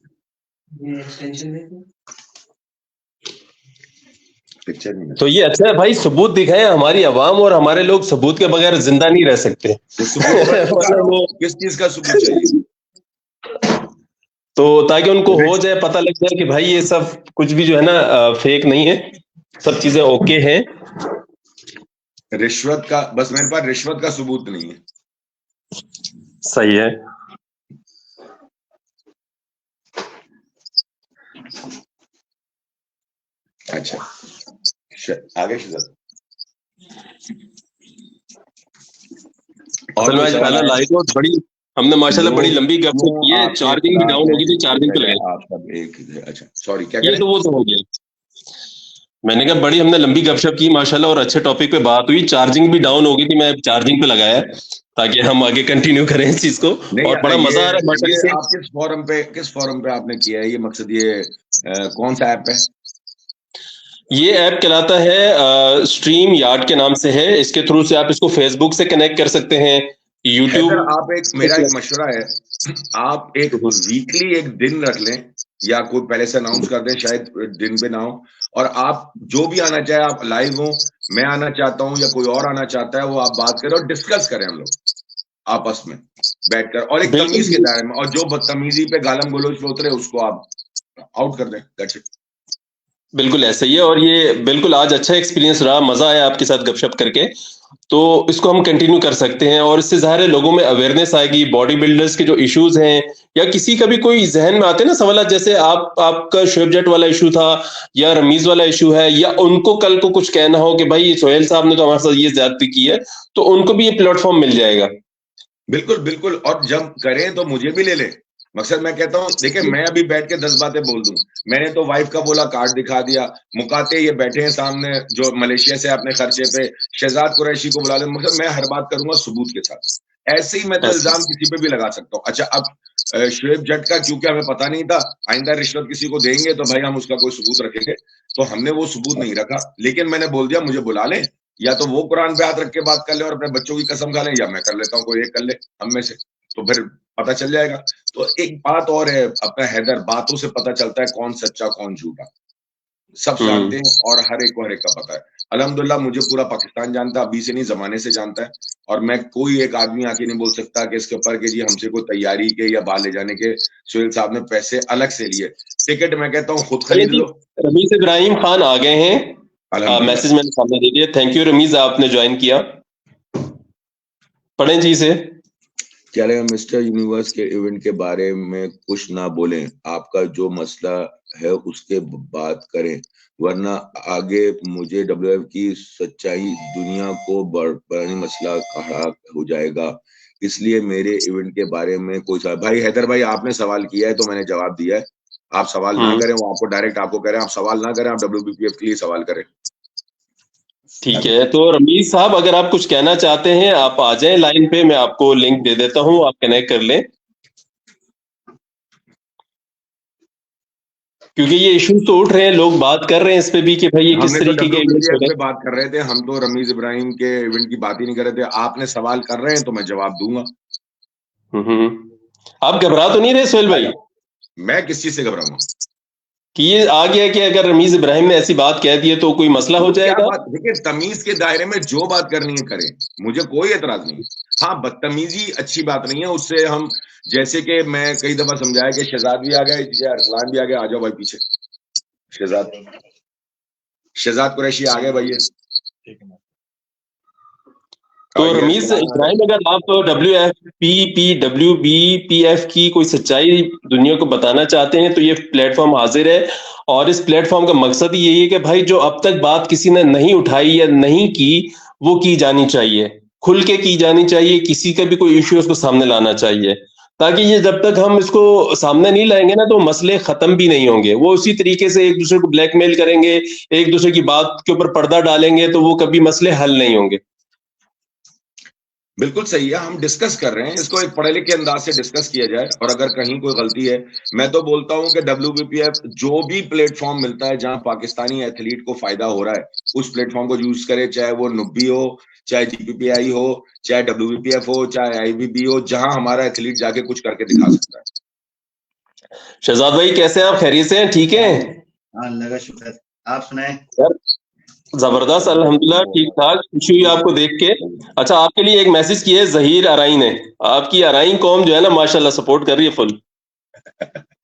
पिक्चर नहीं है।
तो ये अच्छा है भाई, सबूत दिखाए हमारी आवाम, और हमारे लोग सबूत के बगैर जिंदा नहीं रह सकते।
तो सबूत किस चीज का सबूत चाहिए?
तो ताकि उनको हो जाए, पता लग जाए कि भाई ये सब कुछ भी जो है ना फेक नहीं है, सब चीजें ओके हैं।
रिश्वत का, बस मेरे पास रिश्वत का सबूत नहीं है।
सही है।
अच्छा, आगे शहजाद।
असल में आज पहला लाइव और बड़ी हमने माशाल्लाह बड़ी लंबी गपशप की है, चार्जिंग भी डाउन होगी तो चार्जिंग पे लगे
आप सब एक। अच्छा सॉरी, क्या
ये तो वो तो हो गया। मैंने कहा बड़ी हमने लंबी गपशप की माशाल्लाह और अच्छे टॉपिक पे बात हुई, चार्जिंग भी डाउन हो गई थी, मैं चार्जिंग पे लगाया ताकि हम आगे कंटिन्यू करें इस चीज को, और बड़ा मजा आ रहा है माशाल्लाह से।
आप किस फॉरम पे आपने किया है ये? मकसद ये कौन सा ऐप है?
ये ऐप कहलाता है स्ट्रीम यार्ड के नाम से है। इसके थ्रू से आप इसको फेसबुक से कनेक्ट कर सकते हैं, यूट्यूब।
आप मेरा एक मशवरा है, आप एक वीकली एक दिन रख लें, या कोई पहले से अनाउंस कर दें, शायद दिन पे ना हो, और आप जो भी आना चाहे, आप लाइव हो, मैं आना चाहता हूं या कोई और आना चाहता है, वो आप बात करें और डिस्कस करें हम लोग आपस में बैठकर, और एक तमीज के दायरे में, और जो बदतमीजी पे गालम गलोच पे उतरे उसको आप आउट कर दें। That's it.
बिल्कुल ऐसा ही है, और ये बिल्कुल आज अच्छा एक्सपीरियंस रहा, मजा आया आपके साथ गपशप करके। तो इसको हम कंटिन्यू कर सकते हैं, और इससे ज़ाहिर है लोगों में अवेयरनेस आएगी, बॉडी बिल्डर्स के जो इश्यूज हैं, या किसी का भी कोई जहन में आते हैं ना सवाल, जैसे आपका शोएब जट वाला इशू था या रमीज वाला इशू है, या उनको कल को कुछ कहना हो कि भाई सोहेल साहब ने तो हमारे साथ ये ज्यादती की है, तो उनको भी ये प्लेटफॉर्म मिल जाएगा।
बिल्कुल बिल्कुल, और जब करें तो मुझे भी ले ले। मकसद मैं कहता हूँ, देखिए मैं अभी बैठ के 10 बातें बोल दूं, मैंने तो वाइफ का बोला, कार्ड दिखा दिया, मुकाते ये बैठे हैं सामने जो मलेशिया से अपने खर्चे पे, शहजाद कुरैशी को बुला ले, मकसद मैं हर बात करूंगा सबूत के साथ। ऐसे ही मैं तो इल्जाम किसी पे भी लगा सकता हूँ। अच्छा, अब शोएब जट का क्योंकि हमें पता नहीं था, आइंदा रिश्वत किसी को देंगे तो भाई हम उसका कोई सबूत रखेंगे, तो हमने वो सबूत नहीं रखा, लेकिन मैंने बोल दिया मुझे बुला ले, या तो वो कुरान पे हाथ रख के बात कर ले और अपने बच्चों की कसम खा ले, या मैं कर लेता हूँ, कोई एक कर ले हम में से, तो फिर पता चल जाएगा। तो एक बात और है अपना हैदर, बातों से पता चलता है कौन सच्चा कौन झूठा, सब जानते हैं, और हर एक को हर एक का पता है। अल्हम्दुलिल्लाह मुझे पूरा पाकिस्तान जानता है, अभी से नहीं जमाने से जानता है, और मैं कोई एक आदमी आके नहीं बोल सकता कि इसके ऊपर के जी हमसे कोई तैयारी के या बाहर ले जाने के सोहेल साहब ने पैसे अलग से लिए। टिकट मैं कहता हूँ खुद खरीद लो।
रमीज इब्राहिम खान आ गए हैं, मैसेज मैंने सामने दे दिया। थैंक यू रमीज, आपने ज्वाइन किया, पढ़ें जी से।
चले मिस्टर यूनिवर्स के इवेंट के बारे में कुछ ना बोलें, आपका जो मसला है उसके बात करें, वरना आगे मुझे WF की सच्चाई दुनिया को बड़ा मसला खड़ा हो जाएगा, इसलिए मेरे इवेंट के बारे में कोई सवाल। भाई हैदर भाई, आपने सवाल किया है तो मैंने जवाब दिया है, आप सवाल ना करें, वो आपको डायरेक्ट आपको कह रहे हैं, आप सवाल ना करें, आप WBPF के लिए सवाल करें।
ठीक है, तो रमीज साहब अगर आप कुछ कहना चाहते हैं आप आ जाएं लाइन पे, मैं आपको लिंक दे देता हूं, आप कनेक्ट कर लें, क्योंकि ये इश्यूज तो उठ रहे हैं, लोग बात कर रहे हैं इस पे भी कि भाई ये किस तरीके के इवेंट्स
पे बात कर रहे थे, हम तो रमीज इब्राहिम के इवेंट की बात ही नहीं कर रहे थे। आपने सवाल कर रहे हैं तो मैं जवाब दूंगा।
आप घबरा तो नहीं रहे सोहेल भाई?
मैं किस चीज से घबराऊंगा
कि ये आ गया कि अगर रमीज इब्राहिम ने ऐसी बात कह दी है तो कोई मसला हो जाएगा?
देखिए, तमीज के दायरे में जो बात करनी है करें, मुझे कोई एतराज नहीं। हाँ, बदतमीजी अच्छी बात नहीं है, उससे हम, जैसे कि मैं कई दफा समझाया कि शहजाद भी आ गए, अरसलान भी आ गए, आ जाओ भाई पीछे, शहजाद कुरैशी आ गए भैया।
तो रमीज इब्राहिम, अगर आप WBPF की कोई सच्चाई दुनिया को बताना चाहते हैं तो ये प्लेटफॉर्म हाजिर है, और इस प्लेटफॉर्म का मकसद ही यही है कि भाई जो अब तक बात किसी ने नहीं उठाई या नहीं की, वो की जानी चाहिए, खुल के की जानी चाहिए, किसी का भी कोई इश्यू उसको सामने लाना चाहिए, ताकि ये जब तक हम इसको सामने नहीं लाएंगे ना तो मसले खत्म भी नहीं होंगे। वो उसी तरीके से एक दूसरे को ब्लैकमेल करेंगे, एक दूसरे की बात के ऊपर पर्दा डालेंगे, तो वो कभी मसले हल नहीं होंगे।
बिल्कुल सही है, हम डिस्कस कर रहे हैं, इसको एक पढ़े लिखे अंदाज से डिस्कस किया जाए, और अगर कहीं कोई गलती है, मैं तो बोलता हूं कि WBPF जो भी प्लेटफॉर्म मिलता है जहां पाकिस्तानी एथलीट को फायदा हो रहा है, उस प्लेटफॉर्म को यूज करे, चाहे वो नुब्बी हो, चाहे GPPI हो, चाहे WBPF हो, चाहे IBB हो, जहां हमारा एथलीट जाके कुछ करके दिखा सकता है।
शहजाद भाई कैसे हैं आप? खैरियत से हैं? ठीक है?
अल्लाह का शुक्र, आप सुनाएं।
जबरदस्त, अल्हम्दुलिल्लाह ठीक ठाक, खुशी हुई आपको देख के। अच्छा, आपके लिए एक मैसेज किया है जहीर अराई ने। आपकी अराई कौम जो है ना माशाल्लाह सपोर्ट कर रही है फुल।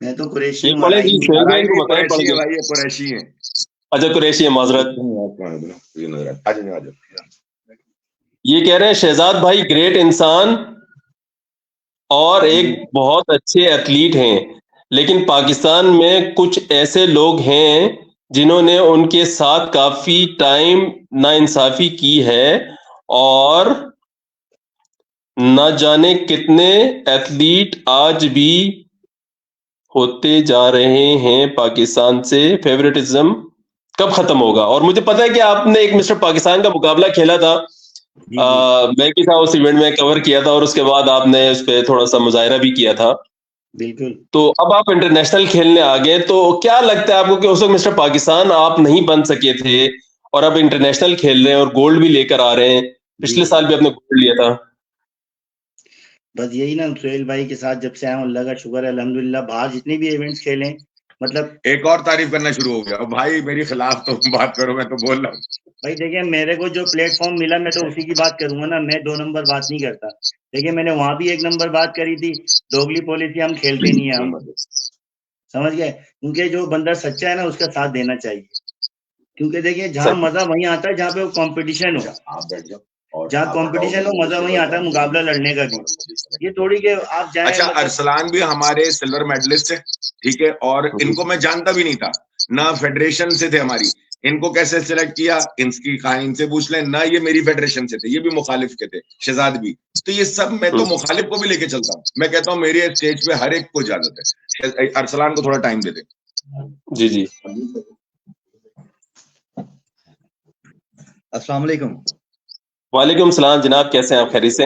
मैं तो कुरैशी
ये
हूँ,
पढ़े
अराई
जी,
नहीं।
सोहेल भाई
अराई
को
नहीं,
बताएं पढ़
कुरैशी है
के।
भाई, ये कुरैशी है।
अच्छा कुरैशी है, माजरत। ये कह रहे हैं शहजाद भाई ग्रेट इंसान और एक बहुत अच्छे एथलीट हैं, लेकिन पाकिस्तान में कुछ ऐसे लोग हैं जिन्होंने उनके साथ काफी टाइम नाइंसाफी की है और न जाने कितने एथलीट आज भी होते जा रहे हैं पाकिस्तान से। फेवरेटिज्म कब खत्म होगा? और मुझे पता है कि आपने एक मिस्टर पाकिस्तान का मुकाबला खेला था।
जी जी
मैं भी था उस इवेंट में, कवर किया था और उसके बाद आपने उस पर थोड़ा सा मुजाहिरा भी किया था।
बिल्कुल।
तो अब आप इंटरनेशनल खेलने आ गए, तो क्या लगता है आपको कि उस वक्त मिस्टर पाकिस्तान आप नहीं बन सके थे और अब इंटरनेशनल खेल रहे हैं और गोल्ड भी लेकर आ रहे हैं? पिछले साल भी आपने गोल्ड लिया था।
बस यही ना, सोहेल भाई के साथ जब से आया हूँ, अल्लाह का शुक्र है अल्हम्दुलिल्लाह, बाहर जितने भी इवेंट्स खेले, मतलब
एक और तारीफ करना शुरू हो गया भाई, मेरी खिलाफ तो बात करो, मैं तो बोल रहा हूँ।
भाई देखिए, मेरे को जो प्लेटफॉर्म मिला मैं तो उसी की बात करूंगा ना, मैं 2 नंबर बात नहीं करता। देखिए मैंने वहां भी 1 नंबर बात करी थी, दोगली पॉलिसी हम खेलते नहीं है हम, समझ गए? क्योंकि जो बंदा सच्चा है ना उसका साथ देना चाहिए, क्योंकि देखिए जहाँ
सही।
मजा वहीं आता है जहाँ पे वो कंपटीशन हो,
आप बैठ जाओ।
जहाँ कंपटीशन हो मजा वहीं आता है मुकाबला लड़ने का भी। ये थोड़ी कि आप जाए
अच्छा,
मतलब
अरसलान भी हमारे सिल्वर मेडलिस्ट है, ठीक है, और इनको मैं जानता भी नहीं था ना, फेडरेशन से थे हमारी। इनको कैसे सिलेक्ट किया, इनकी कहानी इनसे पूछ लें ना, ये मेरी फेडरेशन से थे, ये भी मुखालिफ के थे, शहजाद भी। तो ये सब मैं तो मुखालिफ को भी लेके चलता हूँ। मैं कहता हूँ मेरे स्टेज पे हर एक को इजाजत है, अरसलान को थोड़ा टाइम दे दे।
जी जी।
अस्सलाम वालेकुम।
वालेकुम सलाम जनाब, कैसे हैं आप? खैरियत से?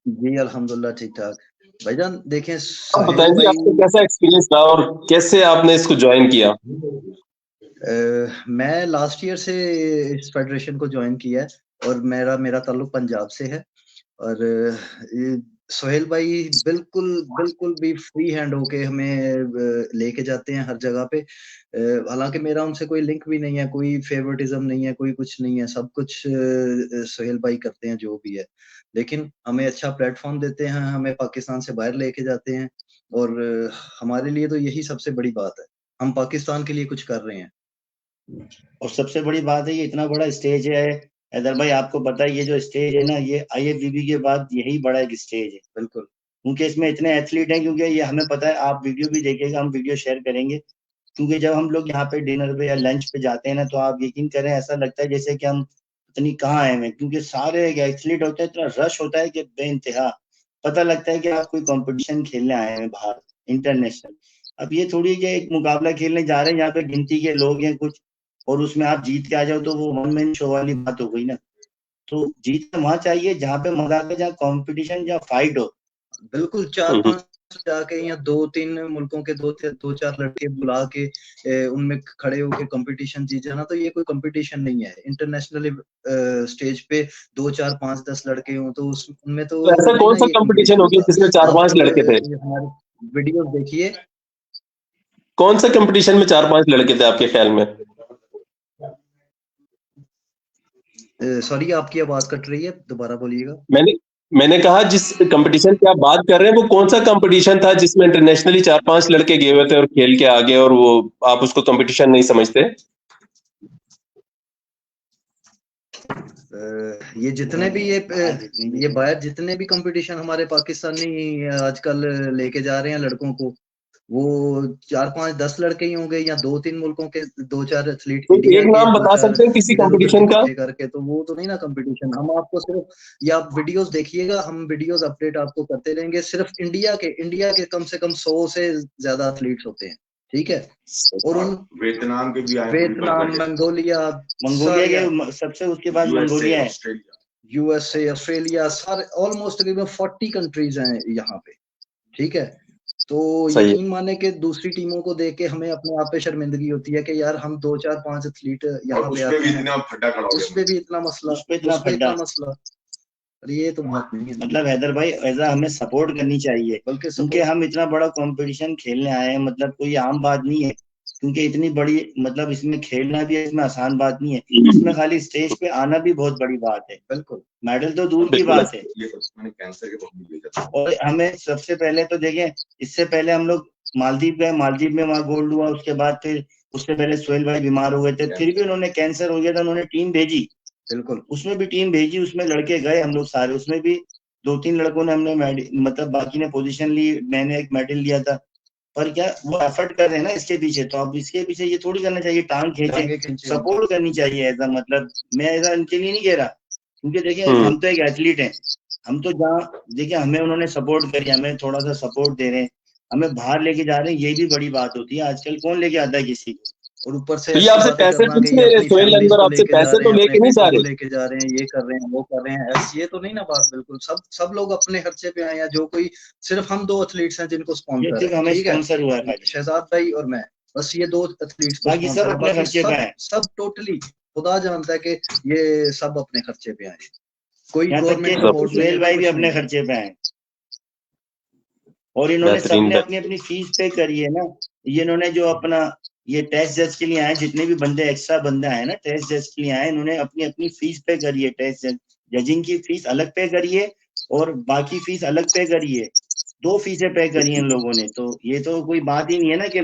जी अल्हम्दुलिल्लाह ठीक ठाक। भाईजान देखें,
आप
सोहेल
बताएं जी,
भाई,
आपका कैसा एक्सपीरियंस रहा और कैसे आपने इसको ज्वाइन किया?
मैं लास्ट ईयर से इस फेडरेशन को ज्वाइन किया है और मेरा मेरा ताल्लुक पंजाब से है। और सोहेल भाई बिल्कुल बिल्कुल भी फ्री हैंड होके हमें लेके जाते हैं हर जगह पे। हालांकि मेरा उनसे कोई लिंक भी नहीं है, कोई फेवरेटिज्म नहीं है, कोई कुछ नहीं है, सब कुछ सोहेल भाई करते हैं जो भी है। लेकिन हमें अच्छा प्लेटफॉर्म देते हैं, हमें पाकिस्तान से बाहर लेके जाते हैं और हमारे लिए तो यही सबसे बड़ी बात है, हम पाकिस्तान के लिए कुछ कर रहे हैं।
और सबसे बड़ी बात है ये इतना बड़ा स्टेज है हैदर भाई, आपको पता है ये जो स्टेज है ना, ये IFBB के बाद यही बड़ा एक स्टेज है।
बिल्कुल।
क्योंकि इसमें इतने एथलीट हैं, क्योंकि ये हमें पता है, आप वीडियो भी देखिएगा, हम वीडियो शेयर करेंगे। क्योंकि जब हम लोग यहाँ पे डिनर पे या लंच पे जाते हैं ना, तो आप यकीन करें ऐसा लगता है जैसे कि हम पता नहीं कहाँ आए हैं, क्योंकि सारे एथलीट होते हैं, इतना रश होता है कि बेइंतहा पता लगता है कि आप कोई कंपटीशन खेलने आए हैं बाहर इंटरनेशनल। अब ये थोड़ी कि एक मुकाबला खेलने जा रहे हैं यहाँ पे गिनती के लोग हैं कुछ, और उसमें आप जीत के आ जाओ तो वो वन मैन शो वाली बात हो गई ना। तो जीतना वहां चाहिए जहाँ पे मजा आए, जहाँ कंपटीशन, जहाँ फाइट हो।
बिल्कुल, 4-5 जाके या 2-3 मुल्कों के 2-4 लड़के बुला के उनमें खड़े होके कंपटीशन जीत जाना, तो ये कोई कंपटीशन नहीं है। इंटरनेशनल स्टेज पे 2-4-5-10 लड़के हों तो उनमें तो
तो ऐसा
नहीं
कौन
ना
सा
ये
कंपटीशन हो
कंपटीशन
गया
होता।
जिसमें चार
आप
पांच लड़के थे?
हमारे वीडियो देखिए,
कौन सा कंपटीशन में चार पांच लड़के थे आपके ख्याल में?
सॉरी आपकी आवाज कट रही है, दोबारा बोलिएगा।
मैंने कहा जिस कंपटीशन की आप बात कर रहे हैं वो कौन सा कंपटीशन था जिसमें इंटरनेशनली चार पांच लड़के गए हुए थे और खेल के आ गए और वो आप उसको कंपटीशन नहीं समझते?
ये जितने भी ये बाहर जितने भी कंपटीशन हमारे पाकिस्तानी आजकल लेके जा रहे हैं लड़कों को, वो 4-5-10 लड़के ही होंगे या 2-3 मुल्कों के 2-4 एथलीट
तो
इंडिया
एक
के,
नाम बता
2-4
सकते हैं किसी
इधर उधर के
कंपटीशन का?
इकट्ठे करके, तो वो तो नहीं ना कंपटीशन। हम आपको सिर्फ, या आप वीडियोस देखिएगा, हम वीडियोस अपडेट आपको करते रहेंगे। सिर्फ इंडिया के कम से कम 100 से ज्यादा एथलीट्स होते हैं, ठीक है। और उन
वियतनाम के भी आए,
वियतनाम, मंगोलिया
के सबसे उसके बाद मंगोलिया है,
USA, ऑस्ट्रेलिया, सारे ऑलमोस्ट तकरीबन 40 कंट्रीज हैं यहाँ पे, ठीक है। तो यकीन माने कि दूसरी टीमों को देख के हमें अपने आप पे शर्मिंदगी होती है कि यार हम 2-4-5 एथलीट यहाँ पे आते हैं, उस पे भी इतना मसला, अरे ये तो बात नहीं है।
मतलब हैदर भाई ऐसा हमें सपोर्ट करनी चाहिए,
बल्कि
क्योंकि हम इतना बड़ा कंपटीशन खेलने आए हैं, मतलब कोई आम बात नहीं है। क्योंकि इतनी बड़ी मतलब इसमें खेलना भी है, इसमें आसान बात नहीं है, इसमें खाली स्टेज पे आना भी बहुत बड़ी बात है।
बिल्कुल,
मेडल तो दूर की बात है।
कैंसर के
और हमें सबसे पहले तो देखें, इससे पहले हम लोग मालदीव गए, मालदीव में वहाँ गोल्ड हुआ, उसके बाद फिर उससे पहले सोहेल भाई बीमार हो गए थे, फिर भी उन्होंने कैंसर हो गया था, उन्होंने टीम भेजी,
बिल्कुल,
उसमें भी टीम भेजी, उसमें लड़के गए हम लोग सारे, उसमें भी 2-3 लड़कों ने हमने मतलब बाकी ने पोजीशन ली, मैंने एक मेडल लिया था। पर क्या वो एफर्ट कर रहे हैं ना इसके पीछे, तो अब इसके पीछे ये थोड़ी करना चाहिए टांग खींचे, सपोर्ट करनी चाहिए। ऐसा मतलब मैं ऐसा इनके लिए नहीं कह रहा, क्योंकि देखिए हम तो एक एथलीट हैं, हम तो जहाँ देखिए हमें उन्होंने सपोर्ट करी, हमें थोड़ा सा सपोर्ट दे रहे हैं, हमें बाहर लेके जा रहे हैं, ये भी बड़ी बात होती है। आजकल कौन लेके आता है किसी को,
और ऊपर से
तो ये आपसे पैसे पूछ रहे हैं सोहेल अनवर, आपसे पैसे तो लेके नहीं जा रहे,
लेके जा रहे हैं, ये कर रहे हैं, वो कर रहे हैं, ये तो नहीं ना बात। बिल्कुल सब लोग अपने खर्चे पे आए हैं, जो कोई सिर्फ हम 2 एथलीट्स हैं जिनको स्पॉन्सर है,
हमें स्पॉन्सर हुआ है
शहजाद भाई और मैं, बस ये 2 एथलीट्स को
बाकी सब अपने खर्चे पे आए,
सब टोटली खुदा जानता है कि ये सब अपने खर्चे पे आए, कोई गवर्नमेंट
सपोर्ट। सोहेल भाई भी अपने खर्चे पे आए, और इन्होंने सबने अपनी अपनी फीस पे करी है ना। ये इन्होंने जो अपना ये टेस्ट जज के लिए आए, जितने भी बंदे एक्स्ट्रा बंदे आए ना टेस्ट जज के लिए आए, इन्होंने अपनी अपनी फीस पे करी है, टेस्ट जजिंग की फीस अलग पे करी है और बाकी फीस अलग पे करी है, 2 फीसें पे करी है इन लोगों ने। तो ये तो कोई बात ही नहीं है ना कि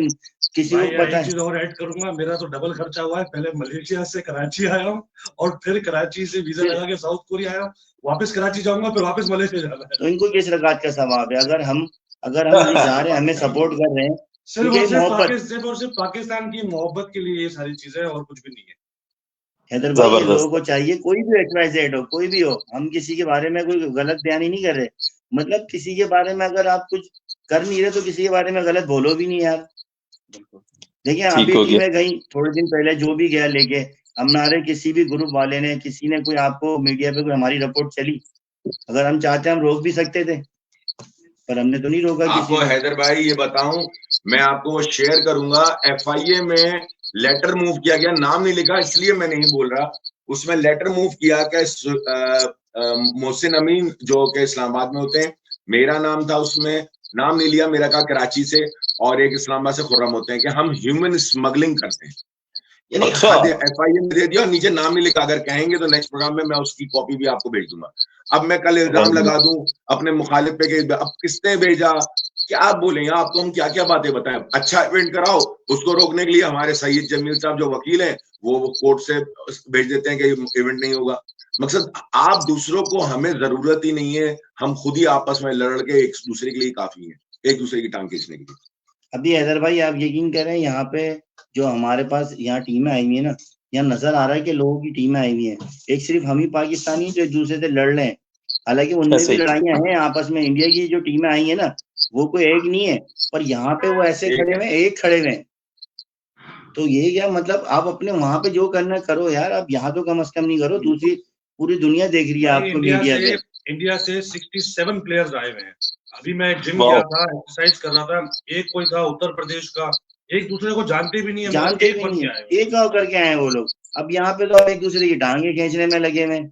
किसी को पता है।
चीज और ऐड करूंगा, मेरा तो डबल खर्चा हुआ है, पहले मलेशिया से कराची आया हूँ और फिर कराची से वीजा लगा के साउथ कोरिया आया हूँ, वापस कराची जाऊंगा, फिर वापस मलेशिया जाना है।
तो इनको किस रकात का सवाब है? अगर हम ये जा रहे हैं, हमें सपोर्ट कर रहे हैं,
सिर्फ और सिर्फ पाकिस्तान की मोहब्बत के लिए ये सारी चीजें, और कुछ भी नहीं है।
हैदर भाई, ये लोगों को चाहिए, कोई भी XYZ हो, कोई भी हो, हम किसी के बारे में कोई गलत बयानी नहीं कर रहे, मतलब किसी के बारे में अगर आप कुछ कर नहीं रहे तो किसी के बारे में गलत बोलो भी नहीं यार। देखिए अभी टीमें गई थोड़े दिन पहले, जो भी गया लेके, हमारे किसी भी ग्रुप वाले ने, किसी ने कोई आपको मीडिया पे कोई हमारी रिपोर्ट चली, अगर हम चाहते हम रोक भी सकते थे, पर हमने तो नहीं रोका।
आपको हैदर भाई ये बताऊं, मैं आपको शेयर करूंगा, FIA में लेटर मूव किया गया, नाम नहीं लिखा इसलिए मैं नहीं बोल रहा, उसमें लेटर मूव किया कि मोहसिन अमीन जो के इस्लामाबाद में होते हैं, मेरा नाम था उसमें, नाम नहीं लिया, मेरा कहा कराची से, और एक इस्लामाबाद से खुर्रम होते हैं, कि हम ह्यूमन स्मगलिंग करते हैं, यानी FIA में दे दिया, नीचे नाम नहीं लिखा। अगर कहेंगे तो नेक्स्ट प्रोग्राम में मैं उसकी कॉपी भी आपको भेज दूंगा। अब मैं कल इल्जाम लगा दूं अपने मुखालिफ पे कि अब किसने भेजा, क्या बोलेंगे आपको, हम क्या क्या बातें बताएं। अच्छा इवेंट कराओ, उसको रोकने के लिए हमारे सैयद जमील साहब जो वकील हैं वो कोर्ट से भेज देते हैं कि इवेंट नहीं होगा। मकसद आप दूसरों को, हमें जरूरत ही नहीं है, हम खुद ही आपस में लड़ के एक दूसरे के लिए काफी है, एक दूसरे की टांग खींचने के लिए।
अभी हैदर भाई आप यकीन करें, यहाँ पे जो हमारे पास यहाँ टीमें आई हुई है ना, यहाँ नजर आ रहा है कि लोगों की टीमें आई हुई हैं, एक सिर्फ हम ही पाकिस्तानी जो एक दूसरे से लड़ रहे हैं, हालांकि उनमें भी लड़ाइयां हैं आपस में। इंडिया की जो टीमें आई है ना, वो कोई एक नहीं है, पर यहाँ पे वो ऐसे खड़े हुए, एक खड़े हुए। तो ये क्या मतलब, आप अपने वहां पे जो करना करो यार, आप यहाँ तो कम से कम नहीं करो, दूसरी पूरी दुनिया देख रही है आपको मीडिया पे।
इंडिया से 67 प्लेयर्स आए हुए हैं। अभी मैं जिम गया था, एक्सरसाइज कर रहा था, एक कोई था उत्तर प्रदेश का, एक दूसरे को जानते भी नहीं है,
जानते भी नहीं है, एक गाँव करके आए वो लोग। अब यहाँ पे तो आप एक दूसरे की टांगे खींचने में लगे हुए।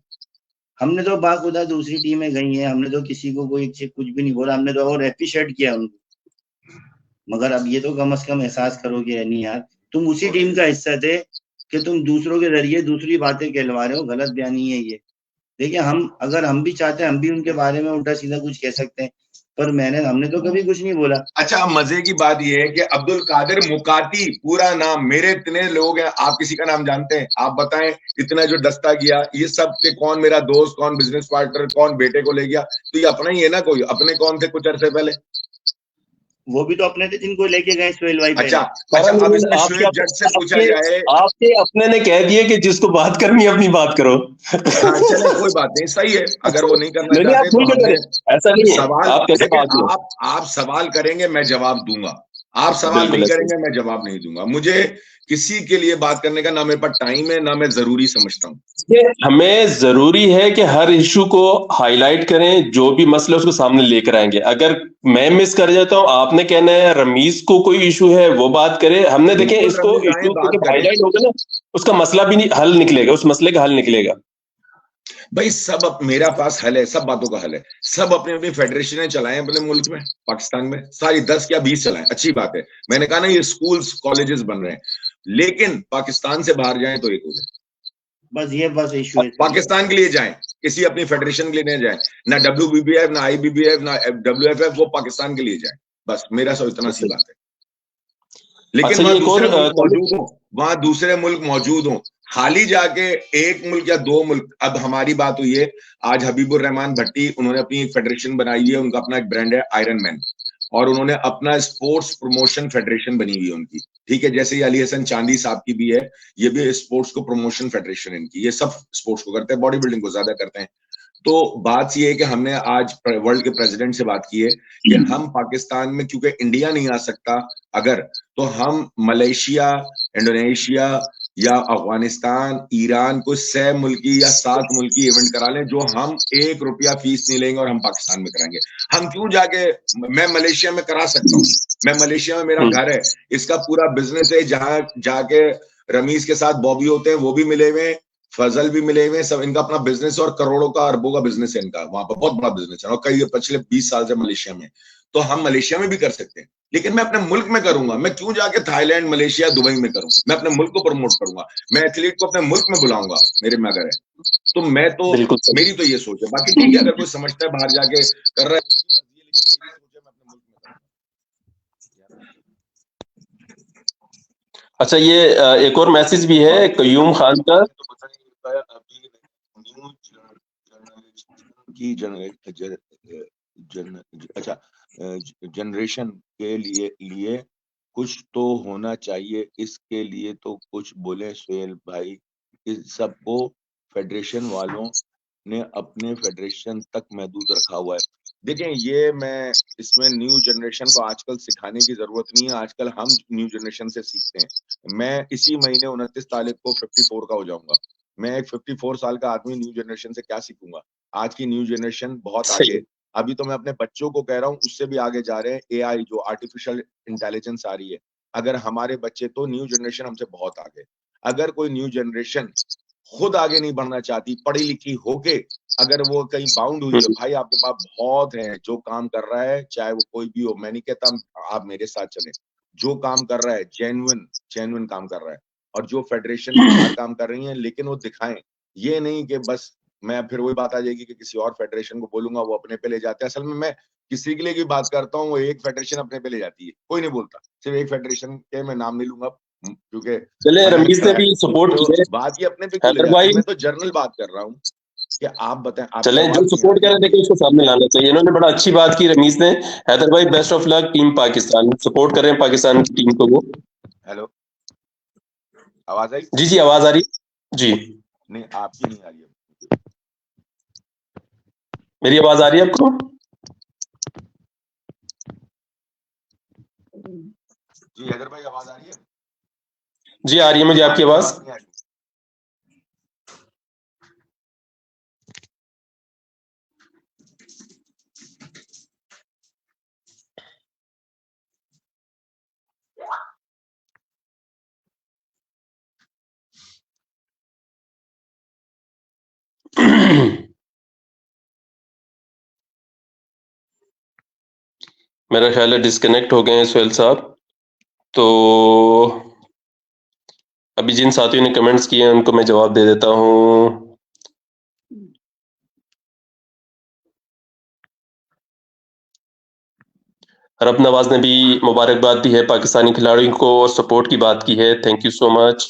हमने तो बाखुदा दूसरी टीमें गई हैं, हमने तो किसी को कोई कुछ भी नहीं बोला, हमने तो और एप्रिशिएट किया उनको। मगर अब ये तो कम से कम एहसास करोगे नहीं यार, तुम उसी टीम का हिस्सा थे कि तुम दूसरों के जरिए दूसरी बातें कहलवा रहे हो, गलत बयानी है ये। देखिए अगर हम भी चाहते हैं, हम भी उनके बारे में उल्टा सीधा कुछ कह सकते हैं, पर हमने तो कभी कुछ नहीं बोला।
अच्छा, मजे की बात यह है कि अब्दुल कादिर मुकाती पूरा नाम, मेरे इतने लोग हैं, आप किसी का नाम जानते हैं? आप बताएं, इतना जो दस्ता किया, ये सब के कौन मेरा दोस्त, कौन बिजनेस पार्टनर, कौन बेटे को ले गया, तो ये अपना ही है ना। कोई अपने कौन थे कुछ अरसे पहले?
वो भी तो अपने थे जिनको लेके गए सोहेल भाई।
अच्छा, अब इसमें शोएब जट से पूछा जाए,
आपके अपने ने कह दिए कि जिसको बात करनी अपनी बात करो।
चले कोई बात नहीं, सही है, अगर वो नहीं करना चाहते तो
ऐसा नहीं है।
सवाल आप सवाल करेंगे, मैं जवाब दूंगा, आप सवाल नहीं करेंगे, मैं जवाब नहीं दूंगा। मुझे किसी के लिए बात करने का ना मेरे पास टाइम है, ना मैं जरूरी समझता हूँ।
हमें जरूरी है कि हर इशू को हाईलाइट करें, जो भी मसला उसको सामने लेकर आएंगे। अगर मैं मिस कर जाता हूँ, आपने कहना है रमीज को कोई इशू है वो बात करे, हमने देखें इसको इशू हाईलाइट होगा ना, उसका मसला भी हल निकलेगा, उस मसले का हल निकलेगा।
भाई सब मेरा पास हल है, सब बातों का हल है। सब अपनी अपनी फेडरेशन चलाएं अपने मुल्क में, पाकिस्तान में सारी 10 या 20 चलाएं, अच्छी बात है। मैंने कहा ना ये स्कूल्स कॉलेजेस बन रहे हैं, लेकिन पाकिस्तान से बाहर जाएं तो एक हो जाए,
बस इशू है।
पाकिस्तान के लिए जाएं, किसी अपनी फेडरेशन के लिए नहीं जाएं, ना WBBF ना IBBF ना WFF, वो पाकिस्तान के लिए जाएं, बस मेरा सब इतना सी बात है। लेकिन
अच्छा,
वहां
ये एक
दूसरे
और
मुल्क मौजूद हो, वहां दूसरे मुल्क मौजूद हो, हाल ही जाके एक मुल्क या 2 मुल्क, अब हमारी बात हुई है आज हबीबुर रहमान भट्टी, उन्होंने अपनी एक फेडरेशन बनाई है, उनका अपना एक ब्रांड है आयरन मैन, और उन्होंने अपना स्पोर्ट्स प्रमोशन फेडरेशन बनी हुई है उनकी, ठीक है। जैसे ये अली हसन चांदी साहब की भी है, ये भी स्पोर्ट्स को प्रमोशन फेडरेशन इनकी, ये सब स्पोर्ट्स को करते हैं, बॉडी बिल्डिंग को ज्यादा करते हैं। तो बात ये है कि हमने आज वर्ल्ड के प्रेसिडेंट से बात की है कि हम पाकिस्तान में, क्योंकि इंडिया नहीं आ सकता अगर, तो हम मलेशिया, इंडोनेशिया या अफगानिस्तान, ईरान को 6 मुल्की या 7 मुल्की इवेंट करा लें, जो हम 1 रुपया फीस नहीं लेंगे और हम पाकिस्तान में कराएंगे। हम क्यों जाके, मैं मलेशिया में करा सकता हूँ, मैं मलेशिया में मेरा घर है, इसका पूरा बिजनेस है, जहां जाके रमीज के साथ बॉबी होते हैं वो भी मिले हुए, फजल भी मिले हुए, सब इनका अपना बिजनेस और करोड़ों का अरबों का बिजनेस है इनका, वहां पर बहुत बड़ा बिजनेस है, और कई पिछले 20 साल से मलेशिया में। तो हम मलेशिया में भी कर सकते हैं, लेकिन मैं अपने मुल्क में करूंगा। मैं क्यों जाके थाईलैंड, मलेशिया, दुबई में करूं? मैं अपने मुल्क को प्रमोट करूंगा, मैं एथलीट को अपने मुल्क में बुलाऊंगा, मेरे में अगर है तो। मैं तो,
बिल्कुल सही।
मेरी तो ये सोच है, बाकी ठीक है अगर कोई समझता है बाहर जाके कर रहा है उसकी मर्जी है, लेकिन मेरी सोच है मैं अपने मुल्क में करूंगा।
अच्छा, ये एक और मैसेज भी है कयूम खान का।
तो बताइए अभी न्यू जनरेशन के लिए कुछ तो होना चाहिए, इसके लिए तो कुछ बोले सोहेल भाई। इस सबको फेडरेशन वालों ने अपने फेडरेशन तक महदूद रखा हुआ है। देखें, ये मैं इसमें न्यू जनरेशन को आजकल सिखाने की जरूरत नहीं है, आजकल हम न्यू जनरेशन से सीखते हैं। मैं इसी महीने 29 तारीख को 54 का हो जाऊंगा। मैं एक 54 साल का आदमी न्यू जनरेशन से क्या सीखूंगा? आज की न्यू जनरेशन बहुत आगे है। अभी तो मैं अपने बच्चों को कह रहा हूँ, उससे भी आगे जा रहे हैं। AI जो आर्टिफिशियल इंटेलिजेंस आ रही है, अगर हमारे बच्चे, तो न्यू जनरेशन हमसे बहुत आगे। अगर कोई न्यू जनरेशन खुद आगे नहीं बढ़ना चाहती, पढ़ी लिखी होके अगर वो कहीं बाउंड हुई है, भाई आपके पास बहुत है जो काम कर रहा है, चाहे वो कोई भी हो। मैं नहीं कहता आप मेरे साथ चले, जो काम कर रहा है जेन्युइन काम कर रहा है, और जो फेडरेशन के बाहर काम कर रही हैं, लेकिन वो दिखाएं। ये नहीं कि बस, मैं फिर वही बात आ जाएगी कि किसी और फेडरेशन को बोलूंगा वो अपने पे ले जाते हैं। असल में मैं किसी के लिए भी बात करता हूँ, वो एक फेडरेशन अपने पे ले जाती है, कोई नहीं बोलता। सिर्फ एक फेडरेशन के मैं नाम नहीं लूंगा क्योंकि
चले, रमीज ने भी सपोर्ट
तो
किया।
बात ये अपने पे क्यों ले
हैदर
जाती
भाई,
है? मैं तो जनरल बात कर रहा हूँ कि आप बताएं, आपकी
चले, जो
आवाज नहीं आ
सपोर्ट
रही
कर
है
रहे थे उसको सामने लाना चाहिए। इन्होंने बड़ा अच्छी बात की रमीज ने। हैदर भाई, best of luck. Team Pakistan support कर रहे हैं पाकिस्तान की टीम को वो।
हेलो, आवाज आई?
जी जी, आवाज आ रही जी।
नहीं, आपकी नहीं आ रही है।
मेरी आवाज आ रही है आपको?
जी हैदर भाई, आवाज आ रही है?
जी आ रही है मुझे आपकी आवाज।
नहीं आ रही।
मेरा ख्याल है डिस्कनेक्ट हो गए हैं सोहेल साहब। तो अभी जिन साथियों ने कमेंट्स किए हैं उनको मैं जवाब दे देता हूँ। रब नवाज ने भी मुबारकबाद दी है पाकिस्तानी खिलाड़ियों को और सपोर्ट की बात की है। Thank you so much.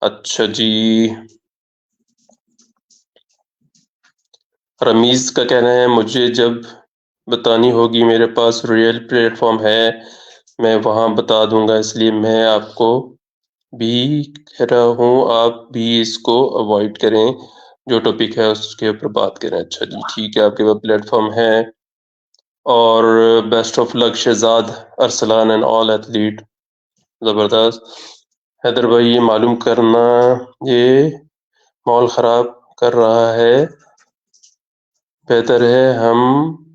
अच्छा जी, रमीज का कहना है मुझे जब बतानी होगी, मेरे पास रियल प्लेटफॉर्म है, मैं वहां बता दूंगा, इसलिए मैं आपको भी कह रहा हूँ आप भी इसको अवॉइड करें, जो टॉपिक है उसके ऊपर बात करें। अच्छा जी, ठीक है, आपके पास प्लेटफॉर्म है। और best of luck Shahzad Arsalan and all athlete. जबरदस्त। हैदर भाई, ये मालूम करना ये माहौल खराब कर रहा है, बेहतर है हम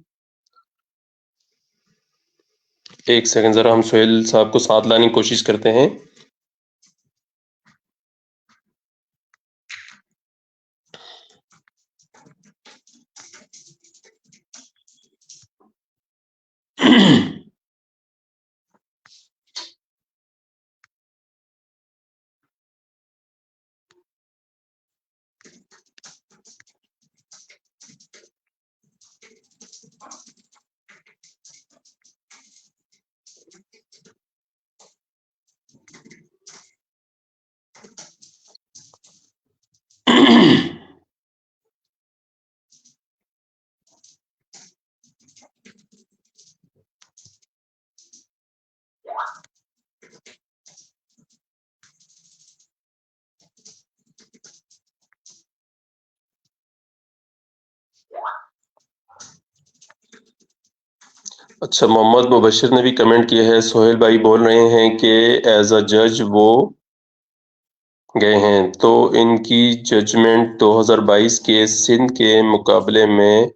एक सेकंड जरा हम सोहेल साहब को साथ लाने की कोशिश करते हैं। अच्छा, मोहम्मद मुबशिर ने भी कमेंट किया है। सोहेल भाई बोल रहे हैं कि एज अ जज वो गए हैं, तो इनकी जजमेंट 2022 के सिंध के मुकाबले में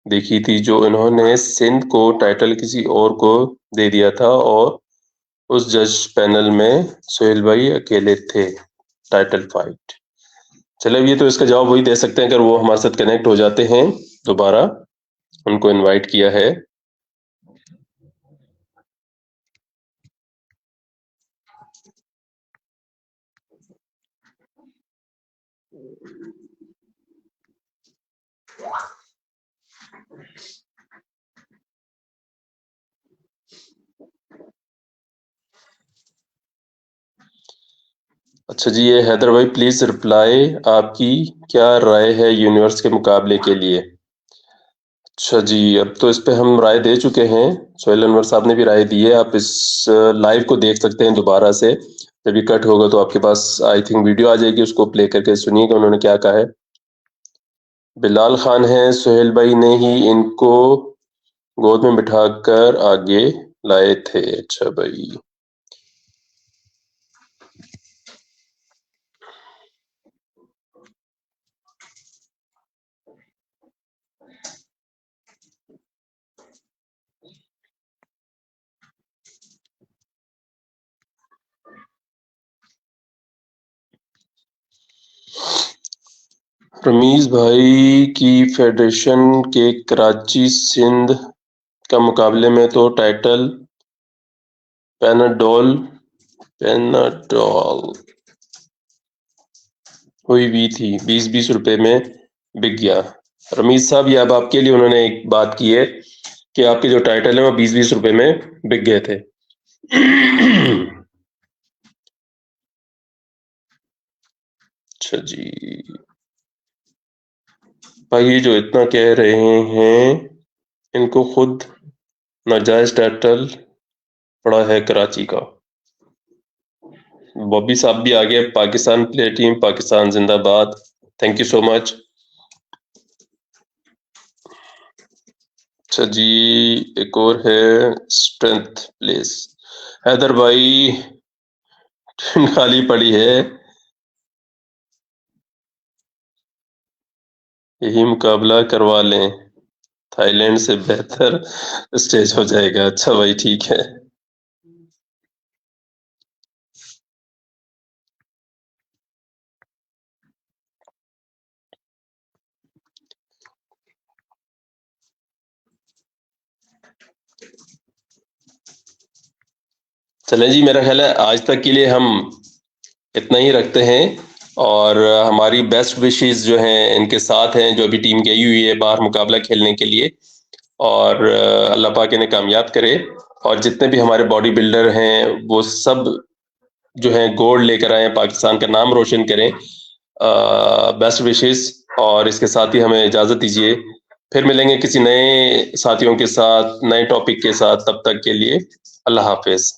देखी थी, जो इन्होंने सिंध को टाइटल किसी और को दे दिया था और उस जज पैनल में सोहेल भाई अकेले थे, टाइटल फाइट। चलो, ये तो इसका जवाब वही दे सकते हैं अगर वो हमारे साथ कनेक्ट हो जाते हैं दोबारा, उनको इनवाइट किया है। अच्छा जी, ये हैदर भाई प्लीज रिप्लाई, आपकी क्या राय है यूनिवर्स के मुकाबले के लिए? अच्छा जी, अब तो इस पे हम राय दे चुके हैं, सोहेल अनवर साहब ने भी राय दी है। आप इस लाइव को देख सकते हैं दोबारा से, जब ये कट होगा तो आपके पास आई थिंक वीडियो आ जाएगी, उसको प्ले करके सुनिएगा उन्होंने क्या कहा है। बिलाल खान है, सोहेल भाई ने ही इनको गोद में बिठाकर आगे लाए थे। अच्छा भाई, रमीज भाई की फेडरेशन के कराची सिंध का मुकाबले में तो टाइटल पैनाडोल हुई भी थी, 20-20 रुपए में बिक गया। रमीज साहब, ये अब आपके लिए उन्होंने एक बात की है कि आपके जो टाइटल है वो 20-20 रुपए में बिक गए थे। अच्छा जी भाई, ये जो इतना कह रहे हैं, इनको खुद नाजायज टाइटल पड़ा है कराची का। बॉबी साहब भी आ गए। पाकिस्तान प्ले टीम, पाकिस्तान जिंदाबाद, थैंक यू सो मच। अच्छा जी, एक और है स्ट्रेंथ प्लेस, हैदर भाई खाली पड़ी है, यही मुकाबला करवा लें, थाईलैंड से बेहतर स्टेज हो जाएगा। अच्छा भाई, ठीक है। चलें जी, मेरा ख्याल है आज तक के लिए हम इतना ही रखते हैं, और हमारी बेस्ट विशेस जो हैं इनके साथ हैं, जो अभी टीम गई हुई है बाहर मुकाबला खेलने के लिए, और अल्लाह पाक इन्हें कामयाब करे, और जितने भी हमारे बॉडी बिल्डर हैं वो सब जो हैं गोल्ड लेकर आए, पाकिस्तान का नाम रोशन करें। बेस्ट विशेस, और इसके साथ ही हमें इजाज़त दीजिए, फिर मिलेंगे किसी नए साथियों के साथ, नए टॉपिक के साथ। तब तक के लिए अल्लाह हाफिज।